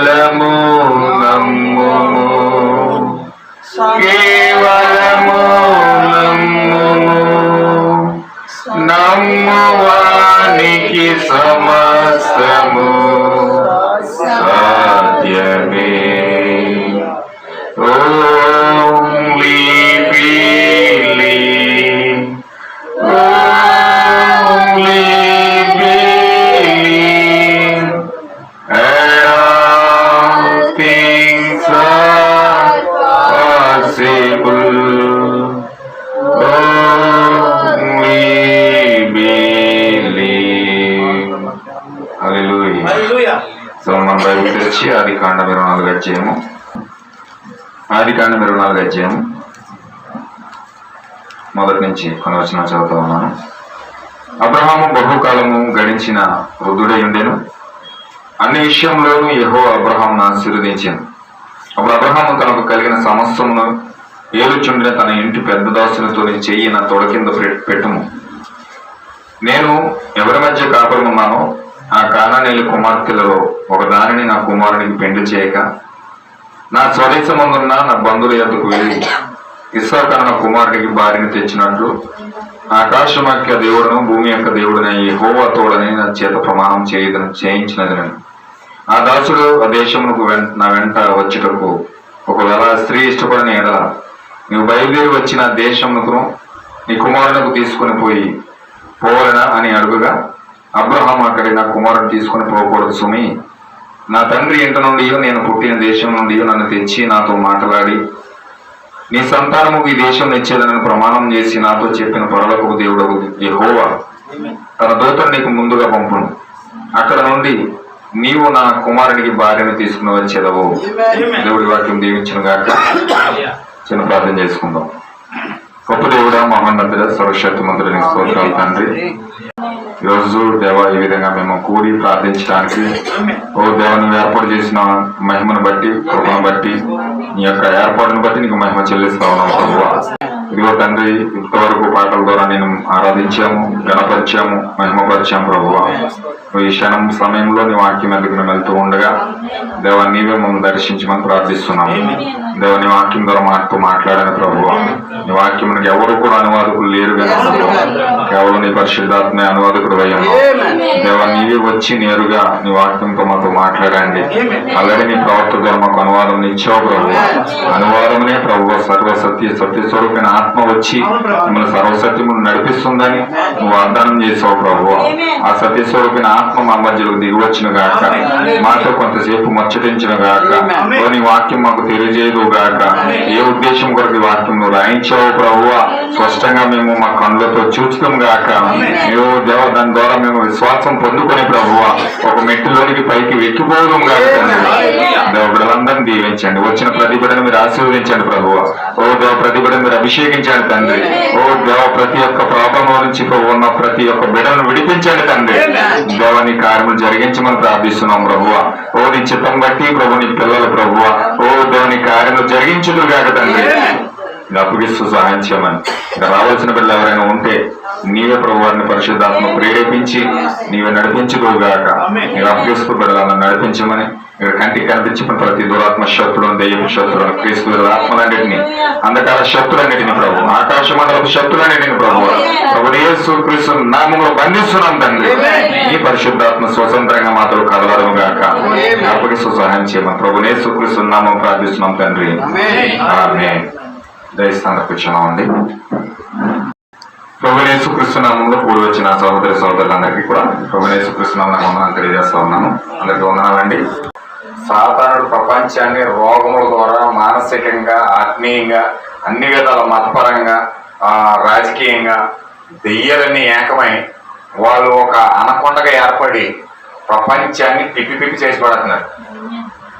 కేవలము నమ్ముము, కేవలము నమ్ముము, నమ్మువానికి సమస్తము సాధ్యమే. Only believe, only believe, and all things are possible. Only believe. Hallelujah. Hallelujah. So మనం బైబిల్ తెరిచి ఆదికాండం 24 అధ్యాయము, ఆదికాండం 24 అధ్యాయం మొదటి నుంచి కొన్ని వచనాలు చదువుతా ఉన్నాను. అబ్రహాము బహుకాలము గడించిన వృద్ధుడై ఉండెను. అన్ని విషయంలోనూ యెహోవా అబ్రహామును ఆశీర్వదించాను. అప్పుడు అబ్రహాము తనకు కలిగిన సమస్తమును ఏలుచుండిన తన ఇంటి పెద్ద దాసునితో చెయ్యి నా తొడ కింద పెట్టుము. నేను ఎవరి మధ్య కాపురమున్నానో ఆ కానానీయుల కుమార్తెలలో ఒకదానిని నా కుమారునికి పెండ్లి చేయక నా స్వదేశమందున్న నా బంధువుల యొద్దకు వెళ్ళి ఇస్సాకు నా కుమారుడికి భార్యను తెచ్చినట్లు ఆకాశం యొక్క దేవుడును భూమి యొక్క దేవుడునై యెహోవా తోడని నా చేత ప్రమాణం చేయించినదని. ఆ దాసుడు ఆ దేశమునకు నా వెంట వచ్చుటకు ఒకవేళ స్త్రీ ఇష్టపడిన ఎడల నీవు బయలుదేరి వచ్చిన దేశమునకు నీ కుమారునికి తీసుకుని పోవలనా అని అడుగుగా, అబ్రహాం అక్కడి నా కుమారుని తీసుకుని పోకూడదు సుమి, నా తండ్రి ఇంట నుండి నేను పుట్టిన దేశం నుండి నన్ను తెచ్చి నాతో మాట్లాడి నీ సంతానము ఈ దేశం ఇచ్చేదని ప్రమాణం చేసి నాతో చెప్పిన పరలోకపు దేవుడు యెహోవా తన దూతను నీకు ముందుగా పంపును. అక్కడ నుండి నీవు నా కుమారునికి భార్యను తీసుకుని వచ్చేదవు. దేవుడి వాక్యం దీవించిన గాక. చిన్న ప్రార్థన చేసుకుందాం. గొప్ప దేవుడా, మహోన్నతుడ, సర్వశక్తి మంత్రుని స్తోత్రాలు తండ్రి. ఈరోజు దేవా ఈ విధంగా మేము కూడి ప్రార్థించడానికి ఓ దేవ నువ్వు ఏర్పాటు చేసిన మహిమను బట్టి, కృపను బట్టి, నీ యొక్క ఏర్పాటును బట్టి నీకు మహిమ చెల్లిస్తా ఉన్నాము ప్రభువా. ఇదిగో తండ్రి, ఇంతవరకు పాటల ద్వారా నేను ఆరాధించాము, గణపరిచాము, మహిమపరిచాము ప్రభువా. ఈ క్షణం సమయంలో నీ వాక్యం ఎందుకు మేము వెళ్తూ ఉండగా దేవా నీవే మమ్మల్ని దర్శించమని ప్రార్థిస్తున్నాము. దేవ నీ వాక్యం ద్వారా మాతో మాట్లాడాను ప్రభువా. నీ వాక్యమునికి ఎవరు కూడా అనువాదకులు లేరు కానీ ప్రభువా, కేవలం నీ పరిశుద్ధాత్మే అనువాదకుడు అయ్యాము. దేవ నీవే వచ్చి నేరుగా నీ వాక్యంతో మాతో మాట్లాడండి. అలాగే నీ ప్రవర్తన ద్వారా మాకు అనువాదం ఇచ్చావు ప్రభువా. అనువాదమునే ప్రభువా సత్యస్వరూపైన ఆత్మ వచ్చి మిమ్మల్ని సర్వసత్యమును నడిపిస్తుందని నువ్వు వాగ్దానం చేసావు ప్రభువా. ఆ సత్యస్వరూపైన ఆత్మ మా మధ్యలో దిగివచ్చిన గాక, మాతో కొంతసేపు ముచ్చటించిన గాక, నీ వాక్యం మాకు తెలియజేయదు గాక. ఏ ఉద్దేశం కొరకు ఈ వాక్యం నువ్వు రాయించావు ప్రభువా స్పష్టంగా మేము మా కళ్ళతో చూస్తాం గాక. నువ్వు దేవ దాని ద్వారా మేము విశ్వాసం పొందుకునే ప్రభువా ఒక మెట్టులోనికి పైకి వెక్కిపోవడం గాక. దేవ బిడ్డలందరినీ దీవించండి. వచ్చిన ప్రతిబిడను మీరు ఆశీర్వదించండి ప్రభువా. ఓ దేవ ప్రతిబిడను మీరు అభిషేకించండి తండ్రి. ఓ దేవ ప్రతి ఒక్క ప్రాబ్లం నుంచి ఉన్న ప్రతి ఒక్క బిడ్డను విడిపించండి తండ్రి. దేవ నీ కార్యములు జరిగించమని ప్రార్థిస్తున్నాం ప్రభువా. ఓ నీ చిత్తం బట్టి ప్రభు నీ పిల్లలు ప్రభువా ఓ దేవుని కార్యములు జరిగించుదురు గాక తండ్రి. అప్పగిస్తూ సహాయం చేయమని. ఇంకా రావాల్సిన బిడ్డలు ఎవరైనా ఉంటే నీవే ప్రభు వారిని పరిశుద్ధాత్మ ప్రేరేపించి నీవే నడిపించుదురుగాక. మీరు అప్పగిస్తూ బిడ్డలను నడిపించమని, ఇక్కడ కంటికి కనిపించిన ప్రతి దురాత్మ శత్రులను, దెయ్యపు శత్రులను, క్రీస్తు ఆత్మలన్నింటినీ, అంధకార శత్రులన్నింటినీ ప్రభు, ఆకాశ మండలపు శత్రులన్నింటినీ ప్రభు యేసు క్రీస్తు నామములో బంధిస్తున్నాం తండ్రి. ఈ పరిశుద్ధాత్మ స్వతంత్రంగా మాతో కదలడం గాక. అప్పగిస్తూ సహాయం చేయమని ప్రభు యేసు క్రీస్తు నామం ప్రార్థిస్తున్నాం తండ్రి. ఆమేన్. దయస్థానం కూర్చున్నామండి. ప్రభు యేసుక్రీస్తు నామంలో కూడి వచ్చిన సహోదరి సహోదరులందరికీ కూడా ప్రభు యేసుక్రీస్తు నామం తెలియజేస్తా ఉన్నాను. అందరికీ వందనాలండి. సాతానుడు ప్రపంచాన్ని రోగముల ద్వారా మానసికంగా, ఆత్మీయంగా, అన్ని విధాల మతపరంగా, రాజకీయంగా దెయ్యాలన్నీ ఏకమై వాళ్ళు ఒక అనకొండగా ఏర్పడి ప్రపంచాన్ని పిప్పి చేసి పడుతున్నారు.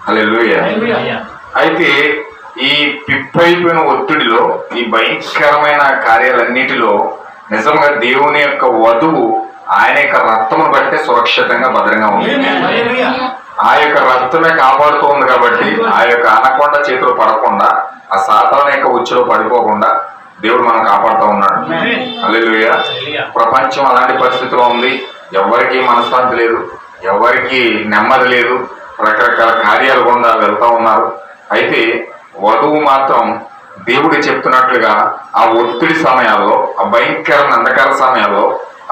హల్లెలూయా. అయితే ఈ పిప్పైపోయిన ఒత్తిడిలో, ఈ భయంకరమైన కార్యాలన్నిటిలో నిజంగా దేవుని యొక్క వధువు ఆయన యొక్క రక్తమును బట్టే సురక్షితంగా భద్రంగా ఉంది. ఆ యొక్క రక్తమే కాపాడుతూ ఉంది కాబట్టి ఆ యొక్క అనకొండ చేతులు పడకుండా, ఆ సాతాను యొక్క ఉచ్చులో పడిపోకుండా దేవుడు మనం కాపాడుతూ ఉన్నాడు. హల్లెలూయా. ప్రపంచం అలాంటి పరిస్థితిలో ఉంది. ఎవరికి మనశ్శాంతి లేదు, ఎవరికి నెమ్మది లేదు. రకరకాల కార్యాలు గుండా వెళ్తా ఉన్నారు. అయితే వధువు మాత్రం దేవుడు చెప్తున్నట్లుగా ఆ ఒత్తిడి సమయాల్లో, ఆ భయంకరమైన అంధకార సమయాల్లో,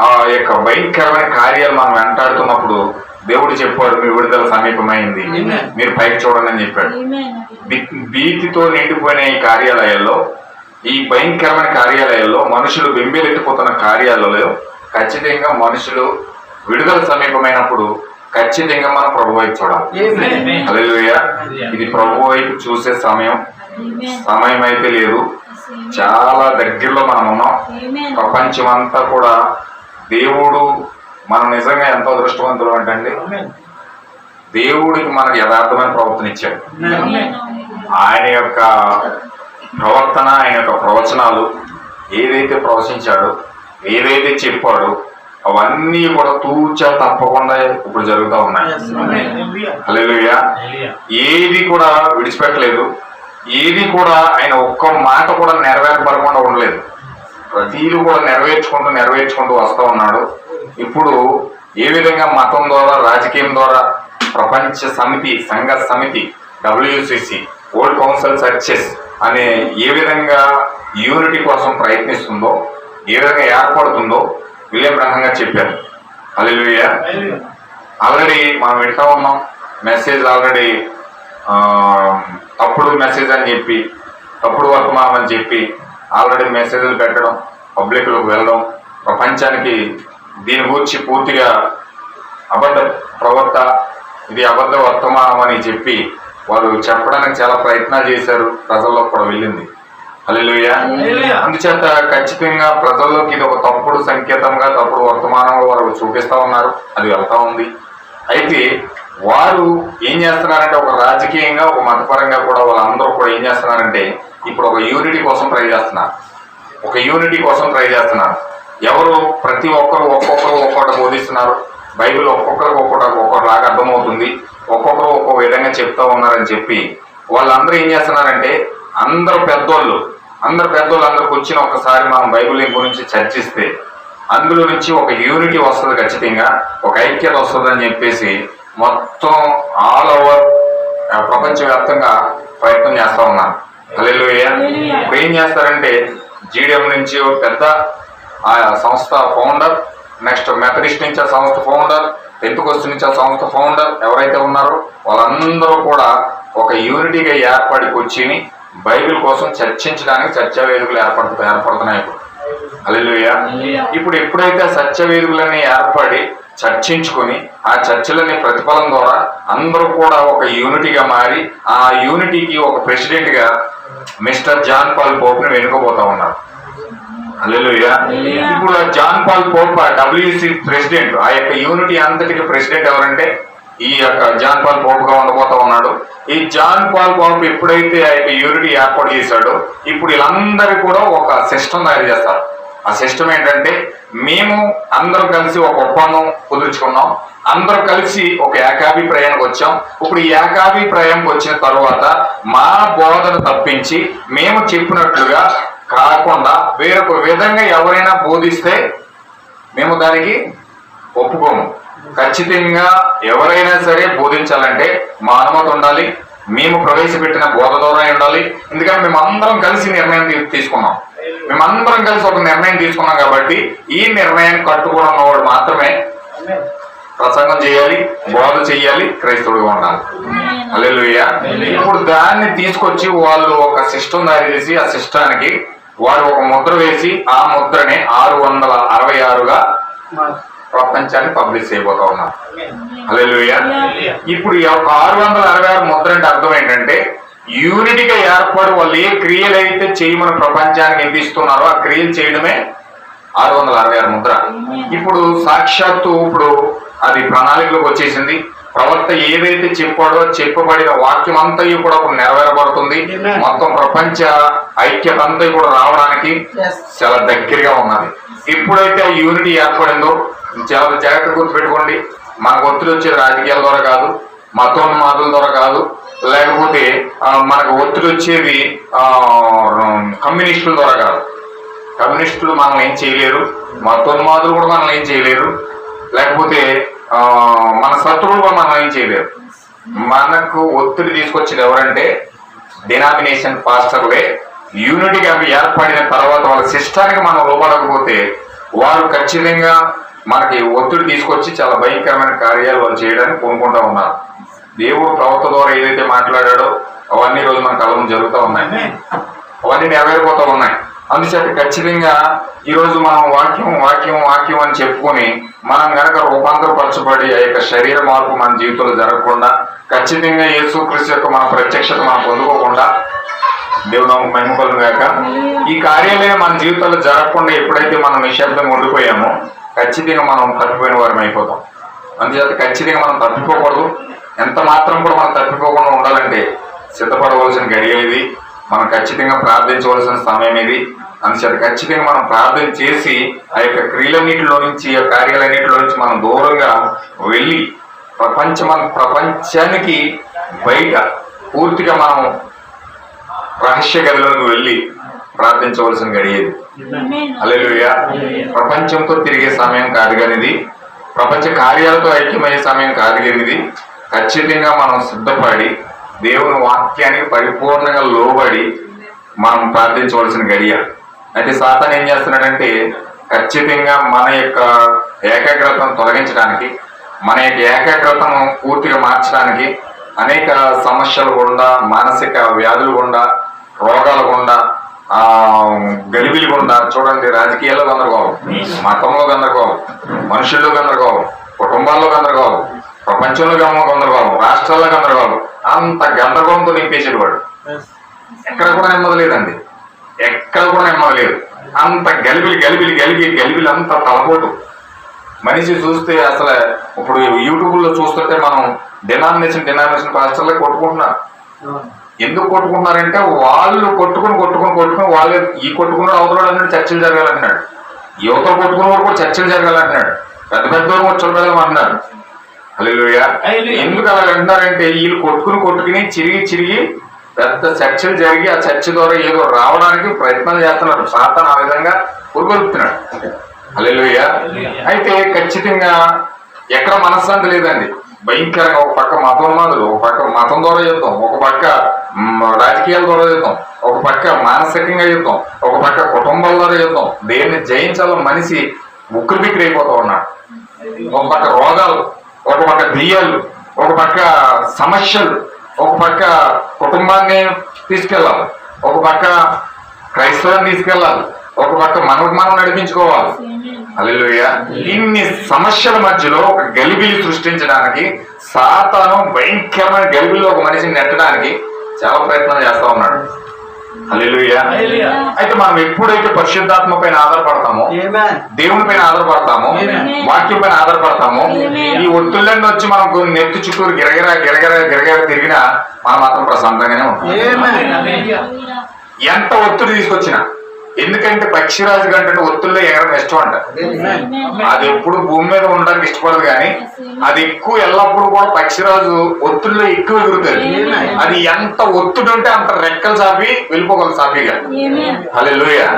ఆ యొక్క భయంకరమైన కార్యాలు మనం వెంటాడుతున్నప్పుడు దేవుడు చెప్పాడు, మీ విడుదల సమీపమైంది, మీరు పైకి చూడండి అని చెప్పాడు. భీతితో నిండిపోయిన ఈ కార్యాలయాల్లో, ఈ భయంకరమైన కార్యాలయాల్లో, మనుషులు బెంబేలెత్తిపోతున్న కార్యాలలో ఖచ్చితంగా మనుషులు విడుదల సమీపమైనప్పుడు ఖచ్చితంగా మనం ప్రభు వైపు చూడాలి. హల్లెలూయా. ఇది ప్రభు వైపు చూసే సమయం అయితే లేదు, చాలా దగ్గరలో మనం ఉన్నాం. ప్రపంచం అంతా కూడా దేవుడు మనం నిజంగా ఎంతో అదృష్టవంతులు అంటే దేవుడికి మనకు యథార్థమైన ప్రవర్తన ఇచ్చాడు. ఆయన యొక్క ప్రవర్తన, ఆయన యొక్క ప్రవచనాలు ఏదైతే ప్రవచించాడో, ఏదైతే చెప్పాడో అవన్నీ కూడా తూచా తప్పకుండా ఇప్పుడు జరుగుతూ ఉన్నాయి. హల్లెలూయా. ఏది కూడా విడిచిపెట్టలేదు, ఏది కూడా ఆయన ఒక్క మాట కూడా నెరవేర్పడకుండా ఉండలేదు. ప్రతీలు కూడా నెరవేర్చుకుంటూ వస్తూ ఉన్నాడు. ఇప్పుడు ఏ విధంగా మతం ద్వారా, రాజకీయం ద్వారా ప్రపంచ సమితి, సంఘ సమితి, WCC, వరల్డ్ కౌన్సిల్ చర్చెస్ అనే ఏ విధంగా యూనిటీ కోసం ప్రయత్నిస్తుందో, ఏ విధంగా ఏర్పడుతుందో విలియం బ్రహ్మం గారు చెప్పారు. హల్లెలూయా. ఆల్రెడీ మనం వింటా ఉన్నాం మెసేజ్, ఆల్రెడీ తప్పుడు మెసేజ్ అని చెప్పి, తప్పుడు వర్తమానం అని చెప్పి ఆల్రెడీ మెసేజ్లు పెట్టడం, పబ్లిక్లోకి వెళ్ళడం, ప్రపంచానికి దీని గురించి పూర్తిగా అబద్ధ ప్రవర్త, ఇది అబద్ధ వర్తమానం అని చెప్పి వారు చెప్పడానికి చాలా ప్రయత్నాలు చేశారు. ప్రజల్లో కూడా వెళ్ళింది. హల్లెలూయా. అందుచేత ఖచ్చితంగా ప్రజల్లోకి ఇది ఒక తప్పుడు సంకేతంగా, తప్పుడు వర్తమానంగా వారు చూపిస్తా ఉన్నారు. అది వెళ్తా ఉంది. అయితే వారు ఏం చేస్తున్నారంటే, ఒక రాజకీయంగా, ఒక మతపరంగా కూడా వాళ్ళందరూ కూడా ఏం చేస్తున్నారంటే ఇప్పుడు ఒక యూనిటీ కోసం ట్రై చేస్తున్నారు. ఎవరు? ప్రతి ఒక్కరు ఒక్కొక్కటి బోధిస్తున్నారు. బైబిల్ ఒక్కొక్కరికి ఒక్కొక్కలాగా అర్థమవుతుంది, ఒక్కొక్కరు ఒక్కొక్క విధంగా చెప్తా ఉన్నారని చెప్పి వాళ్ళందరూ ఏం చేస్తున్నారంటే, అందరు పెద్దోళ్ళు అందరికి వచ్చిన ఒకసారి మనం బైబిల్ గురించి చర్చిస్తే అందులో నుంచి ఒక యూనిటీ వస్తుంది, ఖచ్చితంగా ఒక ఐక్యత వస్తుంది అని చెప్పేసి మొత్తం ఆల్ ఓవర్ ప్రపంచవ్యాప్తంగా ప్రయత్నం చేస్తా ఉన్నారు. హల్లెలూయా. ఇప్పుడు ఏం చేస్తారంటే, GDM నుంచి పెద్ద ఆ సంస్థ ఫౌండర్, నెక్స్ట్ మెథడిస్ట్ నుంచి ఆ సంస్థ ఫౌండర్, పెంతెకోస్తు నుంచి ఆ సంస్థ ఫౌండర్ ఎవరైతే ఉన్నారో వాళ్ళందరూ కూడా ఒక యూనిటీగా ఏర్పడి కూర్చుని బైబిల్ కోసం చర్చించడానికి చర్చా వేదికలు ఏర్పడుతున్నాయి ఇప్పుడు. హల్లెలూయా. ఇప్పుడు ఎప్పుడైతే సత్య వేదికలని ఏర్పడి చర్చించుకొని ఆ చర్చలని ప్రతిఫలం ద్వారా అందరూ కూడా ఒక యూనిటీగా మారి, ఆ యూనిటీకి ఒక ప్రెసిడెంట్ గా మిస్టర్ జాన్ పాల్ పోప్ ని వెనుకోబోతా ఉన్నారు. హల్లెలూయా. ఇప్పుడు John Paul pope WC president, ఆ యొక్క యూనిటీ అంతటికి ప్రెసిడెంట్ ఎవరంటే ఈ యొక్క జాన్ పాల్ పోప్ గా ఉండబోతా ఉన్నాడు. ఈ జాన్ పాల్ పోప్ ఎప్పుడైతే ఆ యొక్క యూనిటీ ఏర్పాటు చేశాడో ఇప్పుడు వీళ్ళందరూ కూడా ఒక సిస్టమ్ తయారు చేస్తారు. ఆ సిస్టమ్ ఏంటంటే, మేము అందరం కలిసి ఒక ఒప్పందం కుదుర్చుకున్నాం, అందరూ కలిసి ఒక ఏకాభిప్రాయానికి వచ్చాం. ఇప్పుడు ఈ ఏకాభిప్రాయానికి వచ్చిన తర్వాత మా బోధన తప్పించి మేము చెప్పినట్లుగా కాకుండా వేరొక విధంగా ఎవరైనా బోధిస్తే మేము దానికి ఒప్పుకోము. ఖచ్చితంగా ఎవరైనా సరే బోధించాలంటే మా అనుమతి ఉండాలి, మేము ప్రవేశపెట్టిన బోధ ద్వారా ఉండాలి. ఎందుకంటే మేమందరం కలిసి నిర్ణయం తీసుకున్నాం, ఒక నిర్ణయం తీసుకున్నాం కాబట్టి ఈ నిర్ణయాన్ని కట్టుకోవడం ఉన్నవాడు మాత్రమే ప్రసంగం చేయాలి, బోధ చేయాలి, క్రైస్తవుడిగా ఉండాలి. హల్లెలూయా. ఇప్పుడు దాన్ని తీసుకొచ్చి వాళ్ళు ఒక సిస్టమ్ తయారు చేసి ఆ సిస్టానికి వారు ఒక ముద్ర వేసి ఆ ముద్రని 666గా ప్రపంచాన్ని పబ్లిష్ చేయబోతా ఉన్నారు. హల్లెలూయా. ఇప్పుడు ఈ యొక్క 666 ముద్ర అంటే అర్థం ఏంటంటే, యూనిటీగా ఏర్పడి వాళ్ళు ఏ క్రియలు అయితే చేయమని ప్రపంచానికి వినిపిస్తున్నారో ఆ క్రియలు చేయడమే 666 ముద్ర. ఇప్పుడు సాక్షాత్తు ఇప్పుడు అది ప్రణాళికలోకి వచ్చేసింది. ప్రవక్త ఏదైతే చెప్పాడో చెప్పబడిన వాక్యం అంతా కూడా నెరవేరబడుతుంది. మొత్తం ప్రపంచ ఐక్యత అంతా కూడా రావడానికి చాలా దగ్గరగా ఉన్నది. ఎప్పుడైతే ఆ యూనిటీ ఏర్పడిందో చాలా జాగ్రత్త గుర్తుపెట్టుకోండి. మనకు ఒత్తిడి వచ్చేది రాజకీయాల ద్వారా కాదు, మతోన్మాదుల ద్వారా కాదు, లేకపోతే మనకు ఒత్తిడి వచ్చేది కమ్యూనిస్టుల ద్వారా కాదు. కమ్యూనిస్టులు మనం ఏం చేయలేరు, మతోన్మాదులు కూడా మనం ఏం చేయలేరు, లేకపోతే మన శత్రువులు కూడా మనం ఏం చేయలేరు. మనకు ఒత్తిడి తీసుకొచ్చింది ఎవరంటే డినామినేషన్ పాస్టర్లే. యూనిటీగా ఏర్పడిన తర్వాత వాళ్ళ సిస్టానికి మనం లోపడకపోతే వారు ఖచ్చితంగా మనకి ఒత్తిడి తీసుకొచ్చి చాలా భయంకరమైన కార్యాలు వాళ్ళు చేయడానికి పూనుకుంటా ఉన్నారు. దేవుడు ప్రవక్త ద్వారా ఏదైతే మాట్లాడాడో అవన్నీ రోజు మన కళ్ళ ముందు జరుగుతూ ఉన్నాయి, అవన్నీ నెరవేరిపోతూ ఉన్నాయి. అందుచేత ఖచ్చితంగా ఈరోజు మనం వాక్యం వాక్యం వాక్యం అని చెప్పుకొని మనం గనక రూపాంతరపరచబడి ఆ యొక్క శరీర మార్పు మన జీవితంలో జరగకుండా, ఖచ్చితంగా యేసుక్రీస్తు యొక్క మన ప్రత్యక్షత మనం పొందుకోకుండా, దేవుడు మహిమ కలుగును గాక. ఈ కార్యాలయం మన జీవితంలో జరగకుండా ఎప్పుడైతే మనం నిశ్శబ్దంగా ఉండిపోయామో ఖచ్చితంగా మనం తప్పిపోయిన వారం అయిపోతాం. అందుచేత ఖచ్చితంగా మనం తప్పిపోకూడదు. ఎంత మాత్రం కూడా మనం తప్పిపోకుండా ఉండాలంటే సిద్ధపడవలసిన గడియ ఇది. మనం ఖచ్చితంగా ప్రార్థించవలసిన సమయం ఇది. అందుచేత ఖచ్చితంగా మనం ప్రార్థన చేసి ఆ యొక్క క్రియలన్నింటిలో నుంచి, ఆ కార్యాలన్నింటిలో నుంచి మనం దూరంగా వెళ్ళి ప్రపంచానికి బయట పూర్తిగా మనం రహస్య గదిలోకి వెళ్ళి ప్రార్థించవలసిన గడియేది. హల్లెలూయా. ప్రపంచంతో తిరిగే సమయం కాదు కానీ ఇది, ప్రపంచ కార్యాలతో ఐక్యమయ్యే సమయం కాదు కానీ ఇది. ఖచ్చితంగా మనం సిద్ధపడి దేవుని వాక్యానికి పరిపూర్ణంగా లోబడి మనం ప్రార్థించవలసిన గడియ. అయితే సాతాను ఏం చేస్తున్నాడంటే ఖచ్చితంగా మన యొక్క ఏకాగ్రతను తొలగించడానికి, మన యొక్క ఏకాగ్రతను పూర్తిగా మార్చడానికి అనేక సమస్యలు గుండా, మానసిక వ్యాధులు గుండా, రోగాలు గుండా, గలిబిలి గుండా, చూడండి రాజకీయాల్లో గందరగోళం, మతంలో గందరగోళం, మనుషుల్లో గందరగోళం, కుటుంబాల్లో గందరగోళం, ప్రపంచంలో గందరగోళం, రాష్ట్రాల్లో గందరగోళం, అంత గందరగోళంతో నింపేసాడు వాడు. ఎక్కడ కూడా నెమ్మది లేదండి, ఎక్కడ కూడా నెమ్మది లేదు. అంత గలిబిలి గలిబిలి గలిబిలి గలిబిలి, అంత తలపోటు. మనిషి చూస్తే అసలు ఇప్పుడు యూట్యూబ్లో చూస్తుంటే మనం డినామినేషన్ పాస్టర్లే కొట్టుకుంటున్నారు. ఎందుకు కొట్టుకుంటున్నారంటే వాళ్ళు కొట్టుకుని వాళ్ళే ఈ కొట్టుకున్నాడు అవతల అన్నాడు చర్చలు జరగాలంటున్నాడు, యువతలు కొట్టుకున్నవాడు కూడా చర్చలు జరగాలంటున్నాడు, పెద్ద పెద్ద వచ్చలు పెడదామంటున్నారు. హల్లెలూయా. ఎందుకు అలా అంటున్నారంటే వీళ్ళు కొట్టుకుని చిరిగి పెద్ద చర్చలు జరిగి ఆ చర్చ ద్వారా ఏదో రావడానికి ప్రయత్నాలు చేస్తున్నారు. సాతాను ఆ విధంగా పురుగొలుపుతున్నాడు. హల్లెలూయా. అయితే ఖచ్చితంగా ఎక్కడ మనశ్శాంతి లేదండి. భయంకరంగా ఒక పక్క మతోన్మాదులు, ఒక పక్క మతం ద్వారా యుద్ధం, ఒక పక్క రాజకీయాల ద్వారా యుద్ధం, ఒక పక్క మానసికంగా యుద్ధం, ఒక పక్క కుటుంబాల ద్వారా యుద్ధం. దేన్ని జయించాలో మనిషి ఉక్కిరి బిక్కిరి అయిపోతూ ఉన్నాడు. ఒక పక్క రోగాలు, ఒక పక్క దెయ్యాలు, ఒక పక్క సమస్యలు, ఒక పక్క కుటుంబాన్ని తీసుకెళ్ళాలి, ఒక పక్క క్రైస్తవాన్ని తీసుకెళ్ళాలి, ఒక పక్క మనకు మనం నడిపించుకోవాలి. హల్లెలూయా. ఇన్ని సమస్యల మధ్యలో ఒక గలిబిలి సృష్టించడానికి సాతాను భయంకరమైన గలిబిలిలో ఒక మనిషిని నెట్టడానికి చాలా ప్రయత్నాలు చేస్తా ఉన్నాడు. హల్లెలూయా. అయితే మనం ఎప్పుడైతే పరిశుద్ధాత్మ పైన ఆధారపడతామో, దేవుని పైన ఆధారపడతామో, వాక్యం పైన ఆధారపడతామో, ఈ ఒత్తిళ్ళని వచ్చి మనం నెత్తి చుట్టూరు గిరగిర తిరిగినా మనం మాత్రం ప్రశాంతంగానే ఉంటాం. ఎంత ఒత్తిడి తీసుకొచ్చినా. ఎందుకంటే పక్షిరాజు కంటే ఒత్తుల్లో ఎగరడం ఇష్టం అంట. అది ఎప్పుడు భూమి మీద ఉండడానికి ఇష్టపడదు, కానీ అది ఎక్కువ ఎల్లప్పుడు కూడా పక్షిరాజు ఒత్తుల్లో ఎక్కువ ఎగురుతుంది. అది ఎంత ఒత్తుడు ఉంటే అంత రెక్కలు చాపి వెళ్ళిపోగలదు సాఫీగా. హల్లెలూయా.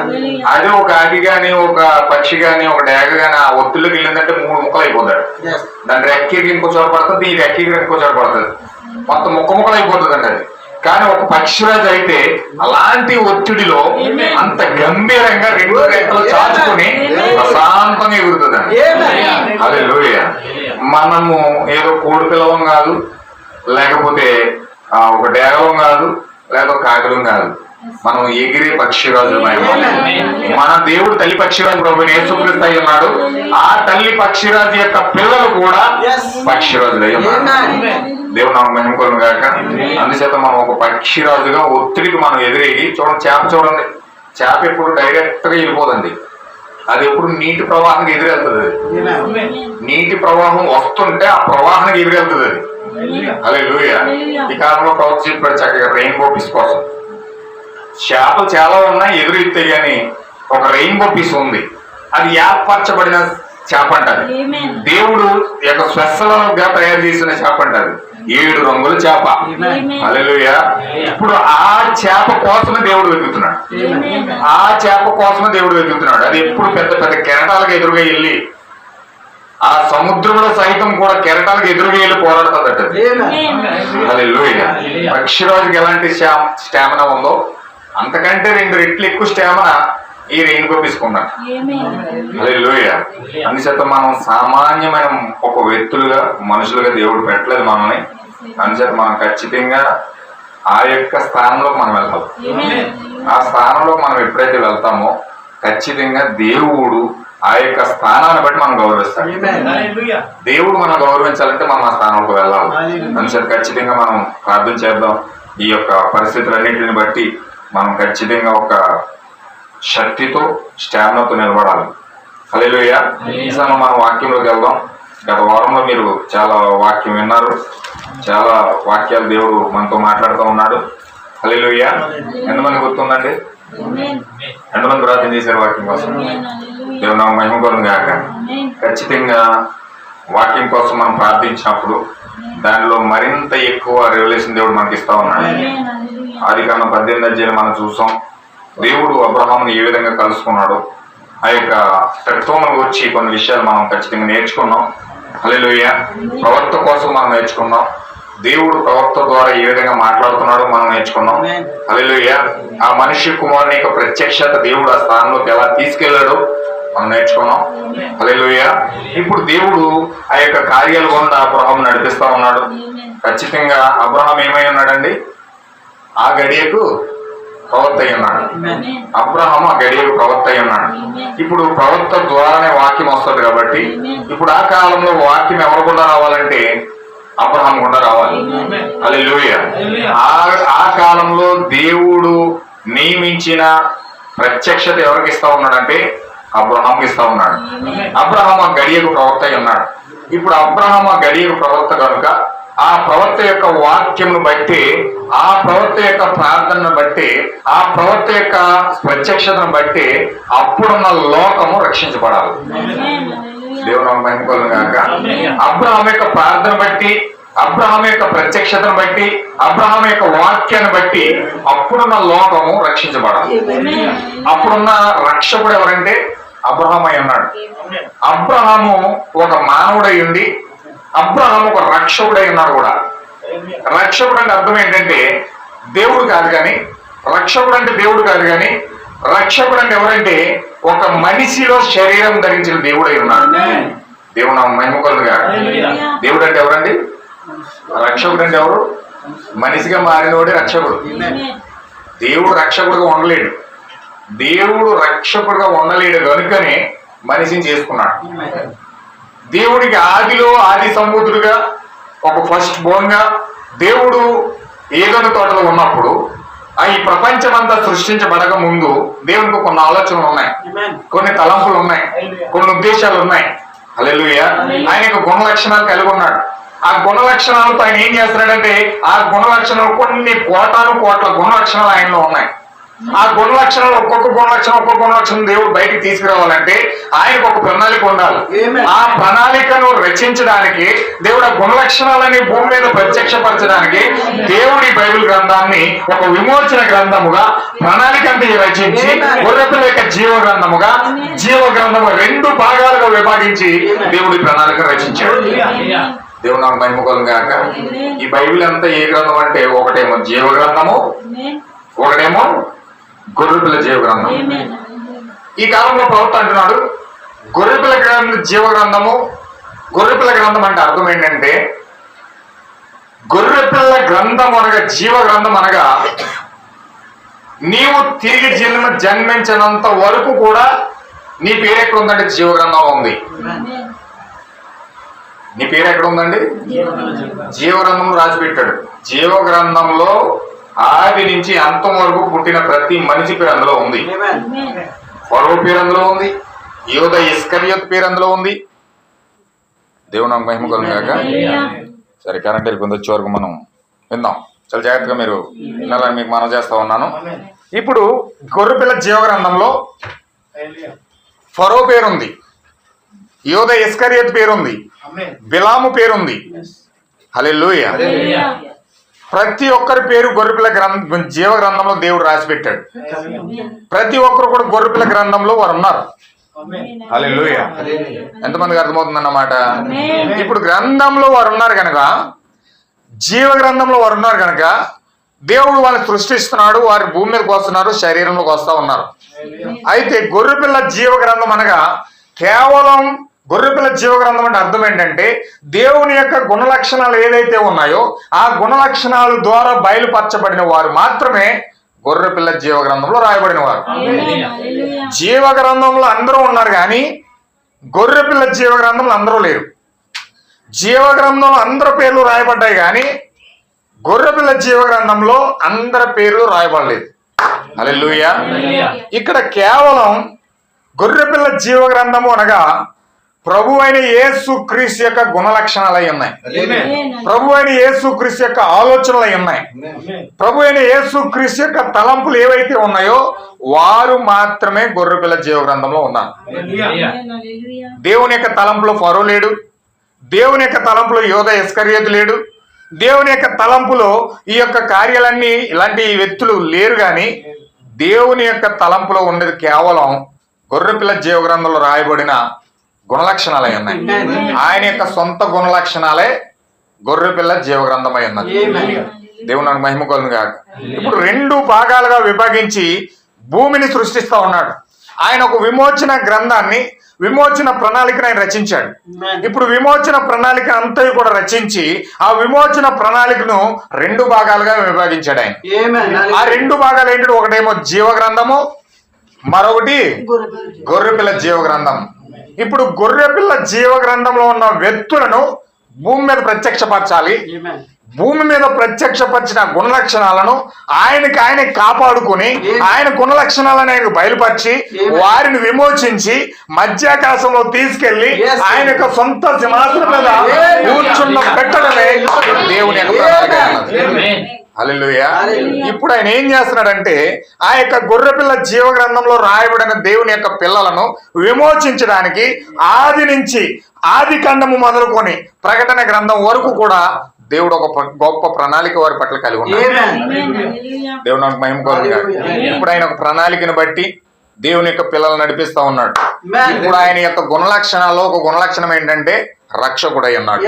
అదే ఒక ఆగి గాని, ఒక పక్షి గాని, ఒక డేగ గాని ఆ ఒత్తుల్లోకి వెళ్ళిందంటే 3 ముక్కలు అయిపోతాడు. దాని రెక్కి ఇంకో చోట పడుతుంది, ఈ రెక్కి ఇంకో చోట పడుతుంది, మొత్తం ముక్కలు అయిపోతుంది అండి అది. కానీ ఒక పక్షిరాజు అయితే అలాంటి ఒత్తిడిలో అంత గంభీరంగా 2 రెక్కలు చాచుకుని ప్రశాంతంగా ఎగురుతుందండి. హల్లెలూయా. మనము ఏదో కోడి పిల్లవం కాదు, లేకపోతే ఒక డేగవం కాదు, లేదా కాకులం కాదు. మనం ఎగిరే పక్షిరాజు. మన దేవుడు తల్లి పక్షిరాజు ప్రభు యేసుక్రీస్తు అయి ఉన్నాడు. ఆ తల్లి పక్షిరాజు యొక్క పిల్లలు కూడా పక్షిరాజులు అయి ఉన్నారు. దేవుడు నాకు మహిమ కలుగును గాక. అందుచేత మనం ఒక పక్షిరాజుగా ఒత్తిడికి మనం ఎదురేగి చూడండి, చేప ఎప్పుడు డైరెక్ట్ గా వెళ్ళిపోదండి. అది ఎప్పుడు నీటి ప్రవాహానికి ఎదురెళ్తుంది. నీటి ప్రవాహం వస్తుంటే ఆ ప్రవాహానికి ఎదురెళ్తుంది అది. హల్లెలూయా. ఈ కాలంలో ప్రవక్త చెప్పాడు చక్కగా రెయిన్బో పీస్ కోసం. చేపలు చాలా ఉన్నాయి ఎదురెత్తే గాని ఒక రెయిన్బో పీస్ ఉంది, అది ఏర్పరచబడిన చేప అంటది. దేవుడు యొక్క స్పెషల్గా తయారు చేసిన చేప అంటది. 7 రంగుల చేప. హల్లెలూయా. ఇప్పుడు ఆ చేప కోసమే దేవుడు వెతుకుతున్నాడు. అది ఎప్పుడు పెద్ద పెద్ద కెరటాలకు ఎదురుగా వెళ్ళి ఆ సముద్రంలో సైతం కూడా కెరటాలకు ఎదురుగా వెళ్ళి పోరాడుతుందట. హల్లెలూయా. పక్షిరాజుకి ఎలాంటి స్టామినా ఉందో అంతకంటే 2 రెట్లు ఎక్కువ స్టామినా ఈ రెయిన్బో తీసుకున్నట్టు. హల్లెలూయా. అందుచేత మనం సామాన్యమైన ఒక వ్యక్తులుగా మనుషులుగా దేవుడు పెట్టలేదు మనల్ని. అందుచేత మనం ఖచ్చితంగా ఆ యొక్క స్థానంలోకి మనం వెళ్తాం. ఆ స్థానంలో మనం ఎప్పుడైతే వెళ్తామో ఖచ్చితంగా దేవుడు ఆ యొక్క స్థానాన్ని బట్టి మనం గౌరవిస్తాం. దేవుడు మనం గౌరవించాలంటే మనం ఆ స్థానంలోకి వెళ్ళాలి. అందుచేత ఖచ్చితంగా మనం ప్రార్థన చేద్దాం. ఈ యొక్క పరిస్థితులన్నింటిని బట్టి మనం ఖచ్చితంగా ఒక శక్తితో స్టామినాతో నిలబడాలి. హల్లెలూయా. ఈ సమయం మనం వాక్యంలోకి వెళ్దాం. గత వారంలో మీరు చాలా వాక్యం విన్నారు. చాలా వాక్యాలు దేవుడు మనతో మాట్లాడుతూ ఉన్నాడు. హల్లెలూయా. ఎంతమంది గుర్తుందండి? ఎంతమంది ప్రార్థన చేశారు వాక్యం కోసం? దేవుడు నాకు మహిమ కలుగును గాక. ఖచ్చితంగా వాక్యం కోసం మనం ప్రార్థించినప్పుడు దానిలో మరింత ఎక్కువ రెవల్యూషన్ దేవుడు మనకి ఇస్తా ఉన్నాడు. ఆదికాండం 18వ అధ్యాయం మనం చూసాం. దేవుడు అబ్రహాముని ఏ విధంగా కలుసుకున్నాడు. ఆ యొక్క తత్వంలో వచ్చి కొన్ని విషయాలు మనం ఖచ్చితంగా నేర్చుకున్నాం. హల్లెలూయా. ప్రవక్త కోసం మనం నేర్చుకున్నాం. దేవుడు ప్రవక్త ద్వారా ఏ విధంగా మాట్లాడుతున్నాడో మనం నేర్చుకున్నాం. హల్లెలూయా. ఆ మనిషి కుమారుని యొక్క ప్రత్యక్షత దేవుడు ఆ స్థానంలోకి ఎలా తీసుకెళ్లాడో మనం నేర్చుకున్నాం. హల్లెలూయా. ఇప్పుడు దేవుడు ఆ యొక్క కార్యాలు గుండా అబ్రహాం నడిపిస్తా ఉన్నాడు. ఖచ్చితంగా అబ్రహాం ఏమై ఉన్నాడండి? ఆ గడియకు ప్రవక్త అయి ఉన్నాడు. అబ్రహాము ఆ గడియకు ప్రవక్త అయి ఉన్నాడు. ఇప్పుడు ప్రవక్త ద్వారానే వాక్యం వస్తుంది కాబట్టి ఇప్పుడు ఆ కాలంలో వాక్యం ఎవరు కూడా రావాలంటే అబ్రహాం గుండా రావాలి. హల్లెలూయా. ఆ కాలంలో దేవుడు నియమించిన ప్రత్యక్షత ఎవరికి ఇస్తా ఉన్నాడంటే అబ్రహాంకి ఇస్తా ఉన్నాడు. అబ్రహాం ఆ గడియకు ప్రవక్త అయి ఉన్నాడు. ఇప్పుడు అబ్రహాం ఆ గడియకు ప్రవక్త కనుక ఆ ప్రవక్త యొక్క వాక్యంను బట్టి, ఆ ప్రవక్త యొక్క ప్రార్థనను బట్టి, ఆ ప్రవక్త యొక్క ప్రత్యక్షతను బట్టి అప్పుడున్న లోకము రక్షించబడాలి. దేవుని మహిమ కలుగును గాక. అబ్రహాం యొక్క ప్రార్థన బట్టి, అబ్రహాం యొక్క ప్రత్యక్షతను బట్టి, అబ్రహాం యొక్క వాక్యాన్ని బట్టి అప్పుడున్న లోకము రక్షించబడాలి. అప్పుడున్న రక్షకుడు ఎవరంటే అబ్రహాం అయి ఉన్నాడు. అబ్రహాము ఒక మానవుడై ఉండి అబ్రహాం ఒక రక్షకుడై ఉన్నాడు కూడా. రక్షకుడు అంటే అర్థం ఏంటంటే దేవుడు కాదు కానీ, రక్షకుడు అంటే దేవుడు కాదు కానీ, రక్షకుడు అంటే ఎవరంటే ఒక మనిషిలో శరీరం ధరించిన దేవుడై ఉన్నాడు. దేవుడు నా మహిమ కలుగును గాక. దేవుడు అంటే ఎవరండి? రక్షకుడు అంటే ఎవరు? మనిషిగా మారినోడే రక్షకుడు. దేవుడు రక్షకుడుగా ఉండలేడు. దేవుడు రక్షకుడుగా ఉండలేడు కనుకనే మనిషిని చేసుకున్నాడు. దేవుడికి ఆదిలో ఆది సంబూతుడుగా ఒక ఫస్ట్ బోన్ గా దేవుడు ఏదైనా తోటలో ఉన్నప్పుడు ఈ ప్రపంచం అంతా సృష్టించబడక ముందు దేవునికి కొన్ని ఆలోచనలు ఉన్నాయి, కొన్ని తలంపులు ఉన్నాయి, కొన్ని ఉద్దేశాలు ఉన్నాయి. హల్లెలూయా. ఆయన యొక్క గుణ లక్షణాలు కలిగి ఉన్నాడు. ఆ గుణ లక్షణాలతో ఆయన ఏం చేస్తున్నాడంటే ఆ గుణ లక్షణాలు కొన్ని కోట్ల గుణ లక్షణాలు ఆయనలో ఉన్నాయి. ఆ గుణ లక్షణాలు ఒక్కొక్క గుణ లక్షణం దేవుడు బయటికి తీసుకురావాలంటే ఆయనకు ఒక ప్రణాళిక ఉండాలి. ఆ ప్రణాళికను రచించడానికి దేవుడు ఆ గుణ లక్షణాలని భూమి మీద ప్రత్యక్షపరచడానికి దేవుడి బైబిల్ గ్రంథాన్ని ఒక విమోచన గ్రంథముగా ప్రణాళిక అంతా రచించి గొర్రెపిల్ల యొక్క జీవ గ్రంథము 2 భాగాలుగా విభాగించి దేవుడి ప్రణాళిక రచించాడు. దేవుడు నాకు మహిమ కలుగును గాక. ఈ బైబిల్ అంతా ఏ గ్రంథం అంటే ఒకటేమో జీవ గ్రంథము, ఒకటేమో గొర్రెపిల్ల జీవ గ్రంథం. ఈ కాలంలో ప్రవక్త అంటున్నాడు గొర్రెపిల్ల గ్రంథం జీవ గ్రంథము. గొర్రెపిల్ల గ్రంథం అంటే అర్థం ఏంటంటే గొర్రెపిల్ల గ్రంథం అనగా జీవ గ్రంథం అనగా నీవు తిరిగి జన్మించినంత వరకు కూడా నీ పేరు ఎక్కడ ఉందంటే జీవ గ్రంథం ఉంది. నీ పేరు ఎక్కడ ఉందండి? జీవ గ్రంథంలో రాసి పెట్టాడు. జీవ గ్రంథంలో ఆది నుంచి అంతం వరకు పుట్టిన ప్రతి మనిషి పేరు అందులో ఉంది. ఫరో పేరు అందులో ఉంది. యోధ ఇస్కరియోత్ పేరు అందులో ఉంది. దేవుడు నాకు మహిమ కలుగును గాక. సరే, కరెంట్ వెళ్ళిపోయింది. వచ్చే వరకు మనం విందాం. చాలా జాగ్రత్తగా మీరు వినాలని మీకు మనం చేస్తా ఉన్నాను. ఇప్పుడు గొర్రెపిల్ల జీవ గ్రంథంలో ఫరో పేరుంది, యోధ ఇస్కరియోత్ పేరుంది, బిలాము పేరుంది. హల్లెలూయా. ప్రతి ఒక్కరి పేరు గొర్రెపిల్ల జీవ గ్రంథంలో దేవుడు రాసి పెట్టాడు. ప్రతి ఒక్కరు కూడా గొర్రెపిల్ల గ్రంథంలో వారు ఉన్నారు. హల్లెలూయా. ఎంతమందికి అర్థమవుతుందన్నమాట? ఇప్పుడు గ్రంథంలో వారు ఉన్నారు కనుక, జీవ గ్రంథంలో వారు ఉన్నారు కనుక దేవుడు వాళ్ళని సృష్టిస్తున్నాడు, వారి భూమి మీదకి వస్తున్నారు, శరీరంలోకి వస్తూ ఉన్నారు. అయితే గొర్రెపిల్ల జీవ గ్రంథం అనగా కేవలం గొర్రెపిల్ల జీవ గ్రంథం అంటే అర్థం ఏంటంటే దేవుని యొక్క గుణలక్షణాలు ఏదైతే ఉన్నాయో ఆ గుణలక్షణాల ద్వారా బయలుపరచబడిన వారు మాత్రమే గొర్రెపిల్ల జీవ గ్రంథంలో రాయబడిన వారు. జీవ గ్రంథంలో అందరూ ఉన్నారు కానీ గొర్రెపిల్ల జీవ గ్రంథంలో అందరూ లేరు. జీవ గ్రంథంలో అందరి పేర్లు రాయబడ్డాయి కానీ గొర్రెపిల్ల జీవ గ్రంథంలో అందరి పేర్లు రాయబడలేదు. హల్లెలూయా. ఇక్కడ కేవలం గొర్రెపిల్ల జీవ గ్రంథము అనగా ప్రభు అయిన యేసు క్రీస్తు యొక్క గుణలక్షణాలు అయి ఉన్నాయి, ప్రభు అయిన యేసు క్రీస్తు యొక్క ఆలోచనలు అయి ఉన్నాయి, ప్రభు అయిన యేసు క్రీస్తు యొక్క తలంపులు ఏవైతే ఉన్నాయో వారు మాత్రమే గొర్రెపిల్ల జీవ గ్రంథంలో ఉన్నారు. దేవుని యొక్క తలంపులో ఫరో లేడు, దేవుని యొక్క తలంపులో యోధ ఇస్కరియోతు లేడు, దేవుని యొక్క తలంపులో ఈ యొక్క కార్యాలన్నీ ఇలాంటి వ్యక్తులు లేరు. కానీ దేవుని యొక్క తలంపులో ఉండేది కేవలం గొర్రెపిల్ల జీవ గ్రంథంలో రాయబడిన గుణలక్షణాలై ఉన్నాయి. ఆయన యొక్క సొంత గుణలక్షణాలే గొర్రెపిల్ల జీవ గ్రంథమై ఉన్నది. దేవుని నాకు మహిమ కలుగును గాక. ఇప్పుడు 2 భాగాలుగా విభజించి భూమిని సృష్టిస్తా ఉన్నాడు. ఆయన ఒక విమోచన గ్రంథాన్ని, విమోచన ప్రణాళికను ఆయన రచించాడు. ఇప్పుడు విమోచన ప్రణాళిక అంతా కూడా రచించి ఆ విమోచన ప్రణాళికను 2 భాగాలుగా విభజించాడు ఆయన. ఆ 2 భాగాలు ఏంటంటే ఒకటేమో జీవ గ్రంథము, మరొకటి గొర్రెపిల్ల జీవ గ్రంథం. ఇప్పుడు గొర్రెపిల్ల జీవ గ్రంథంలో ఉన్న వ్యక్తులను భూమి మీద ప్రత్యక్షపరచాలి. భూమి మీద ప్రత్యక్షపరిచిన గుణలక్షణాలను ఆయన కాపాడుకుని ఆయన గుణలక్షణాలను ఆయనకు బయలుపరిచి వారిని విమోచించి మధ్యాకాశంలో తీసుకెళ్లి ఆయన యొక్క సొంత సింహాసనం మీద కూర్చున్న పెట్టడమే దేవుని యొక్క ప్రణాళిక. హల్లెలూయా. ఇప్పుడు ఆయన ఏం చేస్తున్నాడంటే ఆ యొక్క గొర్రెపిల్ల జీవ గ్రంథంలో రాయబడిన దేవుని యొక్క పిల్లలను విమోచించడానికి ఆది నుంచి ఆది కాండము మొదలుకొని ప్రకటన గ్రంథం వరకు కూడా దేవుడు ఒక గొప్ప ప్రణాళిక వారి పట్ల కలిగి ఉన్నాడు. దేవుడు నాకు మహిమ కలుగును గాక. ఇప్పుడు ఆయన ఒక ప్రణాళికను బట్టి దేవుని యొక్క పిల్లలు నడిపిస్తా ఉన్నాడు. ఇప్పుడు ఆయన యొక్క గుణలక్షణాల్లో ఒక గుణలక్షణం ఏంటంటే రక్షకుడై ఉన్నాడు.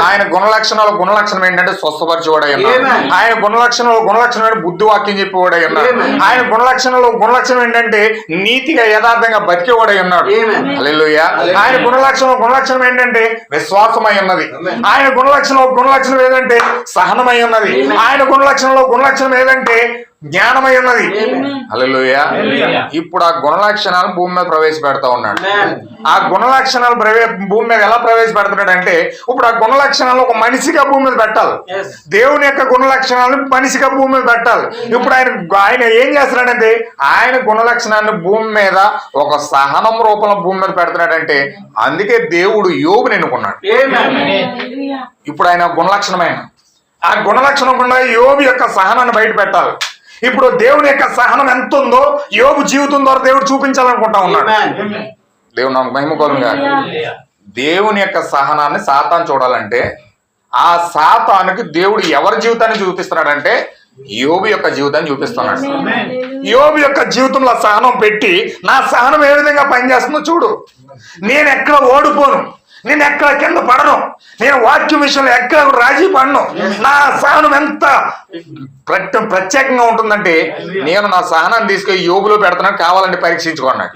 ఆయన గుణలక్షణం ఏంటంటే స్వస్థపరిచేవాడై ఉన్నాడు. ఆయన గుణలక్షణం ఏంటంటే బుద్ధి వాక్యం చెప్పేవాడై ఉన్నాడు. ఆయన గుణలక్షణం ఏంటంటే నీతిగా యథార్థంగా బతికేవాడై ఉన్నాడు. హల్లెలూయా. ఆయన గుణలక్షణం ఏంటంటే విశ్వాసమై ఉన్నది. ఆయన గుణలక్షణం ఏదంటే సహనమై ఉన్నది. ఆయన గుణలక్షణం ఏదంటే జ్ఞానమై ఉన్నది. హల్లెలూయా. ఇప్పుడు ఆ గుణలక్షణాలు భూమి మీద ప్రవేశపెడతా ఉన్నాడు. ఆ గుణలక్షణాలు భూమి మీద ఎలా ప్రవేశపెడుతున్నాడు అంటే ఇప్పుడు ఆ గుణలక్షణాలు ఒక మనిషిగా భూమి మీద పెట్టాలి. దేవుని యొక్క గుణలక్షణాలను మనిషిగా భూమి మీద పెట్టాలి. ఇప్పుడు ఆయన ఏం చేస్తున్నాడంటే ఆయన గుణలక్షణాన్ని భూమి మీద ఒక సహనం రూపంలో భూమి మీద పెడుతున్నాడంటే అందుకే దేవుడు యోబుని ఎన్నుకున్నాడు. ఇప్పుడు ఆయన గుణలక్షణమైన ఆ గుణలక్షణం కూడా యోబు యొక్క సహనాన్ని బయట పెట్టాలి. ఇప్పుడు దేవుని యొక్క సహనం ఎంత ఉందో యోబు జీవితం ద్వారా దేవుడు చూపించాలనుకుంటా ఉన్నాడు. దేవుడు నాకు మహిమ కలుగును గాక. దేవుని యొక్క సహనాన్ని సాతాను చూడాలంటే ఆ సాతానుకి దేవుడు ఎవరి జీవితాన్ని చూపిస్తున్నాడంటే యోబు యొక్క జీవితాన్ని చూపిస్తున్నాడు. యోబు యొక్క జీవితంలో సహనం పెట్టి నా సహనం ఏ విధంగా పనిచేస్తుందో చూడు. నేను ఎక్కడ ఓడిపోను, నేను ఎక్కడ కింద పడను, నేను వాక్యం విషయంలో ఎక్కడ రాజీ పడను. నా సహనం ఎంత ప్రత్యేకంగా ఉంటుందంటే నేను నా సహనాన్ని తీసుకెళ్లి యోబులో పెడుతున్నాను, కావాలంటే పరీక్షించుకున్నాడు.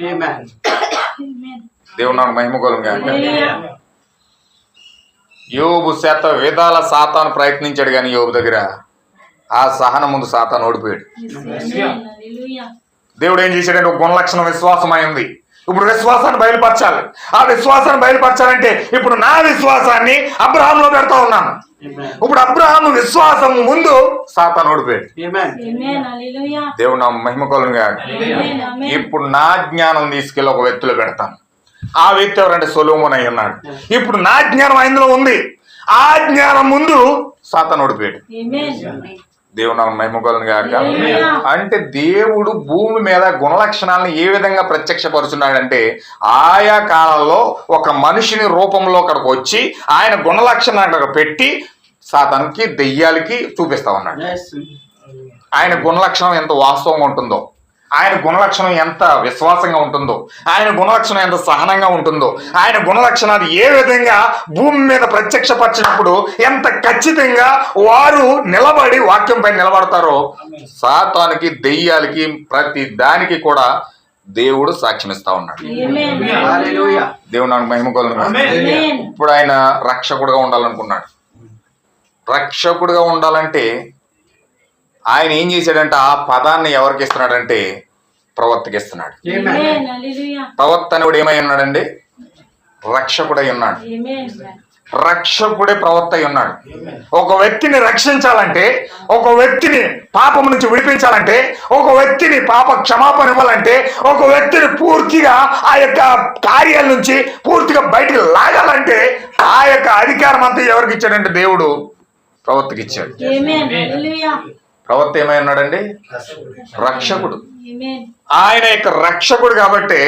దేవుడు నాకు మహిమ కలుగును గాక. యోబు శత విధాల సాతాను ప్రయత్నించాడు కానీ యోబు దగ్గర ఆ సహనం ముందు సాతాను ఓడిపోయాడు. దేవుడు ఏం చేశాడంటే ఒక గుణలక్షణం విశ్వాసమైంది. ఇప్పుడు విశ్వాసాన్ని బయలుపరచాలి. ఆ విశ్వాసాన్ని బయలుపరచాలంటే ఇప్పుడు నా విశ్వాసాన్ని అబ్రహాంలో పెడతా ఉన్నాను. ఇప్పుడు అబ్రహాము విశ్వాసం ముందు సాతాను ఓడిపోయాడు. దేవుడు నా మహిమ కలుగును గాక. ఇప్పుడు నా జ్ఞానం తీసుకెళ్ళి ఒక వ్యక్తిలో పెడతాను. ఆ వ్యక్తి ఎవరంటే సొలొమోను అయి ఉన్నాడు. ఇప్పుడు నా జ్ఞానం ఆయనలో ఉంది. ఆ జ్ఞానం ముందు సాతాను ఓడిపోయాడు. దేవుడు నాకు మహిమ కలుగును గాక. అంటే దేవుడు భూమి మీద గుణలక్షణాలను ఏ విధంగా ప్రత్యక్షపరుచున్నాడంటే ఆయా కాలంలో ఒక మనిషిని రూపంలో అక్కడికి వచ్చి ఆయన గుణలక్షణాలు అక్కడ పెట్టి సాతానుకి దెయ్యాలకి చూపిస్తా ఉన్నాడు. ఆయన గుణలక్షణం ఎంత వాస్తవంగా ఉంటుందో, ఆయన గుణలక్షణం ఎంత విశ్వాసంగా ఉంటుందో, ఆయన గుణలక్షణం ఎంత సహనంగా ఉంటుందో, ఆయన గుణలక్షణాలు ఏ విధంగా భూమి మీద ప్రత్యక్షపరిచినప్పుడు ఎంత ఖచ్చితంగా వారు నిలబడి వాక్యంపై నిలబడతారో, సాతానికి దెయ్యాలకి ప్రతి దానికి కూడా దేవుడు సాక్ష్యమిస్తా ఉన్నాడు. దేవుడు నాకు మహిమ కలుగును. ఇప్పుడు ఆయన రక్షకుడుగా ఉండాలనుకున్నాడు. రక్షకుడుగా ఉండాలంటే ఆయన ఏం చేశాడంటే ఆ పదాన్ని ఎవరికి ఇస్తున్నాడంటే ప్రవక్తకి ఇస్తున్నాడు. ప్రవక్త అనేవాడు ఏమై ఉన్నాడండి? రక్షకుడై ఉన్నాడు. రక్షకుడే ప్రవక్త అయి ఉన్నాడు. ఒక వ్యక్తిని రక్షించాలంటే, ఒక వ్యక్తిని పాపం నుంచి విడిపించాలంటే, ఒక వ్యక్తిని పాప క్షమాపణ ఇవ్వాలంటే, ఒక వ్యక్తిని పూర్తిగా ఆ యొక్క కార్యాల నుంచి పూర్తిగా బయటికి లాగాలంటే ఆ యొక్క అధికారం అంతా ఎవరికి ఇచ్చాడంటే దేవుడు ప్రవక్తకి ఇచ్చాడు. ప్రవక్త ఏమై ఉన్నాడండి? రక్షకుడు. ఆయన యొక్క రక్షకుడు కాబట్టి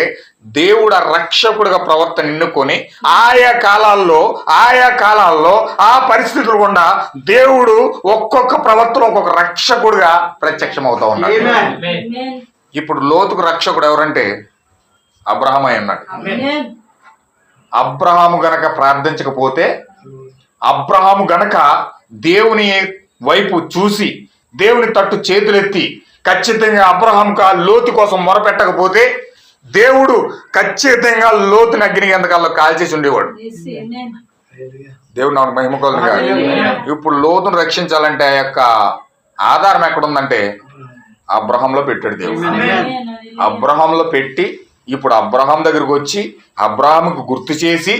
దేవుడు ఆ రక్షకుడుగా ప్రవక్త ఎన్నుకొని ఆయా కాలాల్లో ఆ పరిస్థితులు గుండా దేవుడు ఒక్కొక్క ప్రవక్తలో ఒక్కొక్క రక్షకుడుగా ప్రత్యక్షం అవుతా ఉన్నాడు. ఇప్పుడు లోతుకు రక్షకుడు ఎవరంటే అబ్రహాం అయి ఉన్నాడు. అబ్రహాము గనక ప్రార్థించకపోతే, అబ్రహాము గనక దేవుని వైపు చూసి దేవుని తట్టు చేతులెత్తి ఖచ్చితంగా అబ్రహాంకు ఆ లోతు కోసం మొరపెట్టకపోతే దేవుడు ఖచ్చితంగా లోతుని అగ్ని గంధకాల్లో కాల్చేసి ఉండేవాడు. దేవుడు నాకు మహిమ కలుగును గాక. ఇప్పుడు లోతును రక్షించాలంటే ఆ యొక్క ఆధారం ఎక్కడుందంటే అబ్రహాంలో పెట్టాడు దేవుడు. అబ్రహాంలో పెట్టి ఇప్పుడు అబ్రహాం దగ్గరకు వచ్చి అబ్రహాముకు గుర్తు చేసి,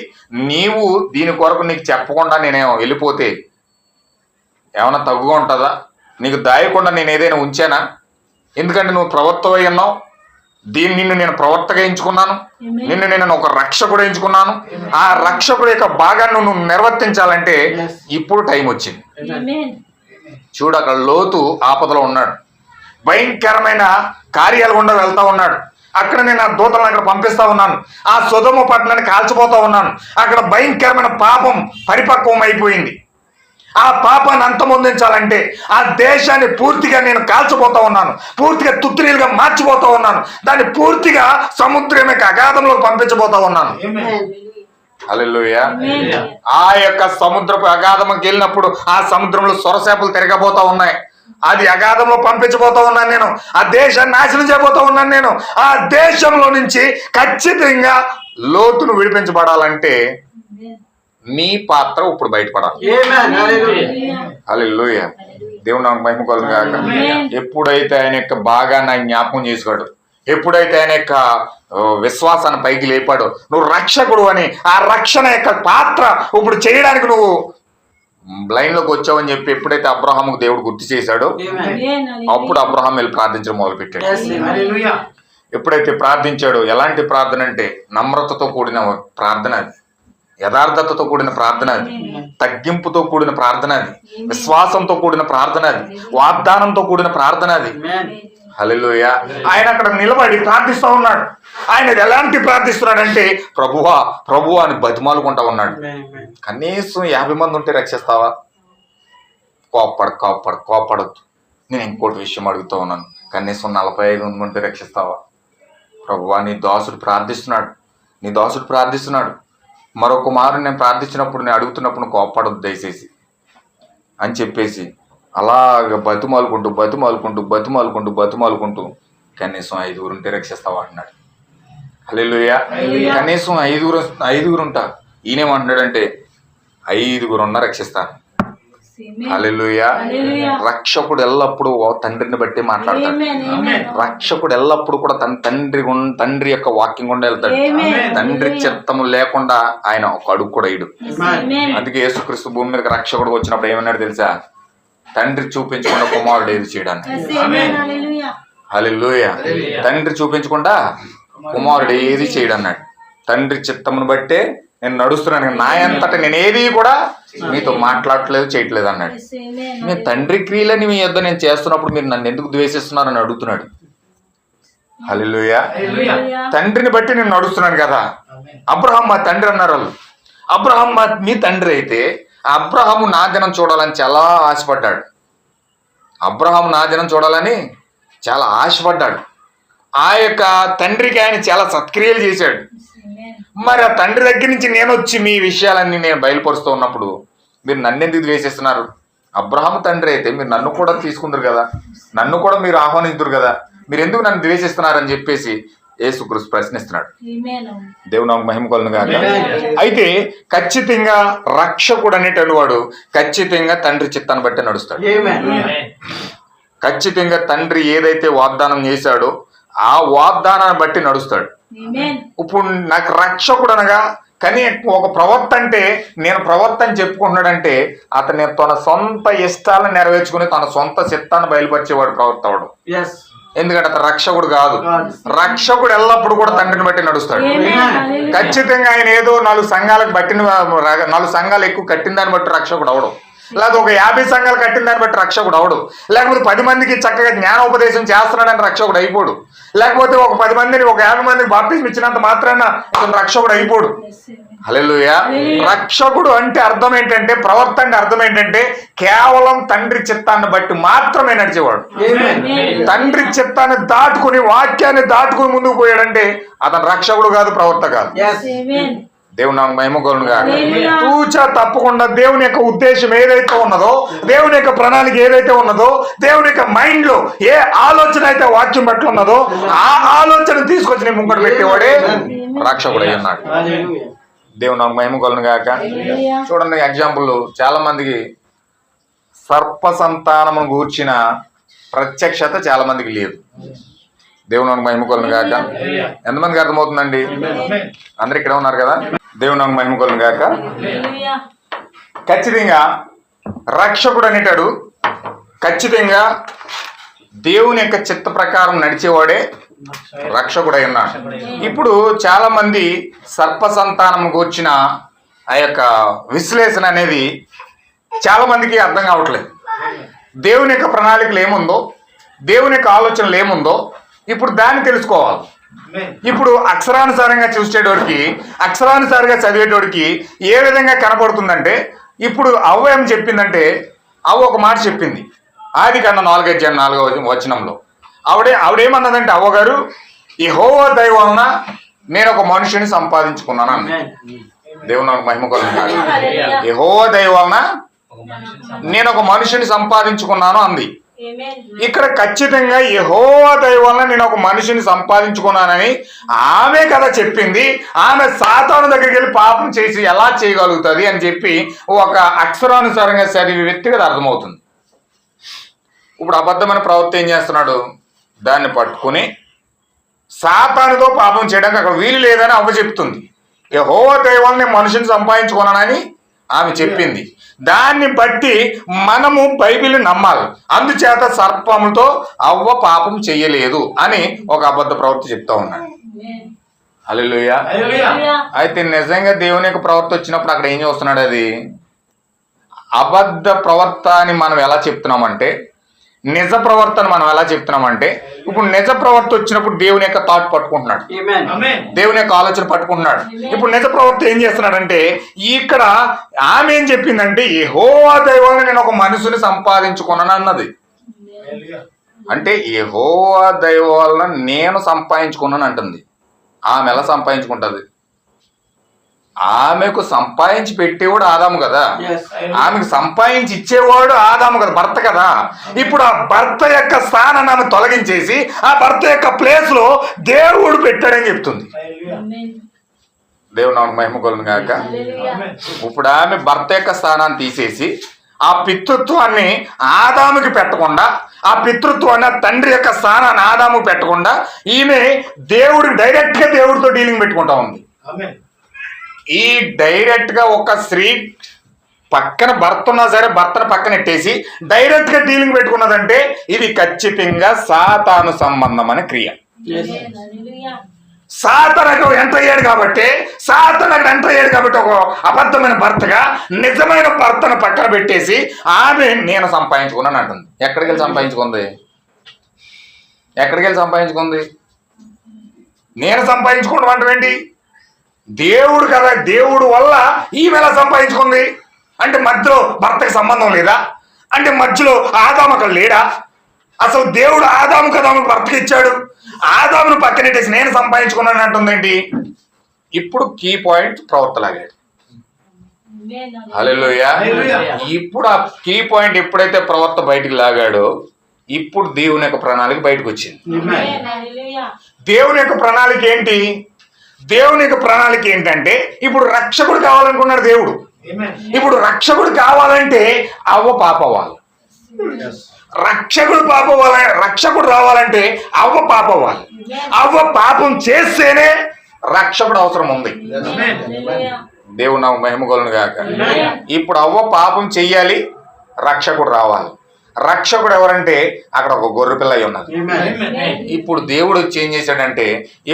నీవు దీని కొరకు నీకు చెప్పకుండా నేనేమో వెళ్ళిపోతే ఏమన్నా తగ్గుగా ఉంటుందా? నీకు దాయకుండా నేను ఏదైనా ఉంచానా? ఎందుకంటే నువ్వు ప్రవక్తవై ఉన్నావు. నిన్ను నేను ప్రవక్తగా ఎంచుకున్నాను, నిన్ను నేను ఒక రక్షకుడు ఎంచుకున్నాను. ఆ రక్షకుడు యొక్క భాగాన్ని నువ్వు నిర్వర్తించాలంటే ఇప్పుడు టైం వచ్చింది. చూడు, అక్కడ లోతు ఆపదలో ఉన్నాడు. భయంకరమైన కార్యాలు గుండా వెళ్తా ఉన్నాడు. అక్కడ నేను ఆ దూతలను అక్కడ పంపిస్తా ఉన్నాను. ఆ సొదొమ పట్టణాన్ని కాల్చిపోతా ఉన్నాను. అక్కడ భయంకరమైన పాపం పరిపక్వం అయిపోయింది. ఆ పాపాన్ని అంతమొందించాలంటే ఆ దేశాన్ని పూర్తిగా నేను కాల్చిపోతా ఉన్నాను, పూర్తిగా తుత్రీలుగా మార్చిపోతా ఉన్నాను, దాన్ని పూర్తిగా సముద్రం యొక్క అగాధంలో పంపించబోతా ఉన్నాను. హల్లెలూయా. ఆ యొక్క సముద్రపు అగాధంకి వెళ్ళినప్పుడు ఆ సముద్రంలో సొరసేపలు తిరగబోతా ఉన్నాయి. అది అగాధంలో పంపించబోతా ఉన్నాను నేను. ఆ దేశాన్ని నాశనం చేయబోతా ఉన్నాను నేను. ఆ దేశంలో నుంచి ఖచ్చితంగా లోతును విడిపించబడాలంటే నీ పాత్ర ఇప్పుడు బయటపడాలి. హల్లెలూయా. దేవుడు నాకు మహిమ కలుగును గాక. ఎప్పుడైతే ఆయన యొక్క భాగాన్ని ఆయన జ్ఞాపకం చేసుకోడు, ఎప్పుడైతే ఆయన యొక్క విశ్వాసాన్ని పైకి లేపాడో, నువ్వు రక్షకుడు అని ఆ రక్షణ యొక్క పాత్ర ఇప్పుడు చేయడానికి నువ్వు లైన్ లోకి వచ్చావని చెప్పి ఎప్పుడైతే అబ్రహాముకు దేవుడు గుర్తు చేశాడో అప్పుడు అబ్రహాం వెళ్ళి ప్రార్థించడం మొదలు పెట్టాడు. ఎప్పుడైతే ప్రార్థించాడో, ఎలాంటి ప్రార్థన అంటే నమ్రతతో కూడిన ప్రార్థన అది, యథార్థతతో కూడిన ప్రార్థన అది, తగ్గింపుతో కూడిన ప్రార్థన అది, విశ్వాసంతో కూడిన ప్రార్థన అది, వాగ్దానంతో కూడిన ప్రార్థన అది. హల్లెలూయా. ఆయన అక్కడ నిలబడి ప్రార్థిస్తా ఉన్నాడు. ఆయన ఎలాంటి ప్రార్థిస్తున్నాడంటే ప్రభువా అని బతిమాలుకుంటా ఉన్నాడు. కనీసం 50 మంది ఉంటే రక్షిస్తావా? కోప్పడద్దు. నేను ఇంకోటి విషయం అడుగుతా ఉన్నాను, కనీసం 45 మంది ఉంటే రక్షిస్తావా? ప్రభువా, నీ దాసుడు ప్రార్థిస్తున్నాడు. మరొక మారు నేను ప్రార్థించినప్పుడు, నేను అడుగుతున్నప్పుడు కోప్పడద్దు దయచేసి అని చెప్పేసి అలాగ బతిమాలుకుంటూ కనీసం 5 ఉంటే రక్షిస్తావా అన్నాడు. హల్లెలూయా. కనీసం 5 ఉంటారు. ఈయనేమంటున్నాడంటే 5 ఉన్న రక్షిస్తాను. హల్లెలూయా. రక్షకుడు ఎల్లప్పుడూ తండ్రిని బట్టి మాట్లాడతాడు. రక్షకుడు ఎల్లప్పుడు కూడా తన తండ్రి యొక్క వాక్యం గుండా వెళ్తాడు. తండ్రి చిత్తము లేకుండా ఆయన ఒక అడుగు కూడా ఇడు. అందుకే యేసుక్రీస్తు భూమి మీదకి రక్షకుడు వచ్చినప్పుడు ఏమన్నాడు తెలుసా? తండ్రి చూపించకుండా కుమారుడు ఏది చేయడానికి. హల్లెలూయా. తండ్రి చూపించకుండా కుమారుడు ఏది చేయడన్నాడు. తండ్రి చిత్తమును బట్టే నేను నడుస్తున్నాను, నా అంతటా నేను ఏది కూడా మీతో మాట్లాడట్లేదు, చేయట్లేదు అన్నాడు. నేను తండ్రి క్రియలని మీ యొద్ద నేను చేస్తున్నప్పుడు మీరు నన్ను ఎందుకు ద్వేషిస్తున్నారని అడుగుతున్నాడు. హల్లెలూయా. తండ్రిని బట్టి నేను నడుస్తున్నాను కదా. అబ్రహాం మా తండ్రి అన్నారు వాళ్ళు. అబ్రహాం మీ తండ్రి అయితే అబ్రహాము నా దినం చూడాలని చాలా ఆశపడ్డాడు. ఆ యొక్క తండ్రికి ఆయన చాలా సత్క్రియలు చేశాడు. మరి ఆ తండ్రి దగ్గర నుంచి నేను వచ్చి మీ విషయాలన్నీ నేను బయలుపరుస్తూ ఉన్నప్పుడు మీరు నన్ను ఎందుకు ద్వేషిస్తున్నారు? అబ్రహాము తండ్రి అయితే మీరు నన్ను కూడా తీసుకుందరు కదా, నన్ను కూడా మీరు ఆహ్వానించుదురు కదా, మీరు ఎందుకు నన్ను ద్వేషిస్తున్నారని చెప్పేసి యేసుక్రీస్తు ప్రశ్నిస్తున్నాడు. దేవుని నామమునకు మహిమ కలుగును గాక. అయితే ఖచ్చితంగా రక్షకుడు అనేటువంటి వాడు ఖచ్చితంగా తండ్రి చిత్తాన్ని బట్టి నడుస్తాడు. ఖచ్చితంగా తండ్రి ఏదైతే వాగ్దానం చేశాడో ఆ వాగ్దానాన్ని బట్టి నడుస్తాడు. ఇప్పుడు నాకు రక్షకుడు అనగా కానీ ఒక ప్రవక్త అంటే నేను ప్రవక్త అని చెప్పుకుంటున్నాడంటే అతని తన సొంత ఇష్టాలను నెరవేర్చుకుని తన సొంత చిత్తాన్ని బయలుపరిచేవాడు ప్రవక్త అవడు. ఎందుకంటే అతను రక్షకుడు కాదు. రక్షకుడు ఎల్లప్పుడు కూడా తండ్రిని బట్టి నడుస్తాడు. ఖచ్చితంగా ఆయన ఏదో 4 సంఘాలకు బట్టిన 4 సంఘాలు ఎక్కువ కట్టిన దాన్ని బట్టి రక్షకుడు అవడు, లేకపోతే ఒక 50 సంఘాలు కట్టిన దాన్ని బట్టి రక్షకుడు అవడు, లేకపోతే 10 మందికి చక్కగా జ్ఞానోపదేశం చేస్తున్నాడని రక్షకుడు అయిపోడు, లేకపోతే ఒక 10 మందిని ఒక 50 మందికి బాప్తిజం ఇచ్చినంత మాత్రాన ఇతను రక్షకుడు అయిపోడు. హల్లెలూయా. రక్షకుడు అంటే అర్థం ఏంటంటే, ప్రవర్తన అంటే అర్థం ఏంటంటే కేవలం తండ్రి చిత్తాన్ని బట్టి మాత్రమే నడిచేవాడు. తండ్రి చిత్తాన్ని దాటుకుని వాక్యాన్ని దాటుకుని ముందుకు పోయాడంటే అతను రక్షకుడు కాదు, ప్రవర్త కాదు. దేవుని నామమునకు మహిమ కలుగును గాక. తూచా తప్పకుండా దేవుని యొక్క ఉద్దేశం ఏదైతే ఉన్నదో, దేవుని యొక్క ప్రణాళిక ఏదైతే ఉన్నదో, దేవుని యొక్క మైండ్ లో ఏ ఆలోచన అయితే వాక్యం పట్ల ఉన్నదో ఆ ఆలోచన తీసుకొచ్చి నేను ముంగట పెట్టేవాడే రక్షకుడు అయి ఉన్నాడు. దేవుని నామమునకు మహిమ కలుగును గాక. చూడండి, ఎగ్జాంపుల్ చాలా మందికి సర్ప సంతానమును గూర్చిన ప్రత్యక్షత చాలా మందికి లేదు. దేవుని నామమునకు మహిమ కలుగును గాక. ఎంతమందికి అర్థమవుతుందండి? అందరు ఇక్కడ ఉన్నారు కదా. దేవుని నామమునకు మహిమ కలుగును గాక. ఖచ్చితంగా రక్షకుడు అనేటాడు ఖచ్చితంగా దేవుని యొక్క చిత్త ప్రకారం నడిచేవాడే రక్షకుడై ఉన్నాడు. ఇప్పుడు చాలా మంది సర్ప సంతానం గూర్చిన ఆ యొక్క విశ్లేషణ అనేది చాలా మందికి అర్థం కావట్లేదు. దేవుని యొక్క ప్రణాళికలు ఏముందో, దేవుని యొక్క ఆలోచనలు ఏముందో ఇప్పుడు దాన్ని తెలుసుకోవాలి. ఇప్పుడు అక్షరానుసారంగా చూసేటోడికి, అక్షరానుసారంగా చదివేటోడికి ఏ విధంగా కనపడుతుందంటే, ఇప్పుడు అవ్వ ఏం చెప్పిందంటే, అవ్వ ఒక మాట చెప్పింది ఆదికాండం 4:4 వచనంలో. ఆవిడేమన్నదంటే, అవ్వగారు యెహోవా దయ వలన నేను ఒక మనిషిని సంపాదించుకున్నాను అన్న. దేవుని నామమునకు మహిమ కలుగును గాక. యెహోవా దయ వలన నేను ఒక మనిషిని సంపాదించుకున్నాను అంది. ఇక్కడ ఖచ్చితంగా యెహోవా దయ వలన నేను ఒక మనిషిని సంపాదించుకున్నానని ఆమె కదా చెప్పింది. ఆమె సాతాను దగ్గరికి వెళ్ళి పాపం చేసి ఎలా చేయగలుగుతుంది అని చెప్పి ఒక అక్షరానుసారంగా చదివే వ్యక్తికి అర్థమవుతుంది. ఇప్పుడు అబద్ధమైన ప్రవక్త ఏం చేస్తున్నాడు? దాన్ని పట్టుకుని సాతానుతో పాపం చేయడానికి అక్కడ వీలు లేదని అవ్వ చెప్తుంది. యెహోవా దయ వలన నేను మనిషిని సంపాదించుకున్నానని ఆమె చెప్పింది. దాన్ని బట్టి మనము బైబిల్ని నమ్మాలి. అందుచేత సర్పముతో అవ్వ పాపం చెయ్యలేదు అని ఒక అబద్ధ ప్రవక్త చెప్తా ఉన్నాడు. హల్లెలూయా. అయితే నిజంగా దేవుని యొక్క ప్రవక్త వచ్చినప్పుడు అక్కడ ఏం చేస్తున్నాడు? అది అబద్ధ ప్రవర్త అని మనం ఎలా చెప్తున్నామంటే, నిజ ప్రవర్తన మనం ఎలా చెప్తున్నామంటే, ఇప్పుడు నిజ ప్రవర్త వచ్చినప్పుడు దేవుని యొక్క థాట్ పట్టుకుంటున్నాడు, దేవుని యొక్క ఆలోచన పట్టుకుంటున్నాడు. ఇప్పుడు నిజ ప్రవర్త ఏం చేస్తున్నాడంటే, ఇక్కడ ఆమె ఏం చెప్పిందంటే యెహోవా దయ వలన నేను ఒక మనిషిని సంపాదించుకున్నాను అన్నది. అంటే యెహోవా దయ వలన నేను సంపాదించుకున్నాను అంటుంది. ఆమె ఎలా సంపాదించుకుంటది? ఆమెకు సంపాదించి పెట్టేవాడు ఆదాము కదా, ఆమెకు సంపాదించి ఇచ్చేవాడు ఆదాము కదా, భర్త కదా. ఇప్పుడు ఆ భర్త యొక్క స్థానాన్ని ఆమె తొలగించేసి ఆ భర్త యొక్క ప్లేస్ లో దేవుడు పెట్టాడని చెప్తుంది. దేవుని నామమునకు మహిమ కలుగును గాక. ఇప్పుడు ఆమె భర్త యొక్క స్థానాన్ని తీసేసి ఆ పితృత్వాన్ని ఆదాముకి పెట్టకుండా, ఆ పితృత్వాన్ని తండ్రి యొక్క స్థానాన్ని ఆదాముకి పెట్టకుండా ఈమె దేవుడు డైరెక్ట్ గా దేవుడితో డీలింగ్ పెట్టుకుంటా ఉంది. ఈ డైరెక్ట్ గా ఒక స్త్రీ పక్కన భర్త ఉన్నా సరే భర్తను పక్కన ఎట్టేసి డైరెక్ట్ గా డీలింగ్ పెట్టుకున్నదంటే ఇది ఖచ్చితంగా సాతాను సంబంధం అనే క్రియ. సాతాను ఎంటర్ అయ్యాడు కాబట్టి ఒక అబద్ధమైన భర్తగా నిజమైన భర్తను పక్కన పెట్టేసి ఆమె నేను సంపాదించుకున్నాను అంటుంది. ఎక్కడికి వెళ్ళి సంపాదించుకుంది? నేను సంపాదించుకోవడం అంటే ఏంటి? దేవుడు కదా, దేవుడు వల్ల ఈమె ఎలా సంపాదించుకుంది అంటే మధ్యలో భర్తకి సంబంధం లేదా? అంటే మధ్యలో ఆదాము అక్కడ లేడా? అసలు దేవుడు ఆదాము కదా భర్తకి ఇచ్చాడు. ఆదామును పక్కనెట్టేసి నేను సంపాదించుకున్నాను అంటుందేంటి? ఇప్పుడు కీ పాయింట్ ప్రవర్తలాగాడు. హల్లెలూయా. ఇప్పుడు ఆ కీ పాయింట్ ఎప్పుడైతే ప్రవర్త బయటికి లాగాడో ఇప్పుడు దేవుని యొక్క ప్రణాళిక బయటకు వచ్చింది. దేవుని యొక్క ప్రణాళిక ఏంటి? దేవుని యొక్క ప్రణాళిక ఏంటంటే ఇప్పుడు రక్షకుడు కావాలనుకున్నాడు దేవుడు. ఇప్పుడు రక్షకుడు కావాలంటే అవ్వ పాప అవ్వాలి. రక్షకుడు రావాలంటే అవ్వ పాప అవ్వాలి. అవ్వ పాపం చేస్తేనే రక్షకుడు అవసరం ఉంది. దేవుడు నాకు మహిమ కలుగును గాక. ఇప్పుడు అవ్వ పాపం చెయ్యాలి, రక్షకుడు రావాలి. రక్షకుడు ఎవరంటే అక్కడ ఒక గొర్రె పిల్ల అయి ఉన్నది. ఇప్పుడు దేవుడు వచ్చి ఏం చేశాడంటే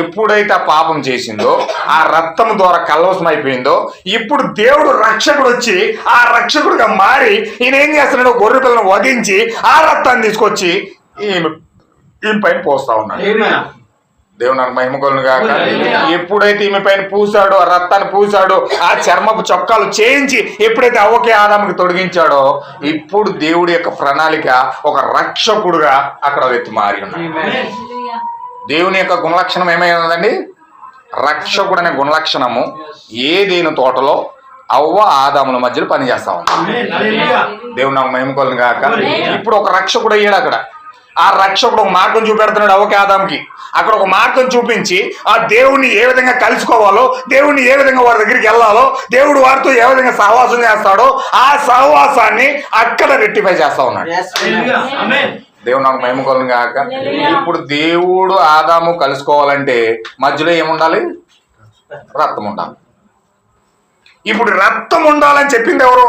ఎప్పుడైతే ఆ పాపం చేసిందో ఆ రక్తం ద్వారా కల్వసం అయిపోయిందో ఇప్పుడు దేవుడు రక్షకుడు వచ్చి ఆ రక్షకుడిగా మారి ఈయన ఏం చేస్తున్నాడు? గొర్రె పిల్లను వధించి ఆ రక్తాన్ని తీసుకొచ్చి ఈమె పైన పోస్తా ఉన్నాడు. దేవుడు నాకు మహిమ కలుగును గాక. ఎప్పుడైతే ఈమె పైన పూసాడో, ఆ రక్తాన్ని పూసాడో, ఆ చర్మపు చొక్కాలు చేయించి ఎప్పుడైతే అవ్వకి ఆదాముకి తొడిగించాడో ఇప్పుడు దేవుడి యొక్క ప్రణాళిక ఒక రక్షకుడుగా అక్కడ వ్యక్తి మారి ఉన్నాడు. దేవుని యొక్క గుణలక్షణం ఏమైందండి? రక్షకుడు అనే గుణలక్షణము ఏదేను తోటలో అవ్వ ఆదాముల మధ్యలో పనిచేస్తా ఉంది. దేవుడు నాకు మహిమ కలుగును గాక. ఇప్పుడు ఒక రక్షకుడు అయ్యాడు. అక్కడ ఆ రక్షకుడు ఒక మార్గం చూపెడుతున్నాడు అవ్వకి ఆదాముకి. అక్కడ ఒక మార్గం చూపించి ఆ దేవుణ్ణి ఏ విధంగా కలుసుకోవాలో, దేవుణ్ణి ఏ విధంగా వారి దగ్గరికి వెళ్ళాలో, దేవుడు వారితో ఏ విధంగా సహవాసం చేస్తాడో ఆ సహవాసాన్ని అక్కడ రెక్టిఫై చేస్తా ఉన్నాడు. దేవుడు నాకు మహిమ కలుగును గాక. ఇప్పుడు దేవుడు ఆదాము కలుసుకోవాలంటే మధ్యలో ఏముండాలి? రక్తం ఉండాలి. ఇప్పుడు రక్తం ఉండాలని చెప్పింది ఎవరు?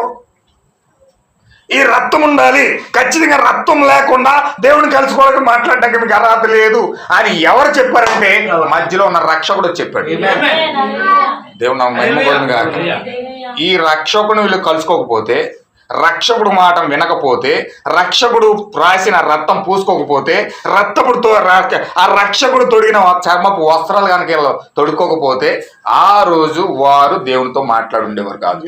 ఈ రక్తం ఉండాలి, ఖచ్చితంగా రక్తం లేకుండా దేవుని కలుసుకోవాలని మాట్లాడడానికి మీకు అర్హత లేదు అని ఎవరు చెప్పారంటే మధ్యలో ఉన్న రక్షకుడు చెప్పాడు. దేవుడు నాకు మహిమ కలుగును గాక. ఈ రక్షకుని వీళ్ళు కలుసుకోకపోతే, రక్షకుడు మాట వినకపోతే, రక్షకుడు రాసిన రక్తం పూసుకోకపోతే, ఆ రక్షకుడు తొడిగిన చర్మపు వస్త్రాలు కనుక తొడుక్కోకపోతే ఆ రోజు వారు దేవునితో మాట్లాడుండేవారు కాదు.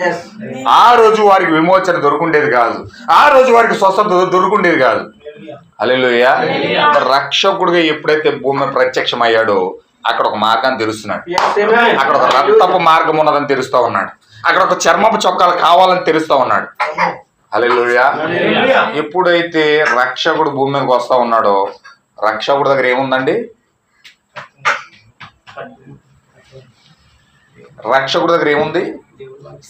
ఆ రోజు వారికి విమోచన దొరుకుండేది కాదు. ఆ రోజు వారికి స్వస్థత దొరుకుండేది కాదు. హల్లెలూయా. రక్షకుడిగా ఎప్పుడైతే భూమి ప్రత్యక్షమయ్యాడో అక్కడ ఒక మార్గాన్ని తెరుస్తున్నాడు. అక్కడ ఒక రక్తపు మార్గం ఉన్నదని తెరుస్తా ఉన్నాడు. అక్కడ ఒక చర్మపు చొక్కాలు కావాలని తెరుస్తా ఉన్నాడు. హల్లెలూయా. ఎప్పుడైతే రక్షకుడు భూమి మీదకి వస్తా ఉన్నాడో రక్షకుడి దగ్గర ఏముందండి? రక్షకుడి దగ్గర ఏముంది?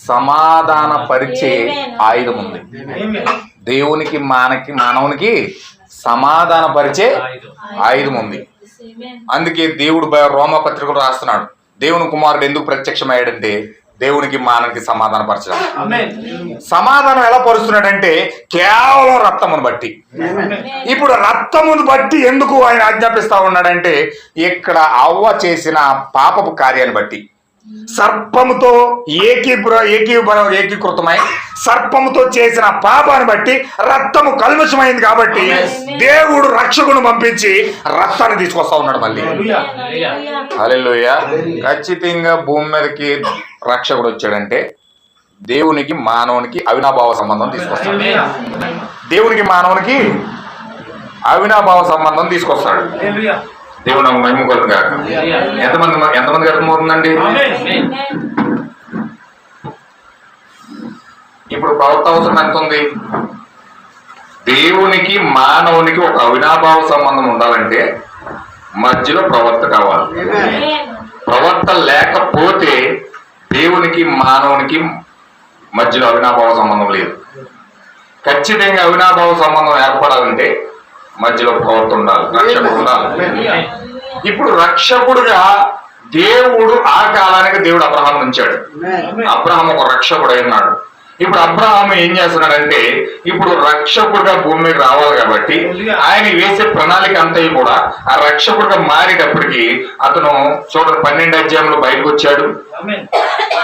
సమాధాన పరిచే ఆయుధం ఉంది. దేవునికి మానవునికి సమాధాన పరిచే ఆయుధం ఉంది. అందుకే దేవుడు రోమపత్రికలు రాస్తున్నాడు, దేవుని కుమారుడు ఎందుకు ప్రత్యక్షమయ్యాడంటే దేవునికి మానవునికి సమాధాన పరచడం. సమాధానం ఎలా పరుస్తున్నాడంటే కేవలం రక్తమును బట్టి. ఇప్పుడు రక్తమును బట్టి ఎందుకు ఆయన ఆజ్ఞాపిస్తా ఉన్నాడంటే ఇక్కడ అవ్వ చేసిన పాపపు కార్యాన్ని బట్టి సర్పముతో ఏకీకృతమై సర్పముతో చేసిన పాపాన్ని బట్టి రక్తము కల్మషమైంది కాబట్టి దేవుడు రక్షకుని పంపించి రక్తాన్ని తీసుకొస్తా ఉన్నాడు మళ్ళీ. హల్లెలూయా. ఖచ్చితంగా భూమి మీదకి రక్షకుడు వచ్చాడంటే దేవునికి మానవునికి అవినాభావ సంబంధం తీసుకొస్తాడు. దేవునికి మానవునికి అవినాభావ సంబంధం తీసుకొస్తాడు. దేవుడు నాకు మహిమ కలుగును గాక. ఎంతమందికి అర్థమవుతుందండి? ఇప్పుడు ప్రవర్త అవసరం ఎంత ఉంది? దేవునికి మానవునికి ఒక అవినాభావ సంబంధం ఉండాలంటే మధ్యలో ప్రవర్త కావాలి. ప్రవర్త లేకపోతే దేవునికి మానవునికి మధ్యలో అవినాభావ సంబంధం లేదు. ఖచ్చితంగా అవినాభావ సంబంధం ఏర్పడాలంటే మధ్యలో ప్రవర్త ఉండాలి, రక్షకుడు ఉండాలి. ఇప్పుడు రక్షకుడుగా దేవుడు ఆ కాలానికి దేవుడు అబ్రహాం ఉంచాడు. అబ్రహాం ఒక రక్షకుడు అయినాడు. ఇప్పుడు అబ్రహాం ఏం చేస్తున్నాడంటే ఇప్పుడు రక్షకుడుగా భూమి మీద రావాలి కాబట్టి ఆయన వేసే ప్రణాళిక అంతా కూడా ఆ రక్షకుడుగా మారేటప్పటికి అతను చూడండి 12 అధ్యాయంలో బయటకు వచ్చాడు.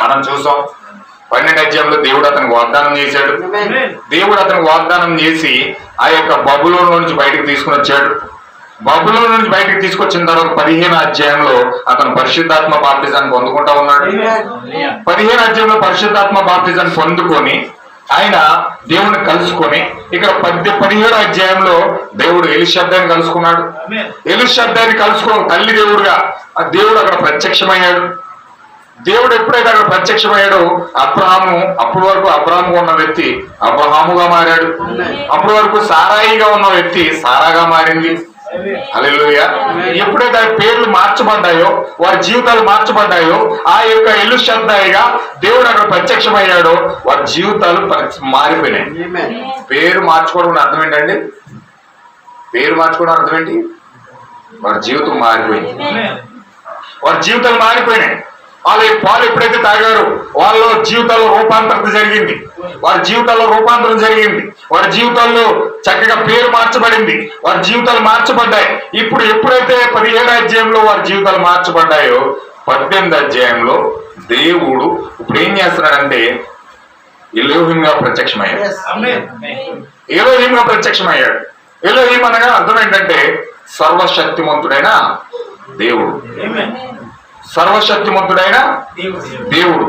మనం చూసాం 12 అధ్యాయంలో దేవుడు అతనికి వాగ్దానం చేశాడు. దేవుడు అతనికి వాగ్దానం చేసి ఆ యొక్క బబులోను నుంచి బయటకు తీసుకుని వచ్చాడు. బబులోను నుంచి బయటకు తీసుకొచ్చిన తర్వాత 15 అధ్యాయంలో అతను పరిశుద్ధాత్మ బాప్తిజాన్ని పొందుకుంటా ఉన్నాడు. 15 అధ్యాయంలో పరిశుద్ధాత్మ బాప్తిజాన్ని పొందుకొని ఆయన దేవుని కలుసుకొని ఇక్కడ 17వ అధ్యాయంలో దేవుడు ఎలీషద్దాన్ని కలుసుకున్నాడు. ఎలీషద్దాన్ని కలుసుకున్న తల్లి దేవుడుగా ఆ దేవుడు అక్కడ ప్రత్యక్షమయ్యాడు. దేవుడు ఎప్పుడైతే అక్కడ ప్రత్యక్షమయ్యాడో అబ్రహాము, అప్పటి వరకు అబ్రహాముగా ఉన్న వ్యక్తి అబ్రహాముగా మారాడు. అప్పటి వరకు సారాయిగా ఉన్న వ్యక్తి సారాగా మారింది. హల్లెలూయా. ఎప్పుడైతే ఆ పేర్లు మార్చబడ్డాయో, వారి జీవితాలు మార్చబడ్డాయో, ఆ యొక్క ఎలీషద్దాయిగా దేవుడు అక్కడ ప్రత్యక్షమయ్యాడో వారి జీవితాలు మారిపోయినాయి. పేరు మార్చుకోవడం అర్థం ఏంటండి? పేరు మార్చుకోవడం అర్థం ఏంటి? వారి జీవితం మారిపోయింది. వారి జీవితాలు మారిపోయినాయి. వాళ్ళు పాలు ఎప్పుడైతే తాగారో వాళ్ళ జీవితాల్లో రూపాంతరం జరిగింది. వారి జీవితాల్లో రూపాంతరం జరిగింది. వారి జీవితాల్లో చక్కగా పేరు మార్చబడింది. వారి జీవితాలు మార్చబడ్డాయి. ఇప్పుడు ఎప్పుడైతే 17వ అధ్యాయంలో వారి జీవితాలు మార్చబడ్డాయో 18వ అధ్యాయంలో దేవుడు ఇప్పుడు ఏం చేస్తున్నాడంటే ఎలోహింగా ప్రత్యక్షమయ్యాడు. ఎలోహింగా ప్రత్యక్షమయ్యాడు. ఎలోహిం అనగా అర్థం ఏంటంటే సర్వశక్తిమంతుడైన దేవుడు. సర్వశక్తిమంతుడైన దేవుడు.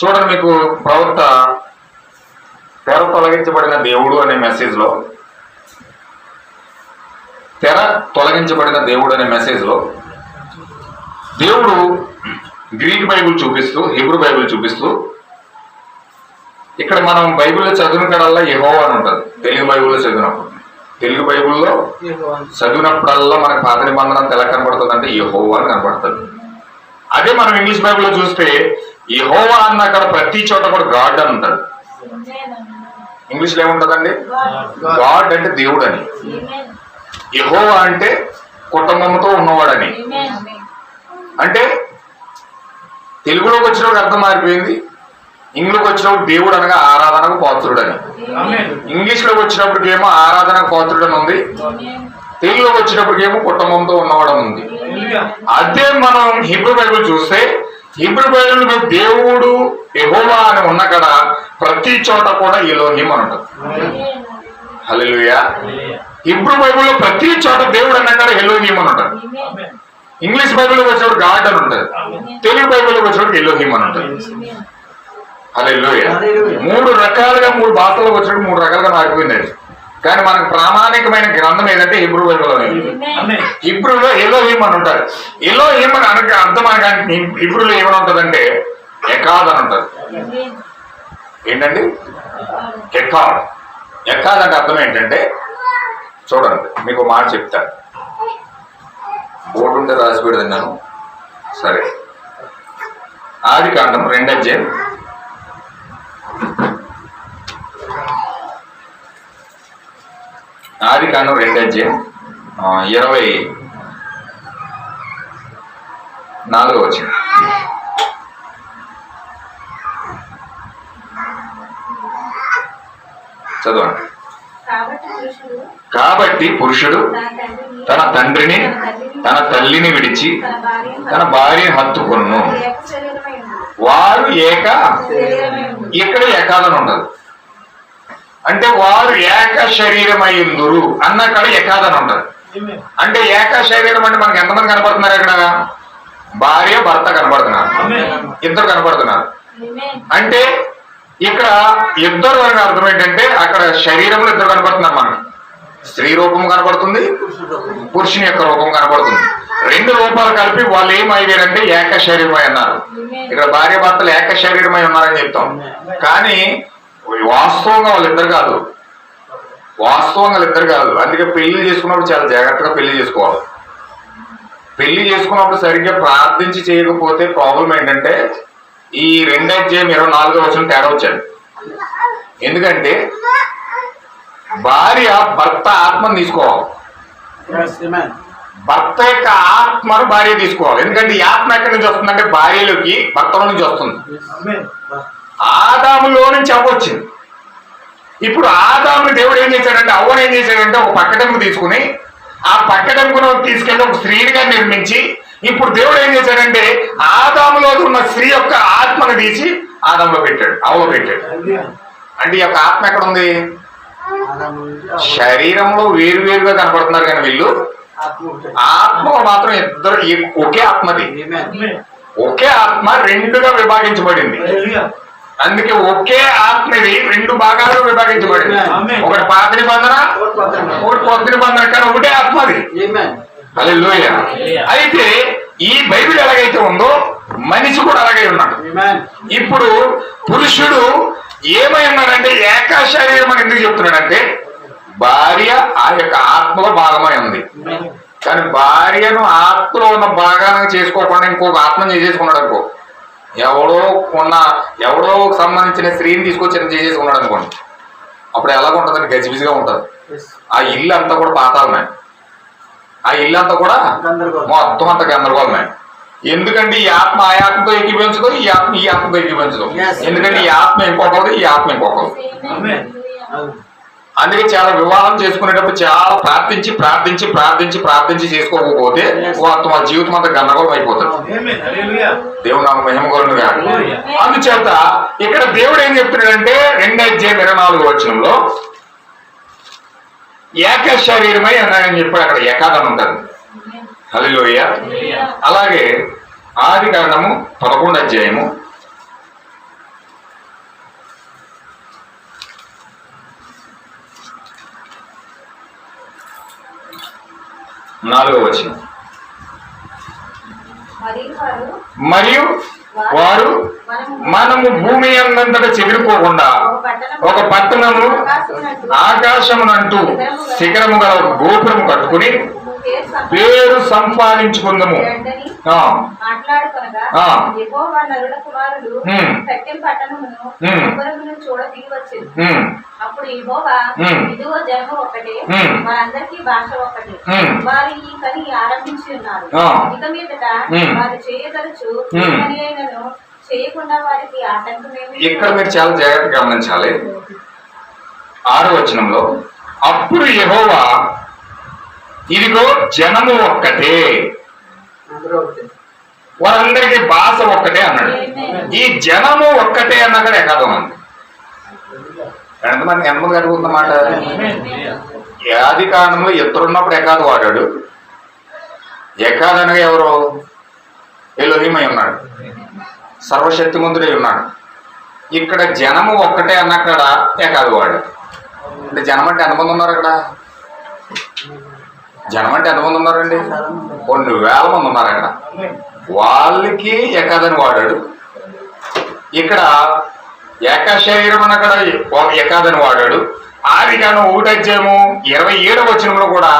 చూడండి, మీకు ప్రవక్త తెర తొలగించబడిన దేవుడు అనే మెసేజ్ లో, తెర తొలగించబడిన దేవుడు అనే మెసేజ్ లో దేవుడు గ్రీక్ బైబిల్ చూపిస్తూ, హిబ్రూ బైబిల్ చూపిస్తూ, ఇక్కడ మనం బైబిల్లో చదివిన కడల్లా యెహోవా అని ఉంటుంది. తెలుగు బైబిల్లో చదివినప్పుడు, తెలుగు బైబిల్లో చదివినప్పుడల్లా మనకు పాత నిబంధన ఎలా కనబడుతుంది అంటే యెహోవా అని కనబడుతుంది. అదే మనం ఇంగ్లీష్ బైబిల్లో చూస్తే యెహోవా అన్న అక్కడ ప్రతి చోట కూడా గాడ్ అని ఉంటుంది. ఇంగ్లీష్ లో ఏముంటదండి? గాడ్ అంటే దేవుడు అని, యెహోవా అంటే కుటుంబంతో ఉన్నవాడని. అంటే తెలుగులోకి వచ్చినప్పుడు అర్థం మారిపోయింది. ఇంగ్లీష్కి వచ్చినప్పుడు దేవుడు అనగా ఆరాధనకు పాత్రుడు అని, ఇంగ్లీష్ లోకి వచ్చినప్పటికేమో ఆరాధనకు పాత్రుడు అని ఉంది, తెలుగులోకి వచ్చినప్పటికేమో కుటుంబంతో ఉన్నవాడు ఉంది. అదే మనం హిబ్రూ బైబిల్ చూస్తే హిబ్రూ బైబిల్ దేవుడు యెహోవా అని ఉన్న కాడ ప్రతి చోట కూడా ఎలోహిం అని ఉంటుంది. హల్లెలూయా. హిబ్రూ బైబిల్లో ప్రతి చోట దేవుడు అన్న కాడ ఎలోహిం అని ఉంటుంది. ఇంగ్లీష్ బైబిల్లోకి వచ్చినప్పుడు గాడ్ అని ఉంటుంది, తెలుగు బైబిల్లోకి వచ్చినప్పుడు ఎలోహిం అని ఉంటుంది. హల్లెలూయా. 3 రకాలుగా 3 భాషలకు వచ్చినప్పుడు 3 రకాలుగా మారిపోయింది. కానీ మనకు ప్రామాణికమైన గ్రంథం ఏదంటే హిబ్రూ బైబిల్. హిబ్రూలో ఎలోహిం అని ఉంటారు. ఎలోహిం అని అనగా అర్థం అనగానే హిబ్రూలో ఏమని ఉంటుందంటే ఎకాద్ అని ఉంటుంది. ఏంటండి? ఎకాద్. ఎకాద్ అంటే అర్థం ఏంటంటే, చూడండి మీకు మాట చెప్తాను, బోర్డు ఉంటే రాసి పెడుతున్నాను. సరే, ఆదికాండం 2వ అధ్యాయం ఆదికాండం 2వ అధ్యాయం 24వ వచనం. చదవండి. కాబట్టి పురుషుడు తన తండ్రిని తన తల్లిని విడిచి తన భార్యని హత్తుకొను, వారు ఏక, ఇక్కడ ఏకాదని ఉండదు. అంటే వారు ఏక శరీరమైందురు అన్న కాడ ఏకాదని ఉండదు. అంటే ఏక శరీరం అంటే మనకి ఎంతమంది కనపడుతున్నారు? ఇక్కడ భార్య భర్త కనపడుతున్నారు, ఇద్దరు కనపడుతున్నారు. అంటే ఇక్కడ ఇద్దరు అని అర్థం ఏంటంటే అక్కడ శరీరంలో ఇద్దరు కనపడుతున్నారు. మనకి స్త్రీ రూపం కనపడుతుంది, పురుషుని యొక్క రూపం కనపడుతుంది. 2 రూపాలు కలిపి వాళ్ళు ఏమయ్యారంటే ఏక శరీరమై అన్నారు. ఇక్కడ భార్య భర్తలు ఏక శరీరమై ఉన్నారని చెప్తాం, కానీ వాస్తవంగా వాళ్ళిద్దరు కాదు. వాస్తవంగా వాళ్ళిద్దరు కాదు. అందుకే పెళ్లి చేసుకున్నప్పుడు చాలా జాగ్రత్తగా పెళ్లి చేసుకోవాలి. పెళ్లి చేసుకున్నప్పుడు సరిగ్గా ప్రార్థించి చేయకపోతే ప్రాబ్లం ఏంటంటే ఈ 2వ అధ్యాయం 24వ వచనం తేడా వచ్చాడు. ఎందుకంటే భార్య భర్త ఆత్మను తీసుకోవాలి, భర్త యొక్క ఆత్మను భార్య తీసుకోవాలి. ఎందుకంటే ఈ ఆత్మ ఎక్కడి నుంచి వస్తుందంటే భార్యలోకి భర్తలో నుంచి వస్తుంది. ఆదాములో నుంచి అవ్వొచ్చింది. ఇప్పుడు ఆదాముని దేవుడు ఏం చేశాడంటే, అవ్వను ఏం చేశాడంటే ఒక పక్కటెంకు తీసుకుని ఆ పక్కటెంకును తీసుకెళ్లి ఒక స్త్రీనిగా నిర్మించి, ఇప్పుడు దేవుడు ఏం చేశాడంటే ఆదాములో ఉన్న స్త్రీ యొక్క ఆత్మను తీసి ఆదాములో పెట్టాడు, అవ్వలో పెట్టాడు. అంటే ఈ యొక్క ఆత్మ ఎక్కడ ఉంది? శరీరంలో వేరువేరుగా కనపడుతున్నారు కానీ వీళ్ళు ఆత్మ మాత్రం ఇద్దరు ఒకే ఆత్మది. ఒకే ఆత్మ 2గా విభాగించబడింది. అందుకే ఒకే ఆత్మది రెండు భాగాలు విభజించబడింది. ఒకటి పాత నిబంధన, ఒకటి కొత్త నిబంధన, కానీ ఒకటే ఆత్మది. హల్లెలూయా. అయితే ఈ బైబిల్ ఎలాగైతే ఉందో మనిషి కూడా అలాగే ఉన్నాడు. ఇప్పుడు పురుషుడు ఏమై ఉన్నాడంటే ఏక శరీరం అని ఎందుకు చెప్తున్నాడంటే భార్య ఆ యొక్క ఆత్మలో భాగమై ఉంది. కానీ భార్యను ఆత్మలో ఉన్న భాగాన్ని చేసుకోకుండా ఇంకొక ఆత్మను చేసేసుకున్నాడు అనుకో, ఎవడో సంబంధించిన స్త్రీని తీసుకొచ్చి చేసేసుకున్నాడు అనుకోండి, అప్పుడు ఎలాగ ఉంటుందండి? గజిబిజిగా ఉంటుంది. ఆ ఇల్లు అంతా కూడా పాతాలమే, ఆ ఇల్లు అంతా కూడా మొత్తం అంతా గందరగోళమే. ఎందుకంటే ఈ ఆత్మ ఆ ఆత్మతో ఎక్కిపించదు, ఈ ఆత్మ ఈ ఆత్మతో ఎక్కిపించదు. ఎందుకంటే ఈ ఆత్మ ఇంకొకది, ఈ ఆత్మ ఇంకొకది. అందుకే చాలా వివాహం చేసుకునేటప్పుడు చాలా ప్రార్థించి ప్రార్థించి ప్రార్థించి ప్రార్థించి చేసుకోకపోతే వాళ్ళ జీవితం అంతా గందరగోళం అయిపోతుంది. దేవుడు నాకు మహిమ కొలునుగా. అందుచేత ఇక్కడ దేవుడు ఏం చెప్తున్నాడంటే 2:24 ఏక శరీరమై అన్నాడని చెప్పి అక్కడ ఏకాదం ఉంటుంది. హల్లెలూయా. అలాగే ఆదికాండము 11 4 మరియు వారు మనము భూమి అందంతటా చెదిరిపోకుండా ఒక పట్టణము ఆకాశమునంటూ శిఖరము గల గోపురము కట్టుకుని పేరు సంపాదించుకుందాము. అప్పుడు యెహోవా ఇదిగో జనము ఒకటే, వారందరికీ భాష ఒకటే, వారు ఈ పని ఆరంభించి ఉన్నారు. ఇక మీదట వారు చేయదలుచు పని అయినను చేయకుండా వారికి ఆటంకమేమి. ఇక్కడ మీరు చాలా జాగ్రత్తగా గమనించాలి. 6వ వచనంలో అప్పుడు యెహోవా ఇదిగో జనము ఒక్కటే, వారందరికీ భాష ఒక్కటే అన్నాడు. ఈ జనము ఒక్కటే అన్నక్కడ ఏకాదం అంది. ఎంతమంది కలుగుతుందన్నమాట. ఆది కాలంలో ఇద్దరున్నప్పుడు ఏకాదు వాడాడు. ఏకాదనగా ఎవరు? ఎలోహిమై ఉన్నాడు, సర్వశక్తిమంతుడై ఉన్నాడు. ఇక్కడ జనము ఒక్కటే అన్నక్కడ ఏకాదు వాడాడు. అంటే జనం అంటే ఎంతమంది ఉన్నారు అక్కడ? జనం అంటే ఎంతమంది ఉన్నారండి? కొన్ని వేల మంది ఉన్నారు అక్కడ. వాళ్ళకి ఏకాదని వాడాడు. ఇక్కడ ఏక శరీరం అని అక్కడ ఏకాదని వాడాడు. ఆదికాండం 1:27 కూడా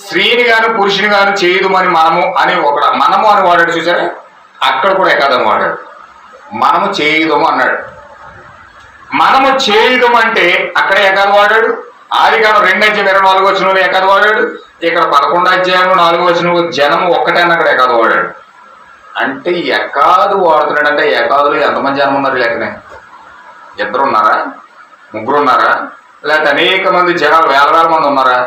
స్త్రీని గాను పురుషుని గాను చేయదుమని మనము అని మనము అని వాడాడు. చూసారా? అక్కడ కూడా ఏకాదని వాడాడు. మనము చేయుదము అన్నాడు. మనము చేయుదము అంటే అక్కడ ఏకాదు వాడాడు. ఆదికాండం 2:24 ఏకాదు వాడాడు. ఇక్కడ 11:4 జనము ఒక్కటే అన్నక్కడ ఏకాదు వాడాడు. అంటే ఏకాదు వాడుతున్నాడు. అంటే ఏకాదులు ఎంతమంది జనం ఉన్నారు లెక్కనే? 2 ఉన్నారా? 3 ఉన్నారా? లేకపోతే అనేక మంది జనాలు వేల మంది ఉన్నారా?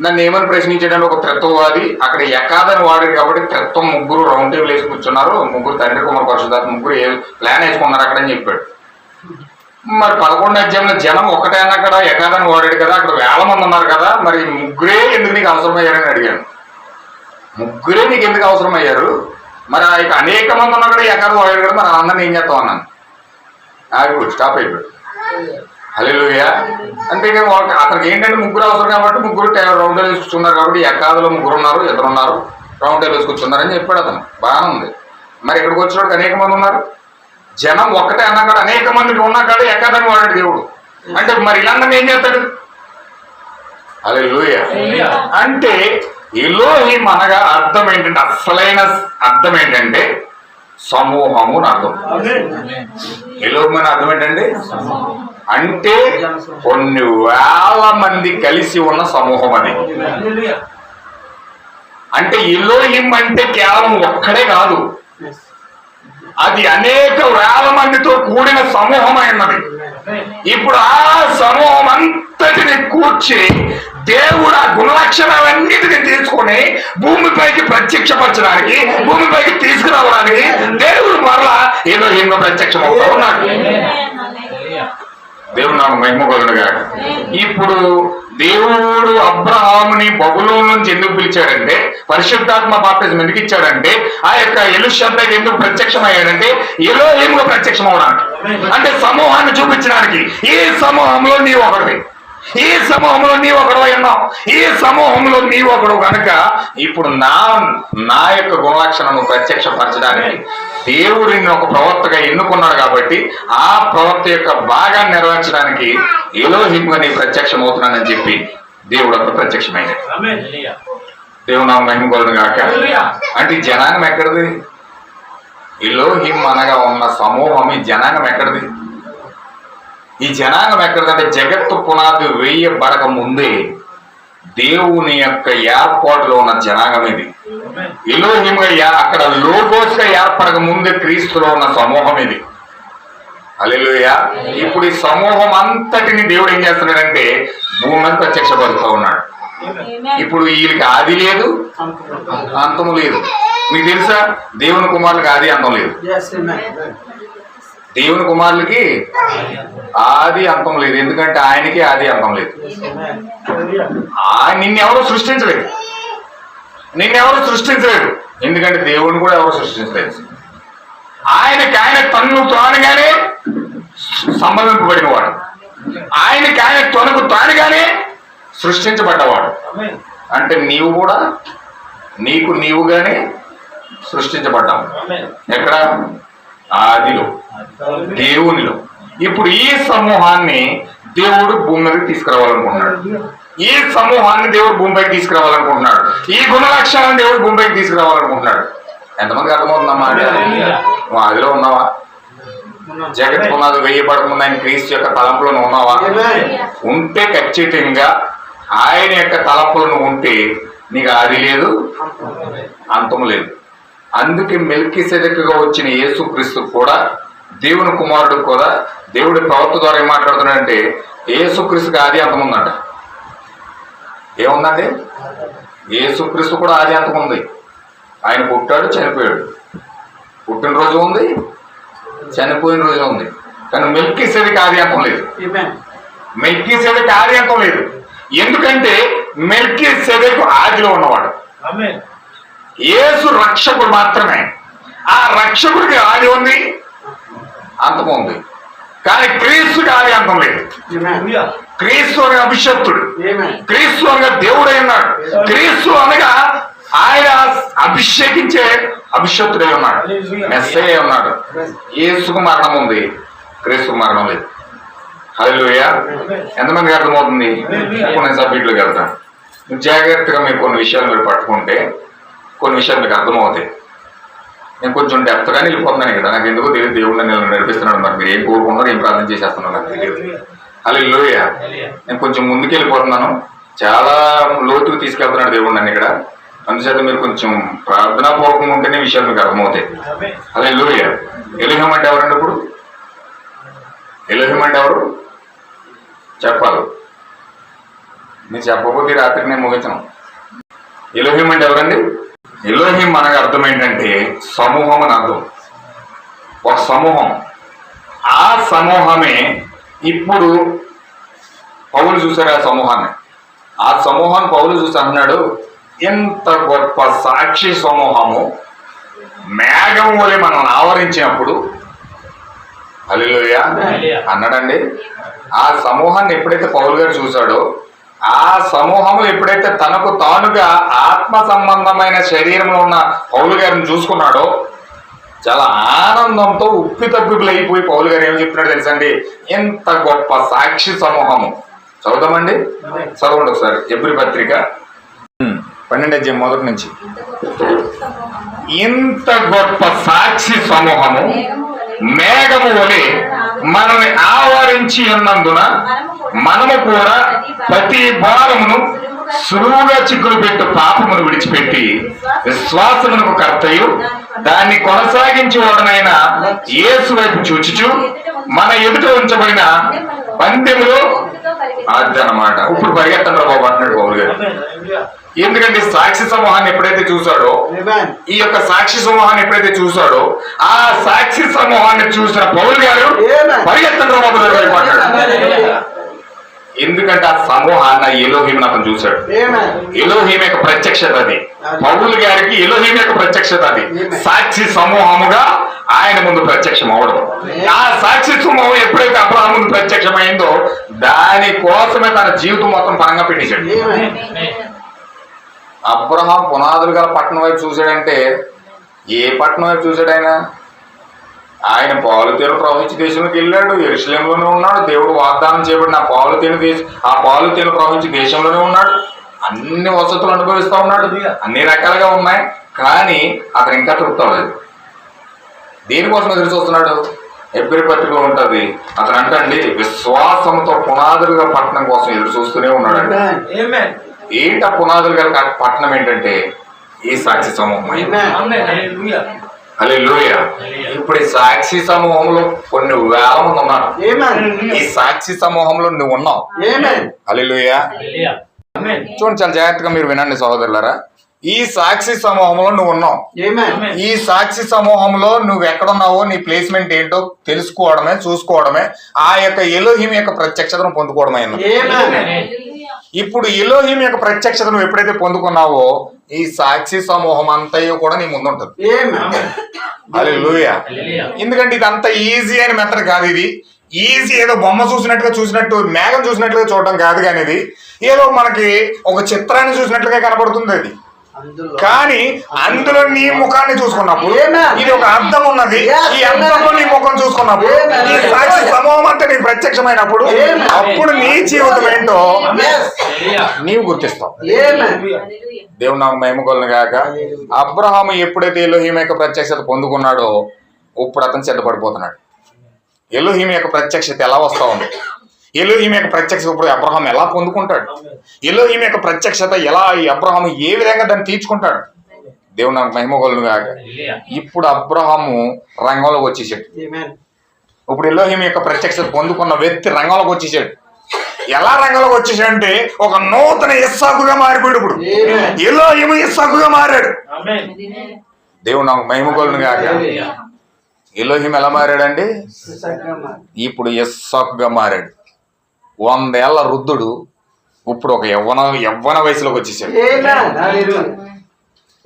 నన్ను ఏమని ప్రశ్నించాడంటే ఒక త్రిత్వవాది అక్కడ ఏకాదని వాడాడు కాబట్టి త్రిత్వం 3 రౌండ్ టేబుల్ వేసి కూర్చున్నారు, 3 తండ్రి కుమార్ పరిశుద్ధాత్మ 3 ప్లాన్ వేసుకున్నారు అక్కడ అని చెప్పాడు. మరి 11 జనం ఒకటే అన్నక్కడ ఏకాదని వాడాడు కదా, అక్కడ వేల మంది ఉన్నారు కదా, మరి 3 ఎందుకు నీకు అవసరమయ్యారని అడిగాను. 3 నీకు ఎందుకు అవసరమయ్యారు? మరి ఇక అనేక మంది ఉన్నా కూడా ఏకాది వాడాడు కదా, మరి అందరిని ఏం చేస్తాం అన్నాను. ఆగిపోయి స్టాప్ అయిపోయాడు. హల్లెలూయా. అంటే అతనికి ఏంటంటే 3 అవసరం కాబట్టి 3 రౌండ్ వేసి కూర్చున్నారు కాబట్టి ఏకాదులో 3 ఉన్నారు, 2 ఉన్నారు, రౌండ్ వేసి కూర్చున్నారని చెప్పాడు అతను. బాగానే ఉంది. మరి ఇక్కడికి వచ్చినోడికి అనేక మంది ఉన్నారు. జనం ఒక్కటే అన్నాడు, అనేక మంది ఉన్నా కాదు ఏకాదని వాడాడు దేవుడు. అంటే మరి ఇలాంటి ఏం చేస్తాడు? హల్లెలూయా. అంటే ఎలోహిం అనగా అర్థం ఏంటంటే, అసలైన అర్థం ఏంటంటే సమూహము అని అర్థం. ఎలోహిం అనే అర్థం ఏంటంటే అంటే కొన్ని వేల మంది కలిసి ఉన్న సమూహం అది. అంటే ఎలోహిం అంటే కేవలం ఒక్కడే కాదు, అది అనేక వేల మందితో కూడిన సమూహం అయినది. ఇప్పుడు ఆ సమూహం అంతటిని కూర్చి దేవుడు ఆ గుణలక్షణాలన్నిటిని తీసుకొని భూమిపైకి ప్రత్యక్షపరచడానికి, భూమిపైకి తీసుకురావడానికి దేవుడు మరలా ఎలోహింగా ప్రత్యక్షం అవుతా ఉన్నాడు. దేవుడు నాకు మహిమ కలుగునుగాక. ఇప్పుడు దేవుడు అబ్రహాముని బబులోను నుంచి ఎందుకు పిలిచాడంటే, పరిశుద్ధాత్మ బాప్తిజం ఎందుకు ఇచ్చాడంటే, ఆ యొక్క ఎలుషద్దకు ఎందుకు ప్రత్యక్షమయ్యాడంటే ఎలోహిముగా ప్రత్యక్షం అవడానికి, అంటే సమూహాన్ని చూపించడానికి. ఈ సమూహంలో నీవు ఒకడివి, ఈ సమూహంలో నీవు ఒకడు ఉన్నావు, ఈ సమూహంలో నీవు ఒకడు కనుక ఇప్పుడు నా యొక్క గుణలక్షణను ప్రత్యక్షపరచడానికి దేవుడిని ఒక ప్రవక్తగా ఎన్నుకున్నాడు. కాబట్టి ఆ ప్రవక్త యొక్క భాగాన్ని నెరవేర్చడానికి ఎలోహింగా నీ ప్రత్యక్షం అవుతున్నానని చెప్పి దేవుడు అక్కడ ప్రత్యక్షమైనది. దేవుడు నా మహిమ కలుగును గాక. అంటే ఈ జనాంగం ఎక్కడిది? ఎలోహిం అనగా ఉన్న సమూహం ఈ జనాంగం ఎక్కడిది? ఈ జనాంగం ఎక్కడిదంటే జగత్తు పునాది వేయబడక ముందే దేవుని యొక్క ఏర్పాటులో ఉన్న జనాంగం ఇది. ఎలోహిముగా అక్కడ లోగోస్గా ఏర్పడక ముందే క్రీస్తులో ఉన్న సమూహం ఇది. హల్లెలూయా. ఇప్పుడు ఈ సమూహం అంతటిని దేవుడు ఏం చేస్తున్నాడంటే భూమి మీద ప్రత్యక్షపరుస్తూ ఉన్నాడు. ఇప్పుడు వీళ్ళకి ఆది లేదు, అంతము లేదు. మీకు తెలుసా, దేవుని కుమారులకి ఆది అంతం లేదు. దేవుని కుమారులకి ఆది అంతం లేదు, ఎందుకంటే ఆయనకి ఆది అంతం లేదు. నిన్నెవరు సృష్టించలేదు, ఎందుకంటే దేవుని కూడా ఎవరు సృష్టించలేదు. ఆయన తన్ను తానుగానే సంబంధింపబడిన వాడు, ఆయన తనకు తానుగానే సృష్టించబడ్డవాడు. అంటే నీవు కూడా నీవుగానే సృష్టించబడ్డావు. ఎక్కడ? ఆదిలో, దేవునిలో. ఇప్పుడు ఈ సమూహాన్ని దేవుడు భూమి మీదకి తీసుకురావాలనుకుంటున్నాడు. ఈ సమూహాన్ని దేవుడు భూమిపైకి తీసుకురావాలనుకుంటున్నాడు. ఈ గుణ లక్షణాన్ని దేవుడు భూమిపైకి తీసుకురావాలనుకుంటున్నాడు. ఎంతమందికి అర్థమవుతుందమ్మా? నువ్వు ఆదిలో ఉన్నావా? జగత్ పునాది వేయబడకుండా ఆయన క్రీస్తు యొక్క తలంపులను ఉన్నావా? ఉంటే ఖచ్చితంగా ఆయన యొక్క తలంపులను ఉంటే నీకు ఆది లేదు, అంతం లేదు. అందుకే మెల్కీసెదెకుగా వచ్చిన యేసుక్రీస్తు కూడా దేవుని కుమారుడు కూడా దేవుడి ప్రవక్త ద్వారా ఏం మాట్లాడుతున్నాడంటే యేసుక్రీస్తుకి ఆది అంతం ఉందంట. ఏముందండి? యేసుక్రీస్తు కూడా ఆది అంతం ఉంది. ఆయన పుట్టాడు, చనిపోయాడు. పుట్టినరోజు ఉంది, చనిపోయిన రోజు ఉంది. కానీ మెల్కీసెదెకు ఆది అంతం లేదు. మెల్కీసెదెకు ఆది అంతం లేదు. ఎందుకంటే మెల్కీసెదెకు ఆదిలో ఉన్నవాడు. యేసు రక్షకుడు మాత్రమే. ఆ రక్షకుడికి ఆది ఉంది, అంతం ఉంది. కానీ క్రీస్తుకి ఆది అంతం లేదు. క్రీస్తు అనగా అభిషక్తుడు, క్రీస్తు అనగా దేవుడై ఉన్నాడు, క్రీస్తు అనగా ఆయన అభిషేకించే అభిషక్తుడై ఉన్నాడు, మెస్సయ్య ఉన్నాడు. యేసుకు మరణం ఉంది, క్రీస్తుకు మరణం లేదు. హల్లెలూయా. ఎంతమందికి అర్థమవుతుంది? కొన్ని సబ్జెక్టులకు వెళ్తాను. జాగ్రత్తగా మీరు కొన్ని విషయాలు మీరు పట్టుకుంటే కొన్ని విషయాలు మీకు అర్థమవుతాయి. నేను కొంచెం డెప్త్గానే వెళ్ళిపోతున్నాను ఇక్కడ. నాకు ఎందుకో తెలియదు, దేవుడు నన్ను నడిపిస్తున్నాడు. మరి మీరు ఏం కోరుకున్నారో ఏం ప్రార్థన చేసేస్తున్నారో నాకు తెలియదు. హల్లెలూయా. నేను కొంచెం ముందుకు వెళ్ళిపోతున్నాను, చాలా లోతుకు తీసుకెళ్తున్నాడు దేవుడు నన్ను ఇక్కడ. అందుచేత మీరు కొంచెం ప్రార్థనాపూర్వకంగా ఉంటేనే విషయాలు మీకు అర్థమవుతాయి. హల్లెలూయా. ఎలోహిం అంటే ఎవరండి? ఇప్పుడు ఎలోహిం అంటే ఎవరు చెప్పాలి. మీరు చెప్పకపోతే రాత్రికి నేను ముగించను. ఎలోహిం అంటే ఎవరండి? ఎలోహిం అనగా అర్థం ఏంటంటే సమూహం అని అర్థం. ఒక సమూహం. ఆ సమూహమే ఇప్పుడు పౌలు చూశారు. ఆ సమూహాన్ని పౌలు చూసి అన్నాడు, ఎంత గొప్ప సాక్షి సమూహము మేఘం వలె మనల్ని ఆవరించినప్పుడు. హల్లెలూయా అన్నాడండి. ఆ సమూహాన్ని ఎప్పుడైతే పౌలు గారు చూశాడో, ఆ సమూహము ఎప్పుడైతే తనకు తానుగా ఆత్మ సంబంధమైన శరీరంలో ఉన్న పౌలు గారిని చూసుకున్నాడో చాలా ఆనందంతో ఉప్పి తగ్గులు అయిపోయి పౌలు గారు ఏం చెప్తున్నాడు తెలుసండి? ఎంత గొప్ప సాక్షి సమూహము. చదువుదామండి, చదవండి ఒకసారి. ఎబ్రీ పత్రిక 12 నుంచి. ఇంత గొప్ప సాక్షి సమూహము మేఘము వలె మనల్ని ఆవరించి ఉన్నందున మనము కూడా ప్రతి భారమును సులువుగా చిక్కులు పెట్టు పాపమును విడిచిపెట్టి విశ్వాసమునకు కర్తయు దాన్ని కొనసాగించి వాడనైన యేసు వైపు చూచుచు మన ఎదుట ఉంచబడిన పందెములో అదనమాట. ఇప్పుడు పరిగెత్తండి బాబు అంటున్నాడు పౌలు గారు. ఎందుకంటే సాక్షి సమూహాన్ని ఎప్పుడైతే చూశాడో, ఈ యొక్క సాక్షి సమూహాన్ని ఎప్పుడైతే చూశాడో, ఆ సాక్షి సమూహాన్ని చూసిన పౌలు గారు పరిగెత్తంలో మొదలు. ఎందుకంటే ఆ సమూహాన్ని ఎలోహీం అతను చూశాడు. ఎలోహీం యొక్క ప్రత్యక్షత అది. పౌలు గారికి ఎలోహీం యొక్క ప్రత్యక్షత అది. సాక్షి సమూహముగా ఆయన ముందు ప్రత్యక్షం అవడం. ఆ సాక్షి సమూహం ఎప్పుడైతే అబ్రహాం ముందు ప్రత్యక్షమైందో దాని కోసమే తన జీవితం మొత్తం పరంగా పెట్టేశాడు. అబ్రహాం పునాదులు గల పట్టణం వైపు చూశాడంటే ఏ పట్టణం వైపు చూశాడు ఆయన పాలుతేను ప్రవహించి దేశంలోకి వెళ్ళాడు. యెరూషలేములోనే ఉన్నాడు. దేవుడు వాగ్దానం చేయబడిన ఆ పాలుతేను ప్రవహించి దేశంలోనే ఉన్నాడు. అన్ని వసతులు అనుభవిస్తూ ఉన్నాడు. అన్ని రకాలుగా ఉన్నాయి. కానీ అతను ఇంకా తృప్తి అవ్వలేదు. దేనికోసం ఎదురు చూస్తున్నాడు? హెబ్రీ పత్రికలో ఉంటుంది. అతను అంటండి విశ్వాసంతో పునాదులుగా పట్టణం కోసం ఎదురు చూస్తూనే ఉన్నాడు. ఏంటి ఆ పునాదులు గల పట్టణం ఏంటంటే ఈ సాక్షి సమూహం. హల్లెలూయా. ఇప్పుడు ఈ సాక్షి సమూహంలో కొన్ని వేల మంది ఉన్నారు. ఈ సాక్షి సమూహంలో నువ్వు ఉన్నావు. హల్లెలూయా. చూడండి, చాలా జాగ్రత్తగా మీరు వినండి సహోదరులారా. ఈ సాక్షి సమూహంలో నువ్వు ఉన్నావు. ఈ సాక్షి సమూహంలో నువ్వు ఎక్కడున్నావో, నీ ప్లేస్మెంట్ ఏంటో తెలుసుకోవడమే, చూసుకోవడమే, ఆ యొక్క ఎలోహిం యొక్క ప్రత్యక్షతను పొందుకోవడమే. ఇప్పుడు ఎలోహిం యొక్క ప్రత్యక్షత నువ్వు ఎప్పుడైతే పొందుకున్నావో ఈ సాక్షి సమూహం అంతయో కూడా నీ ముందు ఉంటుంది. హల్లెలూయా. ఎందుకంటే ఇది అంత ఈజీ అయిన మెథడ్ కాదు. ఇది ఈజీ ఏదో బొమ్మ చూసినట్టు మేఘం చూసినట్లుగా చూడడం కాదు. కానీ ఇది ఏదో మనకి ఒక చిత్రాన్ని చూసినట్లుగా కనబడుతుంది. అది కానీ అందులో నీ ముఖాన్ని చూసుకున్నప్పుడు ఇది ఒక అర్థం ఉన్నది. ఈ అర్థంలో నీ ముఖం చూసుకున్నప్పుడు ఈ సాక్షి సమూహం అంటే నీకు ప్రత్యక్షమైనప్పుడు అప్పుడు నీ జీవితం ఏంటో నీవు గుర్తిస్తావు. దేవుడు నాకు మహిమగొలను గాక. అబ్రహాము ఎప్పుడైతే ఎలోహీం యొక్క ప్రత్యక్షత పొందుకున్నాడో ఇప్పుడు అతను సిద్ధపడిపోతున్నాడు. ఎలోహీం యొక్క ప్రత్యక్షత ఎలా వస్తా ఉంది? ఎలోహీం యొక్క ప్రత్యక్షత ఇప్పుడు అబ్రహాం ఎలా పొందుకుంటాడు? ఎలోహీం యొక్క ప్రత్యక్షత ఎలా అబ్రహాం ఏ విధంగా దాన్ని తీర్చుకుంటాడు? దేవుడు నాకు మహిమగొలను గాక. ఇప్పుడు అబ్రహాము రంగంలోకి వచ్చేసాడు. ఇప్పుడు ఎలోహీం యొక్క ప్రత్యక్షత పొందుకున్న వ్యక్తి రంగంలోకి వచ్చేసాడు. ఎలా రంగంలోకి వచ్చేసాడు అంటే ఒక నూతన ఇస్సాకుగా మారిపోయాడు. ఇప్పుడు ఎలోహీము ఇస్సాకుగా మారాడు. దేవుడు నాకు మహిమగొలను గాక. ఎలోహీం ఎలా మారాడండి? ఇప్పుడు ఇస్సాకుగా మారాడు. 100 ఏళ్ల వృద్ధుడు ఇప్పుడు ఒక యవ్వన వయసులోకి వచ్చేసాడు.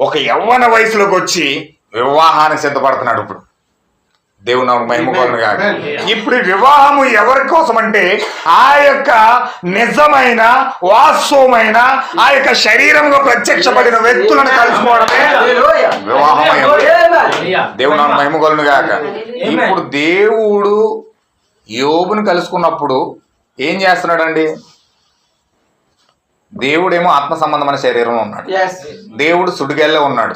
ఒక యవ్వన వయసులోకి వచ్చి వివాహానికి సిద్ధపడుతున్నాడు. ఇప్పుడు దేవుడు నాకు మహిమగొలను గాక. ఇప్పుడు వివాహము ఎవరి కోసం అంటే ఆ యొక్క నిజమైన వాస్తవమైన ఆ యొక్క శరీరంలో ప్రత్యక్షపడిన వ్యక్తులను కలుసుకోవడమే వివాహం. దేవుడు నాకు మహిమగొలను గాక. ఇప్పుడు దేవుడు యోబును కలుసుకున్నప్పుడు ఏం చేస్తున్నాడండి? దేవుడేమో ఆత్మ సంబంధమైన శరీరంలో ఉన్నాడు. దేవుడు సుడిగాల్లో ఉన్నాడు.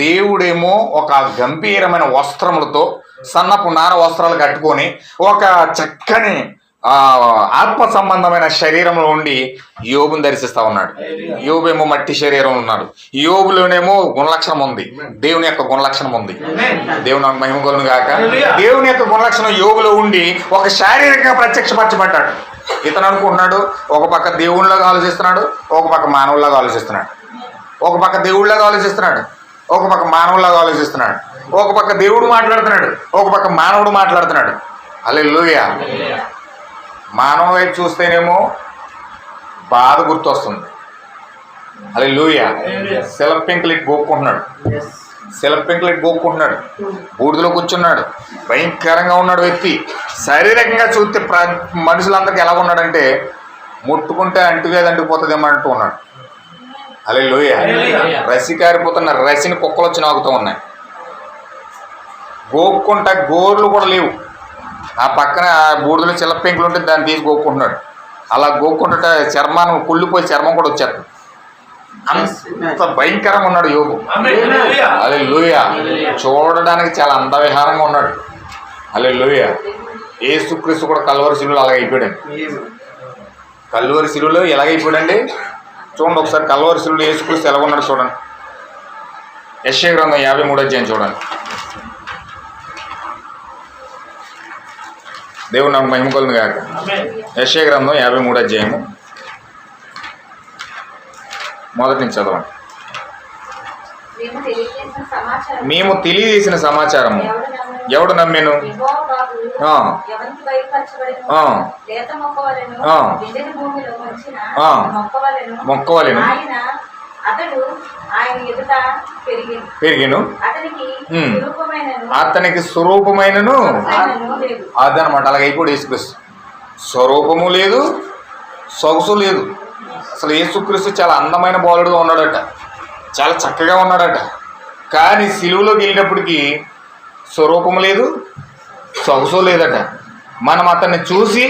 దేవుడేమో ఒక గంభీరమైన వస్త్రములతో సన్నపు నార వస్త్రాలు కట్టుకొని ఒక చక్కని ఆత్మ సంబంధమైన శరీరంలో ఉండి యోబుని దర్శిస్తా ఉన్నాడు. యోబేమో మట్టి శరీరం ఉన్నాడు. యోబులోనేమో గుణలక్షణం ఉంది. దేవుని యొక్క గుణలక్షణం ఉంది. దేవుని మహిమగొలను గాక. దేవుని యొక్క గుణలక్షణం యోబులో ఉండి ఒక శారీరకంగా ప్రత్యక్షపరచబడ్డాడు. ఇతను అనుకుంటున్నాడు ఒక పక్క దేవుళ్ళగా ఆలోచిస్తున్నాడు, ఒక పక్క మానవుల్లాగా ఆలోచిస్తున్నాడు. ఒక పక్క దేవుళ్ళగా ఆలోచిస్తున్నాడు, ఒక పక్క మానవుల్లాగా ఆలోచిస్తున్నాడు. ఒక పక్క దేవుడు మాట్లాడుతున్నాడు, ఒక పక్క మానవుడు మాట్లాడుతున్నాడు. హల్లెలూయా. మానవ వైపు చూస్తేనేమో బాధ గుర్తొస్తుంది. హల్లెలూయా. సెల్ఫ్ పెంకులెట్ గోక్కుంటున్నాడు. బూడిదలో కూర్చున్నాడు. భయంకరంగా ఉన్నాడు వ్యక్తి. శారీరకంగా చూస్తే మనుషులందరికీ ఎలా ఉన్నాడంటే ముట్టుకుంటే అంటువ్యాధి అంటుకుపోతుందేమో అంటూ ఉన్నాడు. హల్లెలూయా. రసి కారిపోతున్న రసిని కుక్కలు వచ్చి నాకుతూ ఉన్నాయి. గోక్కుంటా గోర్లు కూడా లేవు. ఆ పక్కన బూడిదలో చిల్ల పెంకులు ఉంటే దాన్ని తీసి గోక్కుంటున్నాడు. అలా గోక్కుంటుంటే చర్మాన్ని కుళ్ళిపోయి చర్మం కూడా వచ్చేస్తుంది. అంత భయంకరంగా ఉన్నాడు యోబు. హల్లెలూయా. చూడడానికి చాలా అందవిహారంగా ఉన్నాడు. హల్లెలూయా. యేసుక్రీస్తు కూడా కల్వరి శిలువలో అలాగే అయిపోయాడు. కల్వరి శిలువలో ఎలాగైపోయాడండి? చూడండి ఒకసారి కల్వరి శిలువలో యేసుక్రీస్తు ఎలా ఉన్నాడు చూడండి. యెషయా గ్రంథం 53వ అధ్యాయం చూడండి. దేవుడు నాకు మహిమగొలను గాక. యెషయా గ్రంథం 53వ అధ్యాయము మొదటి నుంచి చదవండి. మేము తెలియజేసిన సమాచారము ఎవడు నమ్మెను? యెహోవా బాబు ఆ. ఎవరికి బయలుపరచబడెను? ఆ. లేత మొక్కవలెను, ఆ. ఎండిన భూమిలో మొలిచిన ఆ. మొక్కవలెను. మొక్కవలెను. ఆయన ఎదుట పెరిగెను. అతనికి స్వరూపమైనను స్వరూపమైనను లేదు. అదనమాట. అలాగే ఇప్పుడు యేసుక్రీస్తు స్వరూపము లేదు, సొగసు లేదు. అసలు యేసుక్రీస్తు చాలా అందమైన బాలుడుగా ఉన్నాడట, చాలా చక్కగా ఉన్నాడట. కానీ సిలువలోకి వెళ్ళినప్పటికీ స్వరూపము లేదు, సొగసు లేదట. మనం అతన్ని చూసి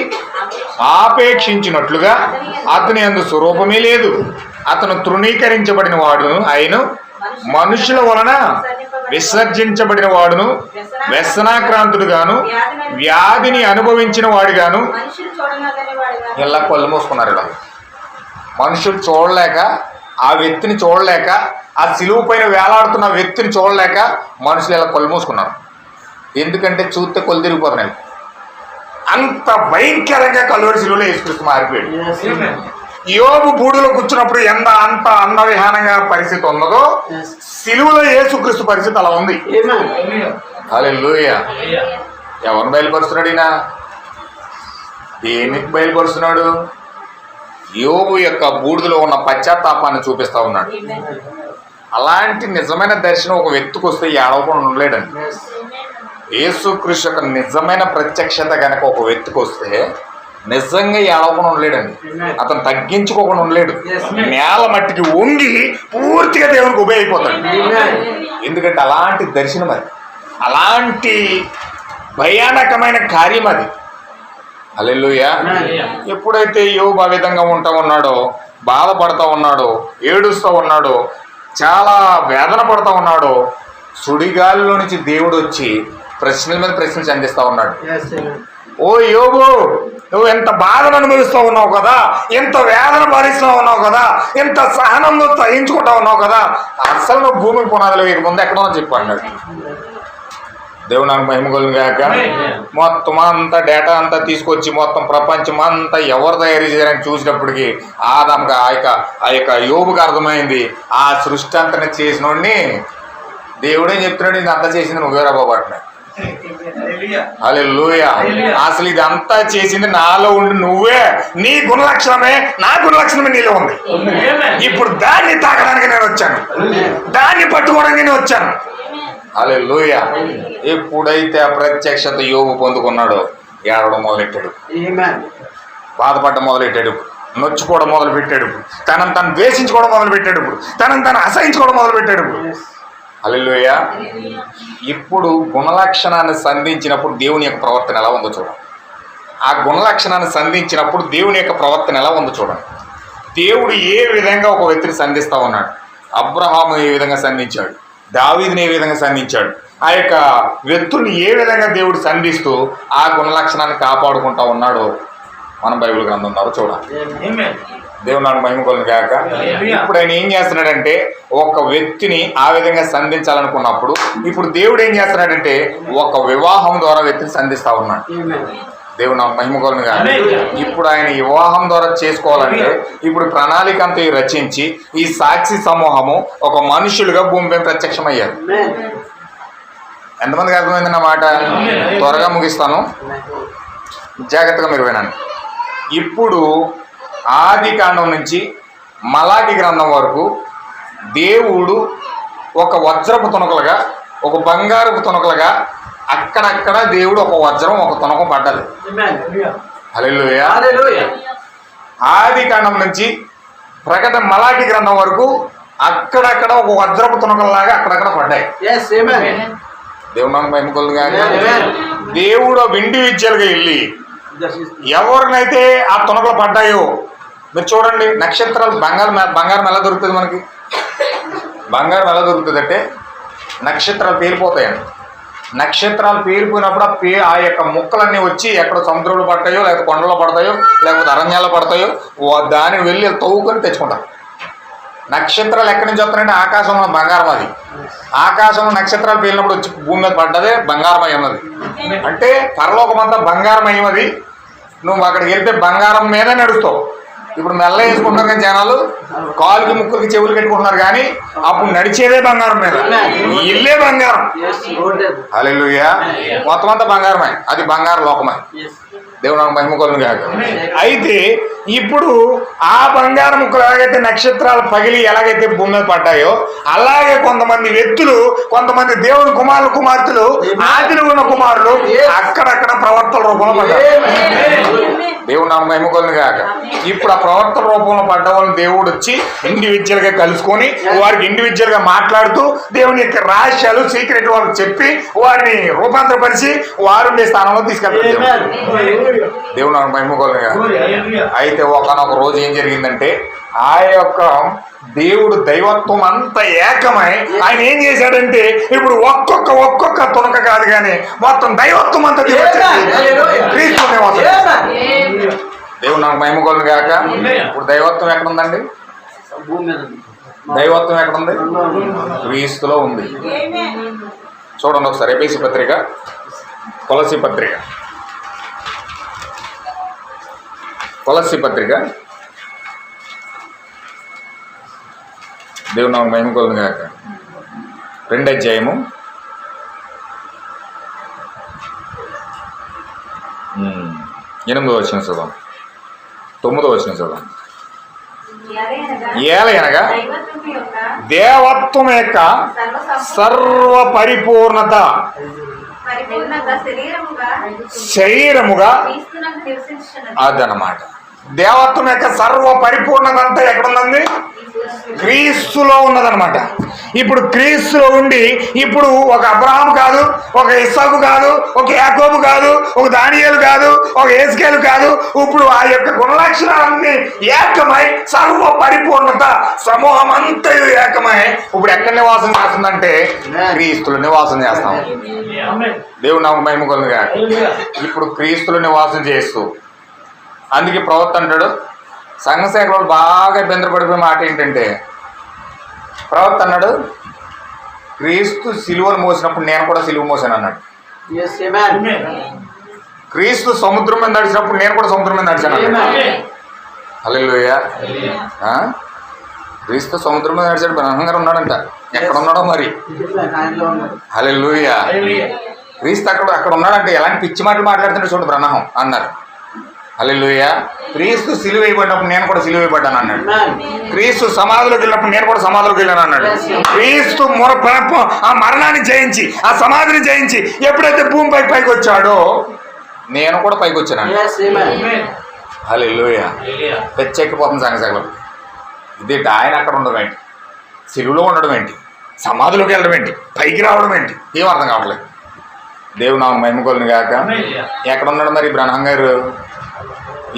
ఆపేక్షించినట్లుగా అతని యందు స్వరూపమే లేదు. అతను తృణీకరించబడిన వాడును, ఆయన మనుషుల వలన విసర్జించబడిన వాడును, వ్యసనాక్రాంతుడుగాను, వ్యాధిని అనుభవించిన వాడుగాను. ఇలా కళ్ళు మూసుకున్నారు. ఇలా మనుషులు చూడలేక, ఆ వ్యక్తిని చూడలేక, ఆ సిలువ పైన వేలాడుతున్న వ్యక్తిని చూడలేక మనుషులు ఇలా కళ్ళు మూసుకున్నారు. ఎందుకంటే చూస్తే కళ్ళు తిరిగిపోతున్నాయి. అంత భయంకరంగా కలువరి సిలువలో యేసుక్రీస్తు మారిపోయాడు. యోబు బూడిలో కూర్చున్నప్పుడు అంత అందవిహానంగా పరిస్థితి ఉన్నదో, సిలువలో యేసుక్రీస్తు పరిస్థితి అలా ఉంది. హల్లెలూయా. ఎవరిని బయలుపరుస్తున్నాడు ఈయన? దేనికి బయలుపరుస్తున్నాడు? యోబు యొక్క బూడిదలో ఉన్న పశ్చాత్తాపాన్ని చూపిస్తా ఉన్నాడు. అలాంటి నిజమైన దర్శనం ఒక వ్యక్తికి వస్తే ఏడవకుండా ఉండలేడండి. యేసుక్రీస్తు యొక్క నిజమైన ప్రత్యక్షత కనుక ఒక వ్యక్తికి వస్తే నిజంగా ఏడవకుండా ఉండలేడండి. అతను తగ్గించుకోకుండా ఉండలేడు. నేల మట్టికి వంగి పూర్తిగా దేవునికి ఉభయ అయిపోతాడు. ఎందుకంటే అలాంటి దర్శనం అది, అలాంటి భయానకమైన కార్యం అది. హల్లెలూయా. ఎప్పుడైతే యోబు ఆ విధంగా ఉంటా ఉన్నాడో, బాధపడతా ఉన్నాడో, ఏడుస్తూ ఉన్నాడో, చాలా వేదన పడతా ఉన్నాడో, సుడిగాలిలో నుంచి దేవుడు వచ్చి ప్రశ్నల మీద ప్రశ్నలు సంధిస్తా ఉన్నాడు. ఓ యోబు, నువ్వు ఎంత బాధను అనుభవిస్తూ ఉన్నావు కదా, ఎంత వేదన భరిస్తూ ఉన్నావు కదా, ఎంత సహనంలో సహించుకుంటా ఉన్నావు కదా, అసలు నువ్వు భూమికి పునాదులు వేయక ముందు ఎక్కడో చెప్పు అన్నాడు. దేవుడు నాకు మహిమ కలుగును గాక. మొత్తం అంతా డేటా అంతా తీసుకొచ్చి మొత్తం ప్రపంచం అంతా ఎవరు తయారు చేయాలని చూసినప్పటికీ ఆదాంకి ఆ యొక్క యోబుకి అర్థమైంది, ఆ సృష్టి అంతా చేసినోడిని దేవుడే చెప్తున్నాడు, ఇది అంతా చేసింది నువ్వేరా బాబు అంటున్నాడు. హల్లెలూయా. అసలు ఇది అంతా చేసింది నాలో ఉండి నువ్వే, నీ గుణలక్షణమే నా గుణలక్షణమే నీలో ఉంది. ఇప్పుడు దాన్ని తాకడానికి నేను వచ్చాను, దాన్ని పట్టుకోవడానికి నేను వచ్చాను. హల్లెలూయా. ఎప్పుడైతే ఆ ప్రత్యక్షత యోబు పొందుకున్నాడో ఏడవడం మొదలెట్టాడు, బాధపడడం మొదలెట్టాడు, నొచ్చుకోవడం మొదలు పెట్టాడు, తనను తను ద్వేషించుకోవడం మొదలు పెట్టాడు, తనను తను అసహించుకోవడం మొదలు పెట్టాడు. హల్లెలూయా. ఇప్పుడు గుణలక్షణాన్ని సంధించినప్పుడు దేవుని యొక్క ప్రవర్తన ఎలా ఉందో చూడండి. ఆ గుణలక్షణాన్ని సంధించినప్పుడు దేవుని యొక్క ప్రవర్తన ఎలా ఉందో చూడండి. దేవుడు ఏ విధంగా ఒక వ్యక్తిని సంధిస్తూ ఉన్నాడు. అబ్రహాము ఏ విధంగా సంధించాడు, దావీదుని ఏ విధంగా సంధించాడు, ఆ యొక్క వ్యక్తుల్ని ఏ విధంగా దేవుడు సంధిస్తూ ఆ గుణలక్షణాన్ని కాపాడుకుంటా ఉన్నాడో మనం బైబిల్ గ్రంథం ద్వారా చూడాలి. దేవుడు నాకు మహిమ కలుగును గాక. ఇప్పుడు ఆయన ఏం చేస్తున్నాడంటే ఒక వ్యక్తిని ఆ విధంగా సంధించాలనుకున్నప్పుడు ఇప్పుడు దేవుడు ఏం చేస్తున్నాడంటే ఒక వివాహం ద్వారా వ్యక్తిని సంధిస్తా ఉన్నాడు. దేవుడు నాకు మహిమ కలుగును గాక. ఇప్పుడు ఆయన వివాహం ద్వారా చేసుకోవాలంటే ఇప్పుడు ప్రణాళిక అంతా రచించి ఈ సాక్షి సమూహము ఒక మనుషులుగా భూమిపై ప్రత్యక్షమయ్యారు. ఎంతమందికి అర్థమైందన్న మాట? త్వరగా ముగిస్తాను, జాగ్రత్తగా మీరు వినండి. ఇప్పుడు ఆది కాండం నుంచి మలాకి గ్రంథం వరకు దేవుడు ఒక వజ్రపు తునకలుగా, ఒక బంగారపు తునకలుగా అక్కడక్కడ దేవుడు ఒక వజ్రం ఒక తునకం పడ్డది. హల్లెలూయా. ఆది కాండం నుంచి ప్రకటన మలాకి గ్రంథం వరకు అక్కడక్కడ ఒక వజ్రపు తునకల్లాగా అక్కడక్కడ పడ్డాయి. దేవుడు నాకు మహిమ కలుగును గాక. దేవుడు వెండి విద్యలుగా వెళ్ళి ఎవరినైతే ఆ తునకలు పడ్డాయో మీరు చూడండి. నక్షత్రాలు బంగారం ఎలా దొరుకుతుంది మనకి? బంగారం ఎలా దొరుకుతుంది అంటే నక్షత్రాలు పేలిపోతాయండి. నక్షత్రాలు పేలిపోయినప్పుడు ఆ యొక్క ముక్కలన్నీ వచ్చి ఎక్కడ సముద్రంలో పడతాయో, లేకపోతే కొండలో పడతాయో, లేకపోతే అరణ్యాల్లో పడతాయో దాన్ని వెళ్ళి తవ్వుకొని తెచ్చుకుంటాం. నక్షత్రాలు ఎక్కడి నుంచి వస్తాయంటే ఆకాశంలో బంగారం. అది ఆకాశంలో నక్షత్రాలు పేలినప్పుడు వచ్చి భూమి మీద పడ్డదే బంగారమయం. అది అంటే పరలోకమంతా బంగారమయం. అది నువ్వు అక్కడికి వెళ్తే బంగారం మీద నడుస్తావు. ఇప్పుడు మెల్ల వేసుకుంటారు కానీ జనాలు కాలుకి ముక్కులకి చెవులు కట్టుకుంటున్నారు, కానీ అప్పుడు నడిచేదే బంగారం మీద, ఇల్లే బంగారం. హల్లెలూయా. మొత్తం అంతా బంగారమే, అది బంగారు లోకమే. దేవుడు నాకు మహిమ కలుగును గాక. అయితే ఇప్పుడు ఆ బంగారు ముక్కలు ఎలాగైతే నక్షత్రాలు పగిలి ఎలాగైతే భూమి మీద పడ్డాయో, అలాగే కొంతమంది వ్యక్తులు, కొంతమంది దేవుని కుమార్తెలు, ఆదిలో ఉన్న కుమారులు అక్కడక్కడ ప్రవర్తన రూపంలో పడ్డారు. దేవుడు నాకు మహిమ కలుగును గాక. ఇప్పుడు ఆ ప్రవర్తన రూపంలో పడ్డ వాళ్ళని దేవుడు వచ్చి ఇండివిజువల్ గా కలుసుకొని వారికి ఇండివిజువల్ గా మాట్లాడుతూ దేవుని యొక్క రహస్యాలు సీక్రెట్ వాళ్ళకి చెప్పి వారిని రూపాంతరపరిచి వారుండే స్థానంలో తీసుకెళ్తారు. దేవుడు నాకు మహిమ కలుగును గాక. అయితే ఒకనొక రోజు ఏం జరిగిందంటే, ఆ యొక్క దేవుడు దైవత్వం అంతా ఏకమై ఆయన ఏం చేశాడంటే, ఇప్పుడు ఒక్కొక్క తునక కాదు కానీ మొత్తం దైవత్వం అంతా క్రీస్తు నివాసం. దేవుడు నాకు మహిమ కలుగును గాక. ఇప్పుడు దైవత్వం ఎక్కడుందండి? దైవత్వం ఎక్కడుంది? క్రీస్తులో ఉంది. చూడండి ఒకసారి ఎఫెసీ పత్రిక, కొలస్సీ పత్రిక, కొలస్సీ పత్రిక, దేవుడు నాకు మహిమ కలుగును గాక. 2వ అధ్యాయము 8వ వచనం చదువు, 9వ వచనం చదువు. ఏలయనగా దేవత్వం యొక్క సర్వ పరిపూర్ణత శరీరముగా అదనమాట. దేవత్వం యొక్క సర్వ పరిపూర్ణత అంతా ఎక్కడుందండి? క్రీస్తులో ఉన్నదనమాట. ఇప్పుడు క్రీస్తులో ఉండి ఇప్పుడు ఒక అబ్రహాము కాదు, ఒక ఇస్సాకు కాదు, ఒక యాకోబు కాదు, ఒక దానియేలు కాదు, ఒక యేసుకేలు కాదు, ఇప్పుడు ఆ యొక్క గుణలక్షణాలన్నీ ఏకమై సర్వ పరిపూర్ణత సమూహం అంతా ఏకమై ఇప్పుడు ఎక్కడ నివాసం చేస్తుందంటే క్రీస్తులో నివాసం చేస్తాం. దేవుడు నాకు మహిమ కలుగును గాక. ఇప్పుడు క్రీస్తులో నివాసం చేస్తూ, అందుకే ప్రవక్త అంటాడు, సంఘసేవకుల వాళ్ళు బాగా ఇబ్బంది పడిపోయే మాట ఏంటంటే, ప్రవక్త అన్నాడు, క్రీస్తు సిలువను మోసినప్పుడు నేను కూడా సిలువ మోసాను అన్నాడు. క్రీస్తు సముద్రం మీద నడిచినప్పుడు నేను కూడా సముద్రం మీద నడిచాను అన్నాడు. హల్లెలూయా. క్రీస్తు సముద్రం మీద నడిచాడు, బ్రహ్మంగా ఉన్నాడంట. ఎక్కడ ఉన్నాడో మరి. హల్లెలూయా. క్రీస్తు అక్కడ ఉన్నాడంటే ఎలాంటి పిచ్చి మాటలు మాట్లాడుతుంటే చూడు బ్రహ్మం అన్నారు. హల్లెలూయా. క్రీస్తు సిలువ వేయబడినప్పుడు నేను కూడా సిలువ వేయబడ్డాను అన్నాడు. క్రీస్తు సమాధిలోకి వెళ్ళినప్పుడు నేను కూడా సమాధిలోకి వెళ్ళాను అన్నాడు. క్రీస్తు ఆ మరణాన్ని జయించి, ఆ సమాధిని జయించి ఎప్పుడైతే భూమిపై పైకి వచ్చాడో నేను కూడా పైకి వచ్చాను. హల్లెలూయా. తెచ్చెక్కిపోతుంది సంగసగలు. ఇదేంటి ఆయన అక్కడ ఉండడం ఏంటి, సిలువలో ఉండడం ఏంటి, సమాధిలోకి వెళ్ళడం ఏంటి, పైకి రావడం ఏంటి, ఏం అర్థం కావట్లేదు. దేవుడు నాకు మహిమ కలుగును గాక. ఎక్కడ ఉన్నాడు మరి బ్రహ్మం గారు?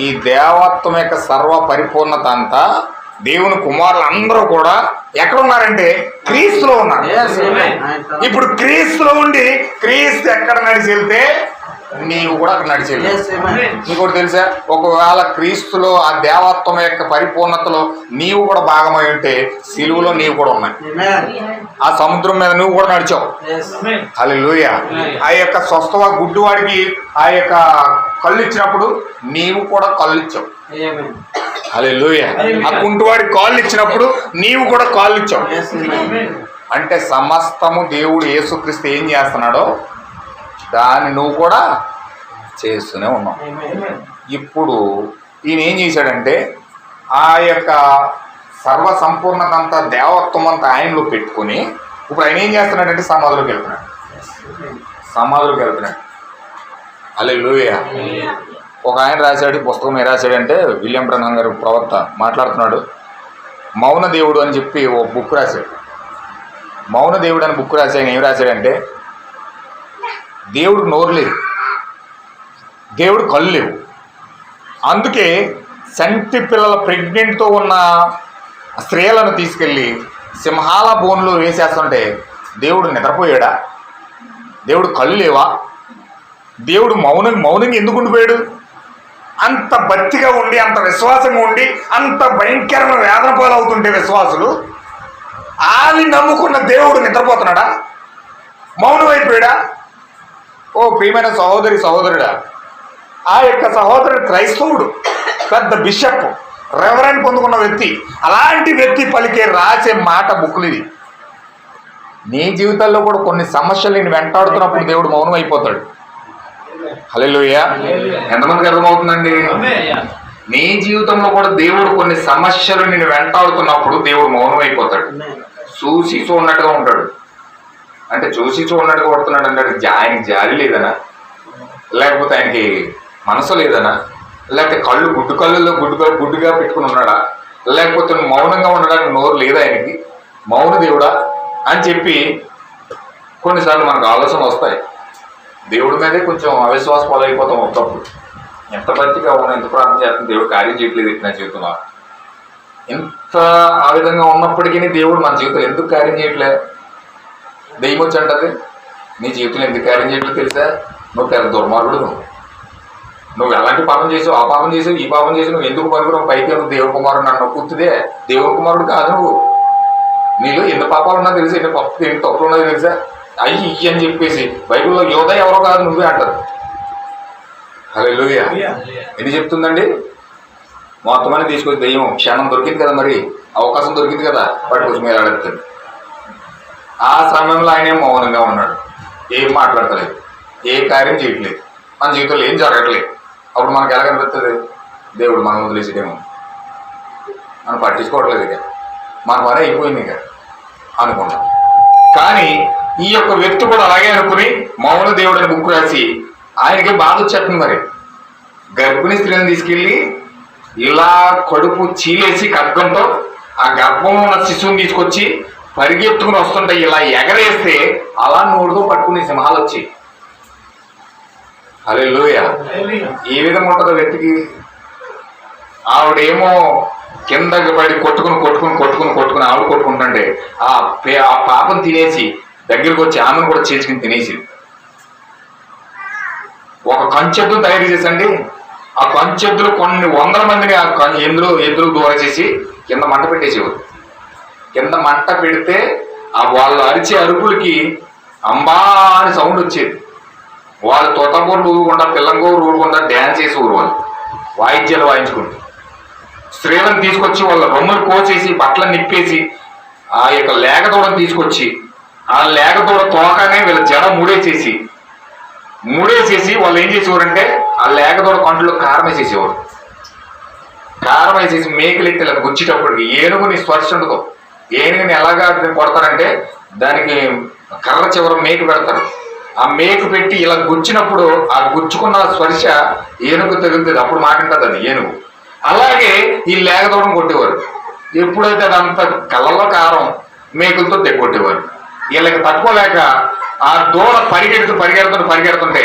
ఈ దేవత్వం యొక్క సర్వ పరిపూర్ణత అంతా దేవుని కుమారులు అందరూ కూడా ఎక్కడ ఉన్నారంటే క్రీస్తులో ఉన్నారు. ఇప్పుడు క్రీస్తులో ఉండి క్రీస్తు ఎక్కడ నడిచి వెళ్తే నీవు కూడా అక్కడ నడిచి నీకు కూడా తెలుసా, ఒకవేళ క్రీస్తులో ఆ దేవత్వం యొక్క పరిపూర్ణతలో నీవు కూడా భాగమై ఉంటే సిలువలో నీవు కూడా ఉన్నాయి. ఆ సముద్రం మీద నువ్వు కూడా నడిచావు. హల్లెలూయా. ఆ యొక్క స్వస్థవ గుడ్డివాడికి ఆ యొక్క కళ్ళు ఇచ్చినప్పుడు నీవు కూడా కళ్ళు ఇచ్చావు. హల్లెలూయా. ఆ కుంటివాడికి కాళ్ళు ఇచ్చినప్పుడు నీవు కూడా కాళ్ళు ఇచ్చావు. అంటే సమస్తము దేవుడు యేసుక్రీస్తు ఏం చేస్తున్నాడో దాన్ని నువ్వు కూడా చేస్తూనే ఉన్నావు. ఇప్పుడు ఈయన ఏం చేశాడంటే ఆ యొక్క సర్వ సంపూర్ణత అంతా దేవత్వం అంతా ఆయనలో పెట్టుకుని ఇప్పుడు ఆయన ఏం చేస్తున్నాడంటే సమాధిలోకి వెళ్తున్నాడు. హల్లెలూయా. ఒక ఆయన రాశాడు పుస్తకం, ఏం రాశాడంటే విలియం బ్రహ్మం గారు ప్రవక్త మాట్లాడుతున్నాడు. మౌన దేవుడు అని చెప్పి ఓ బుక్ రాశాడు. మౌన దేవుడు అని బుక్ రాసి ఆయన ఏం రాశాడంటే, దేవుడు నోరు లేదు, దేవుడు కళ్ళు లేవు, అందుకే సంటి పిల్లల ప్రెగ్నెంట్తో ఉన్న స్త్రీలను తీసుకెళ్ళి సింహాల బోన్లో వేసేస్తుంటే దేవుడు నిద్రపోయాడా? దేవుడు కళ్ళు లేవా? దేవుడు మౌనంగా ఎందుకు ఉండిపోయాడు? అంత భక్తిగా ఉండి, అంత విశ్వాసంగా ఉండి, అంత భయంకరమైన వేదన పోలవుతుంటే విశ్వాసులు ఆని నమ్ముకున్న దేవుడు నిద్రపోతున్నాడా? మౌనం అయిపోయాడా? ఓ ప్రియమైన సహోదరుడా, ఆ యొక్క సహోదరుడు క్రైస్తవుడు, పెద్ద బిషప్, రెవరెంట్ పొందుకున్న వ్యక్తి, అలాంటి వ్యక్తి పలికే రాసే మాట బుక్కులు ఇది. నీ జీవితాల్లో కూడా కొన్ని సమస్యలు నేను వెంటాడుతున్నప్పుడు దేవుడు మౌనం అయిపోతాడు. హల్లెలూయా. ఎంతమందికి అర్థమవుతుందండి? నీ జీవితంలో కూడా దేవుడు కొన్ని సమస్యలు నేను వెంటాడుతున్నప్పుడు దేవుడు మౌనం అయిపోతాడు. చూసి చూడనట్టుగా ఉంటాడు. అంటే చూసి చూడనట్టుగా పడుతున్నాడు అంటే ఆయనకి జాలి లేదనా, లేకపోతే ఆయనకి మనసు లేదనా, లేకపోతే కళ్ళు గుడ్డుగా పెట్టుకుని ఉన్నాడా, లేకపోతే మౌనంగా ఉండడానికి నోరు లేదా ఆయనకి, మౌన దేవుడా అని చెప్పి కొన్నిసార్లు మనకు ఆలోచన వస్తాయి. దేవుడి మీదే కొంచెం అవిశ్వాస పాలైపోతాం ఒకప్పుడు. ఎంత భక్తిగా ఉన్నా, ఎంత ప్రార్థన చేస్తున్నా దేవుడు కార్యం చేయట్లేదు నా జీవితంలో. ఎంత ఆ విధంగా ఉన్నప్పటికీ దేవుడు మన జీవితంలో ఎందుకు కార్యం చేయట్లే? దెయ్యం వచ్చి అంటది, నీ జీవితంలో ఎందుకు కార్యం చేయట్లేదు తెలుసా? నువ్వు పెద్ద దుర్మార్గుడు, నువ్వు ఎలాంటి పాపం చేసావు, ఆ పాపం చేసావు, ఈ పాపం చేసావు, నువ్వు ఎందుకు పలుకురావు పైకి నువ్వు దేవుడి కుమారుడు అన్న కూర్చుదే. దేవుడి కుమారుడు కాదు నువ్వు. నీలో ఎన్ని పాపాలు ఉన్నా తెలుసా, ఎన్ని తప్పులు ఉన్నది తెలుసా? అయ్యి అని చెప్పేసి బైబిల్లో యోధ ఎవరో కాదు నువ్వే అంటారు. హల్లెలూయా. ఎన్ని చెప్తుందండి? మొత్తం అని తీసుకొచ్చి దెయ్యం క్షణం దొరికింది కదా, మరి అవకాశం దొరికింది కదా, పట్టుకొచ్చి మీరు అడుగుతుంది. ఆ సమయంలో ఆయన ఏం మౌనంగా ఉన్నాడు, ఏం మాట్లాడతలేదు, ఏ కార్యం చేయట్లేదు, మన జీవితంలో ఏం జరగట్లేదు. అప్పుడు మనకు ఎలా కనిపిస్తుంది? దేవుడు మనం వదిలేసేదేమో, మనం పట్టించుకోవట్లేదు, ఇక మన పని అయిపోయింది ఇక అనుకున్నాం. కానీ ఈ యొక్క వ్యక్తి కూడా అలాగే అనుకుని మౌన దేవుడు అని బుక్ రాసి ఆయనకి బాధ వచ్చేస్తుంది. మరి గర్భిణీ స్త్రీని తీసుకెళ్ళి ఇలా కడుపు చీలేసి ఖడ్గంతో ఆ గర్భంలో ఉన్న శిశువుని తీసుకొచ్చి పరిగెత్తుకుని వస్తుంటే ఇలా ఎగరేస్తే అలా నోడుతో పట్టుకునే సింహాలు వచ్చి. హల్లెలూయా. ఏ విధంగా ఉంటుందో వ్యక్తికి? ఆవిడేమో కిందకి పడి కొట్టుకుని ఆవిడ కొట్టుకుంటుంటే ఆ పాపను తినేసి దగ్గరికి వచ్చి ఆమెను కూడా చేసుకుని తినేసి ఒక కంచెద్దును తయారు చేసండి. ఆ కంచెద్దులు కొన్ని వందల మందిని ఆ ఎద్దులు దూర చేసి కింద మంట పెట్టేసేవారు. కింద మంట పెడితే ఆ వాళ్ళు అరిచే అరుపులకి అంబా అని సౌండ్ వచ్చేది. వాళ్ళు తొతగూరు ఊరుకుండా పిల్లంగూరు ఊరుకుండా డ్యాన్స్ చేసి ఊరు వాళ్ళు వాయిద్యాలు వాయించుకుంటూ స్త్రీలను తీసుకొచ్చి వాళ్ళ రొమ్ములు కోసేసి బట్టలను నిప్పేసి ఆ యొక్క లేగదూడను తీసుకొచ్చి ఆ లేగదూడ తోకనే వీళ్ళ జడ మూడేసేసి వాళ్ళు ఏం చేసేవారంటే ఆ లేగదూడ కంట్లో కారం వేసేసేవారు. కారం వేసేసి మేకలెత్తి ఇలా గుచ్చేటప్పటికి ఏనుగుని స్పర్శ ఉండదు. ఏనుగుని ఎలాగా కొడతారంటే దానికి కర్ర చివర మేకు పెడతారు. ఆ మేకు పెట్టి ఇలా గుచ్చినప్పుడు ఆ గుచ్చుకున్న స్పర్శ ఏనుగు తగులుతుంది, అప్పుడు మాటింటది అది ఏనుగు. అలాగే ఈ లేగదూడను కొట్టేవారు. ఎప్పుడైతే అదంతా కళ్ళలో కారం మేకులతో తెగొట్టేవారు. వీళ్ళకి తట్టుకోలేక ఆ దూడ పరిగెడుతుంటే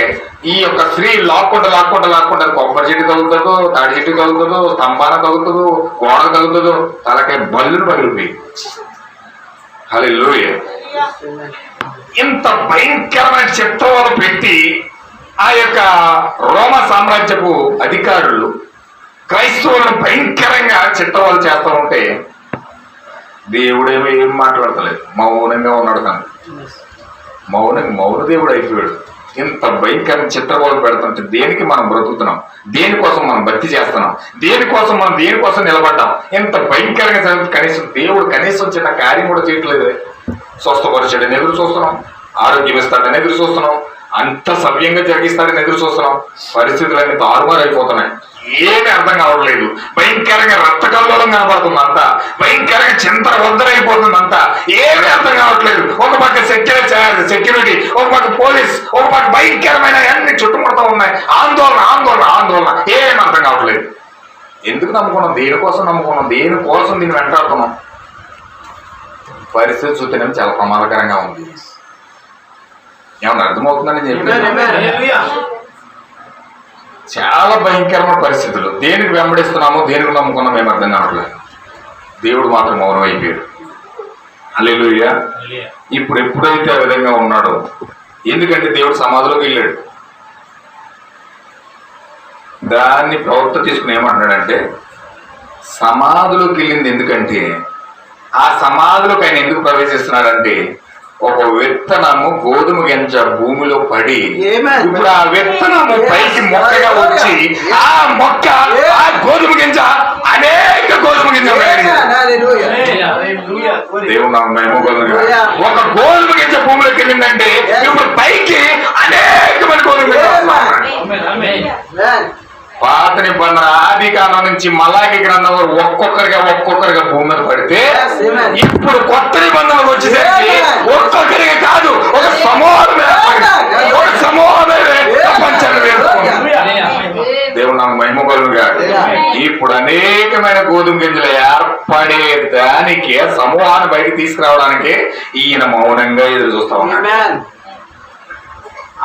ఈ యొక్క స్త్రీ లాక్కుంటా కొబ్బరి చెట్టు తగులుతుందో, తాడి చెట్టు తగులుతుందో, స్తంభాన తగులుతుందో, గోడ తగులుతుందో, తలకాయ బల్లును పగిలిపోయి. హల్లెలూయా. ఇంత భయంకరమైన చిత్రవద పెట్టి ఆ యొక్క రోమ సామ్రాజ్యపు అధికారులు క్రైస్తవులను భయంకరంగా చిత్రవద చేస్తూ ఉంటే దేవుడేమో ఏం మాట్లాడతలేదు, మౌనంగా ఉన్నాడు. కానీ మౌన దేవుడు అయిపోయాడు. ఇంత భయంకరమైన చిత్రవద పెడుతుంటే దేనికి మనం బ్రతుకుతున్నాం, దేనికోసం మనం భక్తి చేస్తున్నాం, దేనికోసం నిలబడ్డాం? ఇంత భయంకరంగా కనీసం చిన్న కార్యం కూడా చేయట్లేదు. స్వస్థపరిచాడని ఎదురు చూస్తున్నాం, ఆరోగ్యం ఇస్తాడని ఎదురు చూస్తున్నాం, అంత సవ్యంగా జరిగిస్తాడని ఎదురు చూస్తున్నాం. పరిస్థితులన్నీ తారుమారు అయిపోతున్నాయి. ఏమీ అర్థం కావట్లేదు. భయంకరంగా రక్తకల్లోలం కనబడుతుంది అంతా, భయంకరంగా చింతర వద్దరైపోతుంది అంతా. ఏమీ అర్థం కావట్లేదు. ఒక పక్క సెక్యూరిటీ, ఒక పక్క పోలీస్, ఒక పక్క భయంకరమైన అన్ని చుట్టుముడుతూ ఉన్నాయి. ఆందోళన ఏమీ అర్థం కావట్లేదు. ఎందుకు నమ్ముకున్నాం? దేనికోసం నమ్ముకున్నాం? దేనికోసం దీన్ని వెంటాడుతున్నాం? పరిస్థితి చూస్తేనే చాలా ప్రమాదకరంగా ఉంది. ఏమన్నా అర్థమవుతుందని చెప్పి చాలా భయంకరమైన పరిస్థితులు. దేనికి వెంబడిస్తున్నామో, దేనికి నమ్ముకున్నామో ఏం అర్థం కావట్లేదు. దేవుడు మాత్రం మౌనం అయిపోయాడు. హల్లెలూయా. ఇప్పుడు ఎప్పుడైతే ఆ విధంగా ఉన్నాడో, ఎందుకంటే దేవుడు సమాధిలోకి వెళ్ళాడు. దాన్ని ప్రవక్త తీసుకుని ఏమంటున్నాడంటే, సమాధిలోకి వెళ్ళింది ఎందుకంటే, ఆ సమాధిలోకి ఆయన ఎందుకు ప్రవేశిస్తున్నాడంటే, ఒక విత్తనము గోధుమ గింజ భూమిలో పడి ఇప్పుడు ఆ విత్తనము పైకి మొక్కగా వచ్చి ఆ మొక్క ఆ గోధుమ గింజ అనేక గోధుమ గింజలు దేవుడు ఒక గోధుమ గింజ భూమిలోకి వెళ్ళిందంటే ఇప్పుడు పైకి అనేకమైన గోధుమ గింజ. పాత నిబంధన ఆది కాలం నుంచి మలాకి గ్రంథం ఒక్కొక్కరిగా భూమి మీద పడితే ఇప్పుడు కొత్త నిబంధనలు వచ్చేసరికి ఒక్కొక్కరిగా కాదు ఒక సమూహమే ప్రపంచాన్ని వేసుకుంది. దేవుడు నాకు మహిమగలుగా ఇప్పుడు అనేకమైన గోధుమ గింజలు ఏర్పడే దానికి సమూహాన్ని బయటికి తీసుకురావడానికి ఈయన మౌనంగా ఎదురు చూస్తా ఉన్నాడు.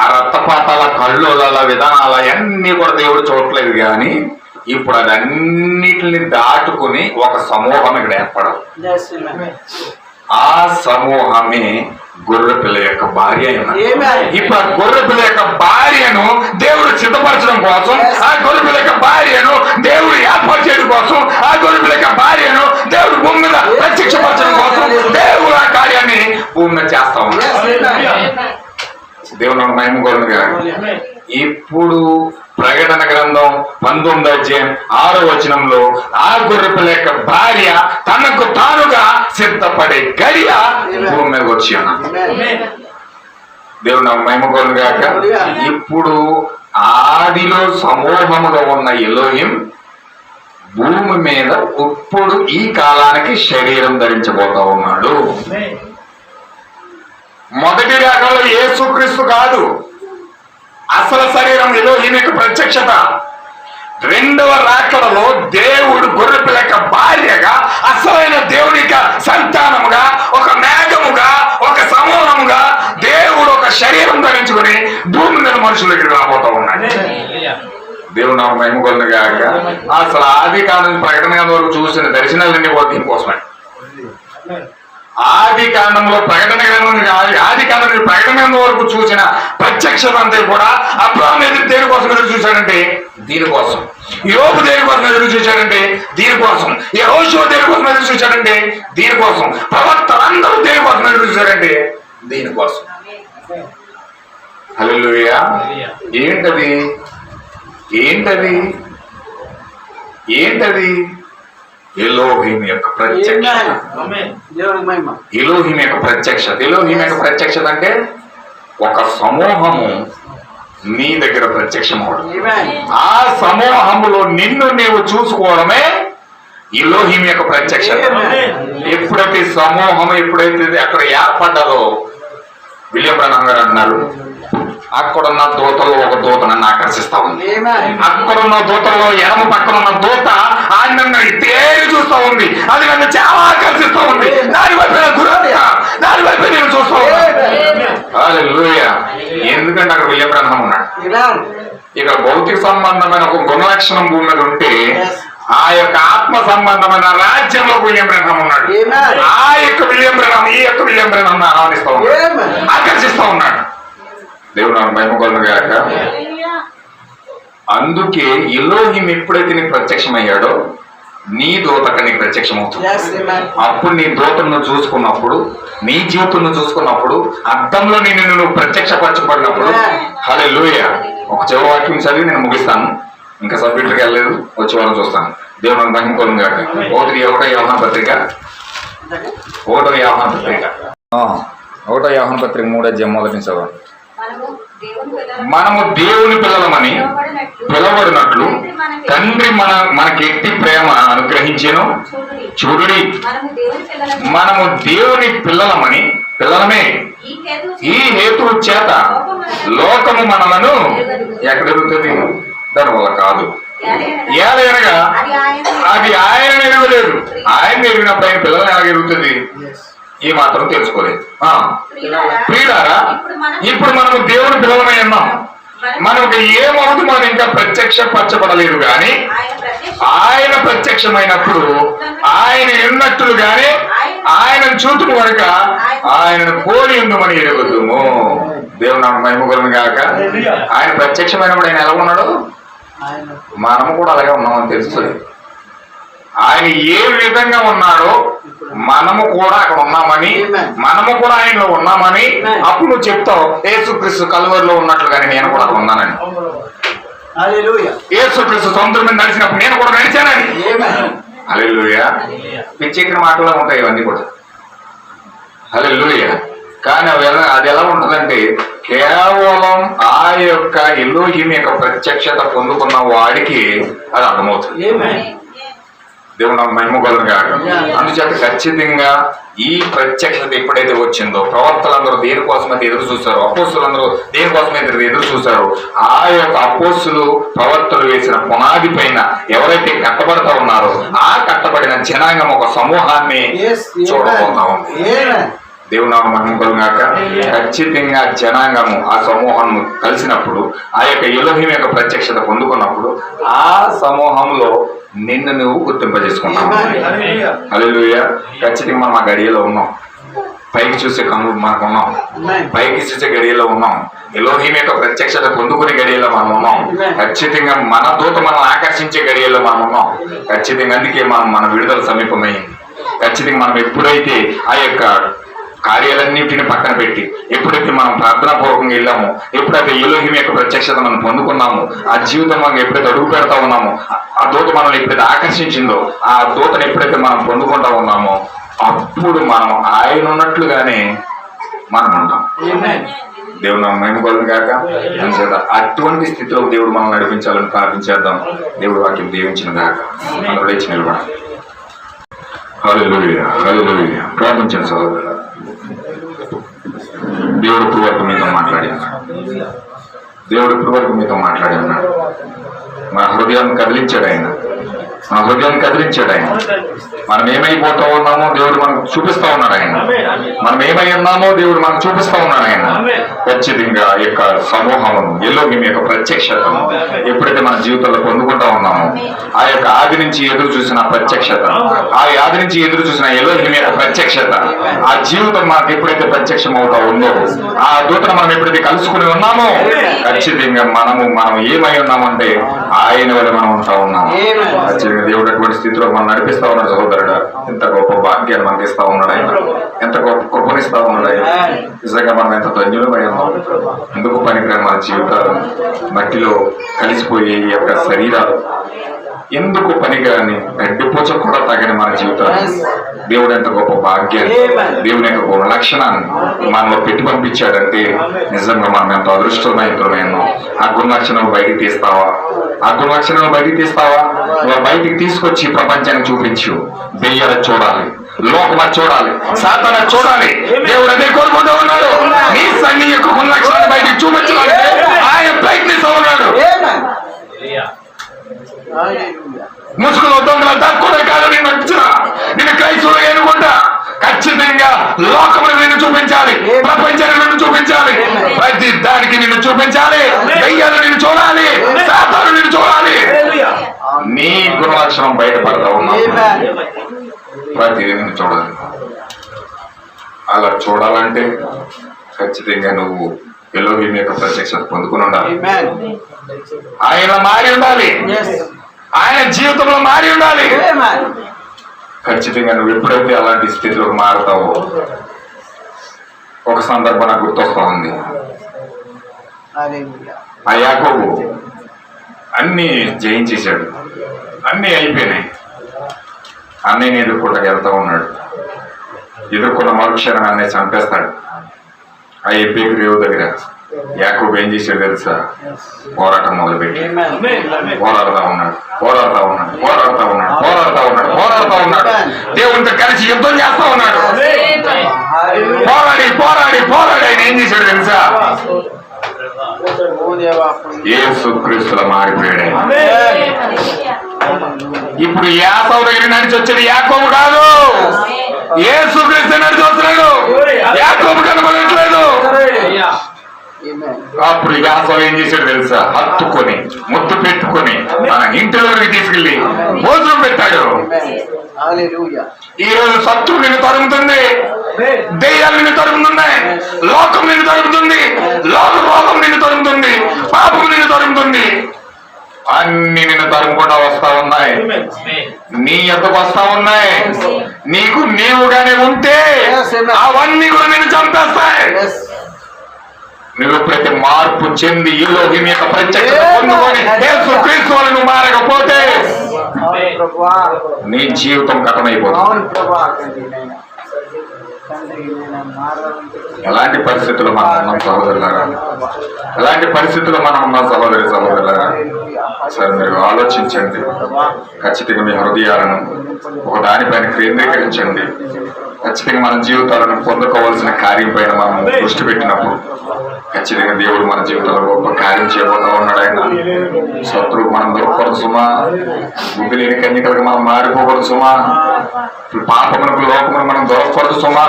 ఆ రక్తపాతాల కళ్ళుల విధానాల అన్ని కూడా దేవుడు చూడట్లేదు కానీ ఇప్పుడు అదన్నిటిని దాటుకుని ఒక సమూహం ఇక్కడ ఏర్పడదు. ఆ సమూహమే గొర్రె పిల్ల యొక్క భార్య. ఇప్పుడు ఆ గొర్రె పిల్ల యొక్క భార్యను దేవుడు సిద్ధపరచడం కోసం, ఆ గొర్రె పిల్ల యొక్క భార్యను దేవుడు ఏర్పాటు చేయడం కోసం, ఆ గొర్రె పిల్ల యొక్క భార్యను దేవుడు భూమి మీద ప్రత్యక్షపరచడం కోసం దేవుడు ఆ కార్యాన్ని భూమి మీద చేస్తా ఉన్నాడు. దేవుడు మహిమగలుగా ఇప్పుడు ప్రకటన గ్రంథం 19వ అధ్యాయం 6వ వచనంలో ఆ గొర్రె పిల్ల యొక్క భార్య తనకు తానుగా సిద్ధపడే గడియ భూమి మీద వచ్చి ఉన్నాడు. దేవుడు మహిమగలుగా ఇప్పుడు ఆదిలో సమూహముగా ఉన్న ఎలోహిం భూమి మీద ఇప్పుడు ఈ కాలానికి శరీరం ధరించబోతా ఉన్నాడు. మొదటి రాకడలో యేసుక్రీస్తు కాదు అసలు శరీరం ఎలోహిం యొక్క ప్రత్యక్షత. రెండవ రాకడలో దేవుడు గొర్రె పిల్ల యొక్క భార్యగా అసలైన దేవుడి యొక్క సంతానముగా ఒక మేఘముగా ఒక సమూహముగా దేవుడు ఒక శరీరం ధరించుకుని భూమి మీద మనుషుల దగ్గర రాబోతా ఉన్నాడు. దేవుడు నాకు మహిమగలుగా అసలు ఆది కాలం ప్రకటన వరకు చూసిన దర్శనాలన్నీ కూడా దీనికోసమే. ఆది కాండంలో ప్రకటన వరకు చూసిన ప్రత్యక్షత అంతా కూడా అబ్రాహాము దేనికోసం ఎదురు చూశాడంటే దీనికోసం, యోబు దేనికోసం ఎదురు చూశాడంటే దీనికోసం, యెహోషువ దేనికోసం ఎదురు చూశాడంటే దీనికోసం, ప్రవక్తలందరూ దేనికోసం ఎదురు చూశారంటే దీనికోసం. హల్లెలూయా. ఏంటది ఏంటది ఏంటది ఎలోహిం యొక్క ప్రత్యక్షత. ఎలోహిం యొక్క ప్రత్యక్షత. ఎలోహిం యొక్క ప్రత్యక్షత అంటే ఒక సమూహము నీ దగ్గర ప్రత్యక్షం అవడం, ఆ సమూహములో నిన్ను నీవు చూసుకోవడమే ఎలోహిం యొక్క ప్రత్యక్షత. ఎప్పుడైతే సమూహం ఎప్పుడైతే అక్కడ ఏర్పడ్డదో విలియం బ్రహ్మం గారు అన్నారు, అక్కడున్న దూతలో ఒక దూత నన్ను ఆకర్షిస్తా ఉంది. అక్కడున్న దూతలో ఎడమ పక్కన ఉన్న దూత ఆయన నన్ను తేలి చూస్తా ఉంది. అది నన్ను చాలా ఆకర్షిస్తా ఉంది. దాని వైపు నేను చూస్తా ఉన్నాను. ఎందుకంటే అక్కడ విలియం బ్రహ్మం ఉన్నాడు. ఇక భౌతిక సంబంధమైన ఒక గుణలక్షణం భూమి మీద ఉంటే ఆ యొక్క ఆత్మ సంబంధమైన రాజ్యంలో విలియం బ్రహ్మం ఉన్నాడు. ఆ యొక్క విలియం బ్రహ్మం ఈ యొక్క విలియం బ్రహ్మం ఆహ్వానిస్తా ఉన్నాడు, ఆకర్షిస్తా ఉన్నాడు. దేవుడు మహిమగలుగా. అందుకే ఎలోహిం ఎప్పుడైతే నీకు ప్రత్యక్షమయ్యాడో నీ దూతక నీకు ప్రత్యక్షమవుతుంది. అప్పుడు నీ దూతను చూసుకున్నప్పుడు, నీ జీవితంను చూసుకున్నప్పుడు, అద్దంలో నువ్వు ప్రత్యక్షపరచబడినప్పుడు హల్లెలూయా. ఒక చివరి వాక్యం చదివి నేను ముగిస్తాను, ఇంకా సబ్జెక్టుకి వెళ్ళలేదు, వచ్చే వాళ్ళని చూస్తాను. దేవుడు మహిమగలుగా. 1 యోహాను పత్రిక 3వ అధ్యాయం 1 చదవండి. మనము దేవుని పిల్లలమని పిలవబడినట్లు తండ్రి మనకి ఎట్టి ప్రేమ అనుగ్రహించెను చూడుడి. మనము దేవుని పిల్లలమే ఈ హేతువు చేత లోకము మనలను ఎక్కడ ఎరుగుతుంది? దాని వల్ల కాదు. ఏలైనగా అది ఆయన ఎరగలేదు. ఆయన ఎరిగినప్పుడు ఆయన పిల్లల్ని ఎలా ఎరుగుతుంది? ఈ మాత్రం తెలుసుకోలేదు. ప్రియులారా, ఇప్పుడు మనము దేవుని పిల్లలమై ఉన్నాం. మనకు ఏమవుతుంది? మనం ఇంకా ప్రత్యక్షపరచబడలేదు కానీ ఆయన ప్రత్యక్షమైనప్పుడు ఆయన ఉన్నట్లుగానే ఆయనను చూతుము కనుక ఆయనను పోలి ఉందమని ఎరుగుదుము. దేవుడు నాకు మహిమగలను గాక. ఆయన ప్రత్యక్షమైనప్పుడు ఆయన ఎలా ఉన్నాడు? మనము కూడా అలాగే ఉన్నామని తెలుస్తుంది. ఆయన ఏ విధంగా ఉన్నాడో మనము కూడా అక్కడ ఉన్నామని, మనము కూడా ఆయనలో ఉన్నామని అప్పుడు నువ్వు చెప్తావు, యేసుక్రీస్తు కలువరిలో ఉన్నట్లుగానే నేను కూడా అక్కడ ఉన్నానని. యేసుక్రీస్తు సముద్రం మీద నడిచినప్పుడు నేను కూడా నడిచానని. హల్లెలూయా. పిచ్చెక్కిన మాటలో ఉంటాయి ఇవన్నీ కూడా. హల్లెలూయా. కానీ అది ఎలా ఉంటుందంటే కేవలం ఆ యొక్క ఎలోహిం యొక్క ప్రత్యక్షత పొందుకున్న వాడికి అది అర్థమవుతుంది. దేవుడు నాకు మహిమ కలుగును గాక. అందుచేత ఖచ్చితంగా ఈ ప్రత్యక్షత ఎప్పుడైతే వచ్చిందో, ప్రవక్తలందరూ దేనికోసమైతే ఎదురు చూశారు, అపోస్తులందరూ దేనికోసమైతే ఎదురు చూశారు, ఆ యొక్క అపోస్తులు ప్రవక్తలు వేసిన పునాది పైన ఎవరైతే కట్టబడతా ఉన్నారో ఆ కట్టబడిన జనాంగం ఒక సమూహాన్ని చూడబోతా ఉంది. దేవుడు నాకు మహిమ కలుగును గాక. ఖచ్చితంగా జనాంగము ఆ సమూహం కలిసినప్పుడు, ఆ యొక్క ఎలోహిం యొక్క ప్రత్యక్షత పొందుకున్నప్పుడు ఆ సమూహంలో నిన్ను నువ్వు గుర్తింపజేసుకున్నావు. హల్లెలూయా. ఖచ్చితంగా మనం ఆ గడియలో ఉన్నాం. పైకి చూసే కన్నులు మనకు ఉన్నాం, పైకి చూసే గడియలో ఉన్నాం, ఎలోహిం యొక్క ప్రత్యక్షత పొందుకునే గడియలో మనం ఉన్నాం. ఖచ్చితంగా మన దూత మనం ఆకర్షించే గడియలో మనం ఉన్నాం. ఖచ్చితంగా అందుకే మన విడుదల సమీపమైంది. ఖచ్చితంగా మనం ఎప్పుడైతే ఆ యొక్క కార్యాలన్నింటిని పక్కన పెట్టి ఎప్పుడైతే మనం ప్రార్థనాపూర్వకంగా వెళ్ళామో, ఎప్పుడైతే ఎలోహిం యొక్క ప్రత్యక్షత మనం పొందుకున్నామో, ఆ జీవితం మనం ఎప్పుడైతే అడుగు పెడతా ఉన్నామో, ఆ దూత మనం ఎప్పుడైతే ఆకర్షించిందో, ఆ దూతను ఎప్పుడైతే మనం పొందుకుంటా ఉన్నామో అప్పుడు మనం ఆయన ఉన్నట్లుగానే మనం ఉంటాం. దేవుడు మనం మహిమ కలుగును గాక. అటువంటి స్థితిలో దేవుడు మనం నడిపించాలని ప్రార్థించేద్దాం. దేవుడు వాక్యం దీవించిన గాక. మనం లేచి నిలబడాలి. హల్లెలూయా. హల్లెలూయా. ప్రార్థించండి సహోదరులారా. దేవుడు ఇప్పుడు వరకు మీతో మాట్లాడి ఉన్నాడు. దేవుడు ఇప్పుడు వరకు మీతో మాట్లాడి ఉన్నాడు. మన హృదయాన్ని కదిలించాడు ఆయన. మన హృదయాన్ని కదిలించాడు ఆయన. మనం ఏమైపోతా ఉన్నామో దేవుడు మనకు చూపిస్తా ఉన్నాడు ఆయన. మనం ఏమై ఉన్నామో దేవుడు మనకు చూపిస్తా ఉన్నాడు ఆయన. ఖచ్చితంగా ఈ యొక్క సమూహమును, ఎలోహిం యొక్క ప్రత్యక్షతను ఎప్పుడైతే మన జీవితంలో పొందుకుంటా ఉన్నామో, ఆ యొక్క ఆది నుంచి ఎదురు చూసిన ప్రత్యక్షత, ఆ ఆది నుంచి ఎదురు చూసిన ఎలోహిం యొక్క ప్రత్యక్షత, ఆ జీవితం మనకు ఎప్పుడైతే ప్రత్యక్షం అవుతా ఉందో, ఆ దూతను మనం ఎప్పుడైతే కలుసుకుని ఉన్నామో ఖచ్చితంగా మనం ఏమై ఉన్నామంటే ఆయన వల్ల మనం ఉంటా ఉన్నాము. ఖచ్చితంగా దేవుడు అటువంటి స్థితిలో మనం నడిపిస్తా ఉన్నాడు. సహోదరుడు, ఎంత గొప్ప భాగ్యాన్ని మనకి ఇస్తా ఉన్నాడు ఆయన. ఎంత గొప్ప కృపనిస్తా ఉన్నాడు ఆయన. నిజంగా మనం ఎంత ధన్యులమై ఉన్నాం. ఎందుకు పనికిరాని మన జీవితాలు, మట్టిలో కలిసిపోయే ఈ యొక్క శరీరాలు ఎందుకు పనికిరాని గడ్డిపోచ కూడా తగని మన జీవితాలు దేవుడు ఎంత గొప్ప భాగ్యాన్ని, దేవుని యొక్క గొప్ప లక్షణాన్ని మనలో పెట్టి పంపించాడంటే నిజంగా మనం ఎంత అదృష్టమైనా. ఆ గుణ లక్షణాలు బయటికి తీస్తావా? ఆ గుణ లక్షణాలు బయటికి తీస్తావా? నువ్వు బయటికి తీసుకొచ్చి ప్రపంచానికి చూపించు. దెయ్యాల చూడాలి, లోకమ చూడాలి, సాతాన చూడాలి. దేవుడు అదే కోరుకుంటూ ఉన్నాడు. నీ సన్ని యొక్క గుణ లక్షణాలు బయటికి చూపించాలి. ఆయన ప్రయత్నిస్తూ ఉన్నాడు. ముసుగులో దొంగల తక్కువ కాదు నేను వచ్చిన నేను క్రైస్తవులు ఎన్నుకుంటా. ఖచ్చితంగా లోకములు నిన్ను చూపించాలి, ప్రపంచాన్ని నిన్ను చూపించాలి, ప్రతి దానికి నిన్ను చూపించాలి. దెయ్యాలు నిన్ను చూడాలి, సాతాను నిన్ను చూడాలి. నీ గుణలక్షణం బయటపడతా ఉన్నావు. ప్రతిదీ నిన్ను చూడాలి. అలా చూడాలంటే ఖచ్చితంగా నువ్వు ఎలోహిం యొక్క ప్రత్యక్షత పొందుకుని ఉండాలి. ఆయన మారి ఉండాలి. ఆయన జీవితంలో మారి ఉండాలి. ఖచ్చితంగా నువ్వు ఎప్పుడైతే అలాంటి స్థితిలోకి మారుతావో, ఒక సందర్భం నాకు గుర్తొస్తా ఉంది. ఆ యాకోబు అన్ని జయించేశాడు, అన్ని అయిపోయినాయి. అన్నయ్యని ఎదుర్కొంటకి వెళ్తా ఉన్నాడు. ఎదుర్కొన్న మరుక్షణం అన్నయ్య చంపేస్తాడు. ఆ ఎబ్బేకి రేవు దగ్గర యాకోబు ఏం చేశాడు తెలుసా? పోరాటం మొదలుపెట్టి పోరాడుతా ఉన్నాడు. దేవునితో కలిసి యుద్ధం చేస్తా ఉన్నాడు. పోరాడి ఆయన ఏం చేశాడు తెలుసా? యేసుక్రీస్తులా మారిపోయాడు. ఇప్పుడు యాకోబు దగ్గర నడిచి వచ్చేది యాకోబు కాదు, యేసుక్రీస్తు నడిచి వస్తున్నాడు. యాకోబు కనబడట్లేదు. అప్పుడు యాకోబు ఏం చేశాడు తెలుసా? హత్తుకొని ముద్దు పెట్టుకొని మన ఇంటిలోకి తీసుకెళ్లి భోజనం పెట్టాడు. ఈ రోజు శత్రువు నిన్ను తరుగుతుంది, దెయ్యాలు నిన్ను తరుగుతున్నాయి, లోకం నిన్ను తరుగుతుంది, లోక రోగం నిన్ను తరుగుతుంది, పాపం నిన్ను తరుగుతుంది. అన్ని నిన్ను తరుముకుండా వస్తా ఉన్నాయి, నీ యొక్కకు వస్తా ఉన్నాయి. నీకు నీవుగానే ఉంటే అవన్నీ కూడా నిన్ను చంపేస్తాయి. నువ్వు ప్రతి మార్పు చెంది ఈ యొక్క ప్రత్యక్షత పొందుకొని యేసుక్రీస్తు వలె నువ్వు మారకపోతే నీ జీవితం కథమైపోతుంది. ఎలాంటి పరిస్థితుల్లో మనం ఉన్నాం సహోదరులారా? ఎలాంటి పరిస్థితుల్లో మనం ఉన్నాం సహోదరులారా? సరే మీరు ఆలోచించండి. ఖచ్చితంగా మీ హృదయాలను ఒక దానిపైన కేంద్రీకరించండి. ఖచ్చితంగా మన జీవితాలను పొందుకోవాల్సిన కార్యం పైన మనం దృష్టి పెట్టినప్పుడు ఖచ్చితంగా దేవుడు మన జీవితంలో గొప్ప కార్యం చేయబోతా ఉన్నాడు. ఆయన శత్రువు మనం దొరకకూడదు సుమా, బుద్ధి లేని కన్యకలకు మనం మారిపోకూడదు సుమా, పాపమునకు లోకమును మనం దొరకకూడదు సుమా,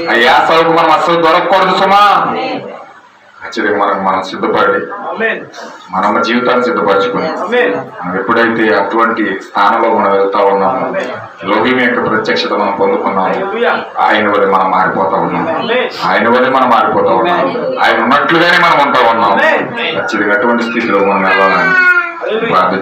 ఆ యాసలకు మనం అసలు దొరకకూడదు సుమా. ఖచ్చితంగా మనం సిద్ధపడి మన జీవితాన్ని సిద్ధపరచుకుని మనం ఎప్పుడైతే అటువంటి స్థానంలో మనం వెళ్తా ఉన్నామో, లోకం యొక్క ప్రత్యక్షత మనం పొందుకున్నాము, ఆయన వల్ల మనం మారిపోతా ఉన్నాము, ఆయన వల్ల మనం మారిపోతా ఉన్నాము, ఆయన ఉన్నట్లుగానే మనం ఉంటా ఉన్నాము. ఖచ్చితంగా అటువంటి స్థితిలో మనం వెళ్ళాలని ప్రార్థన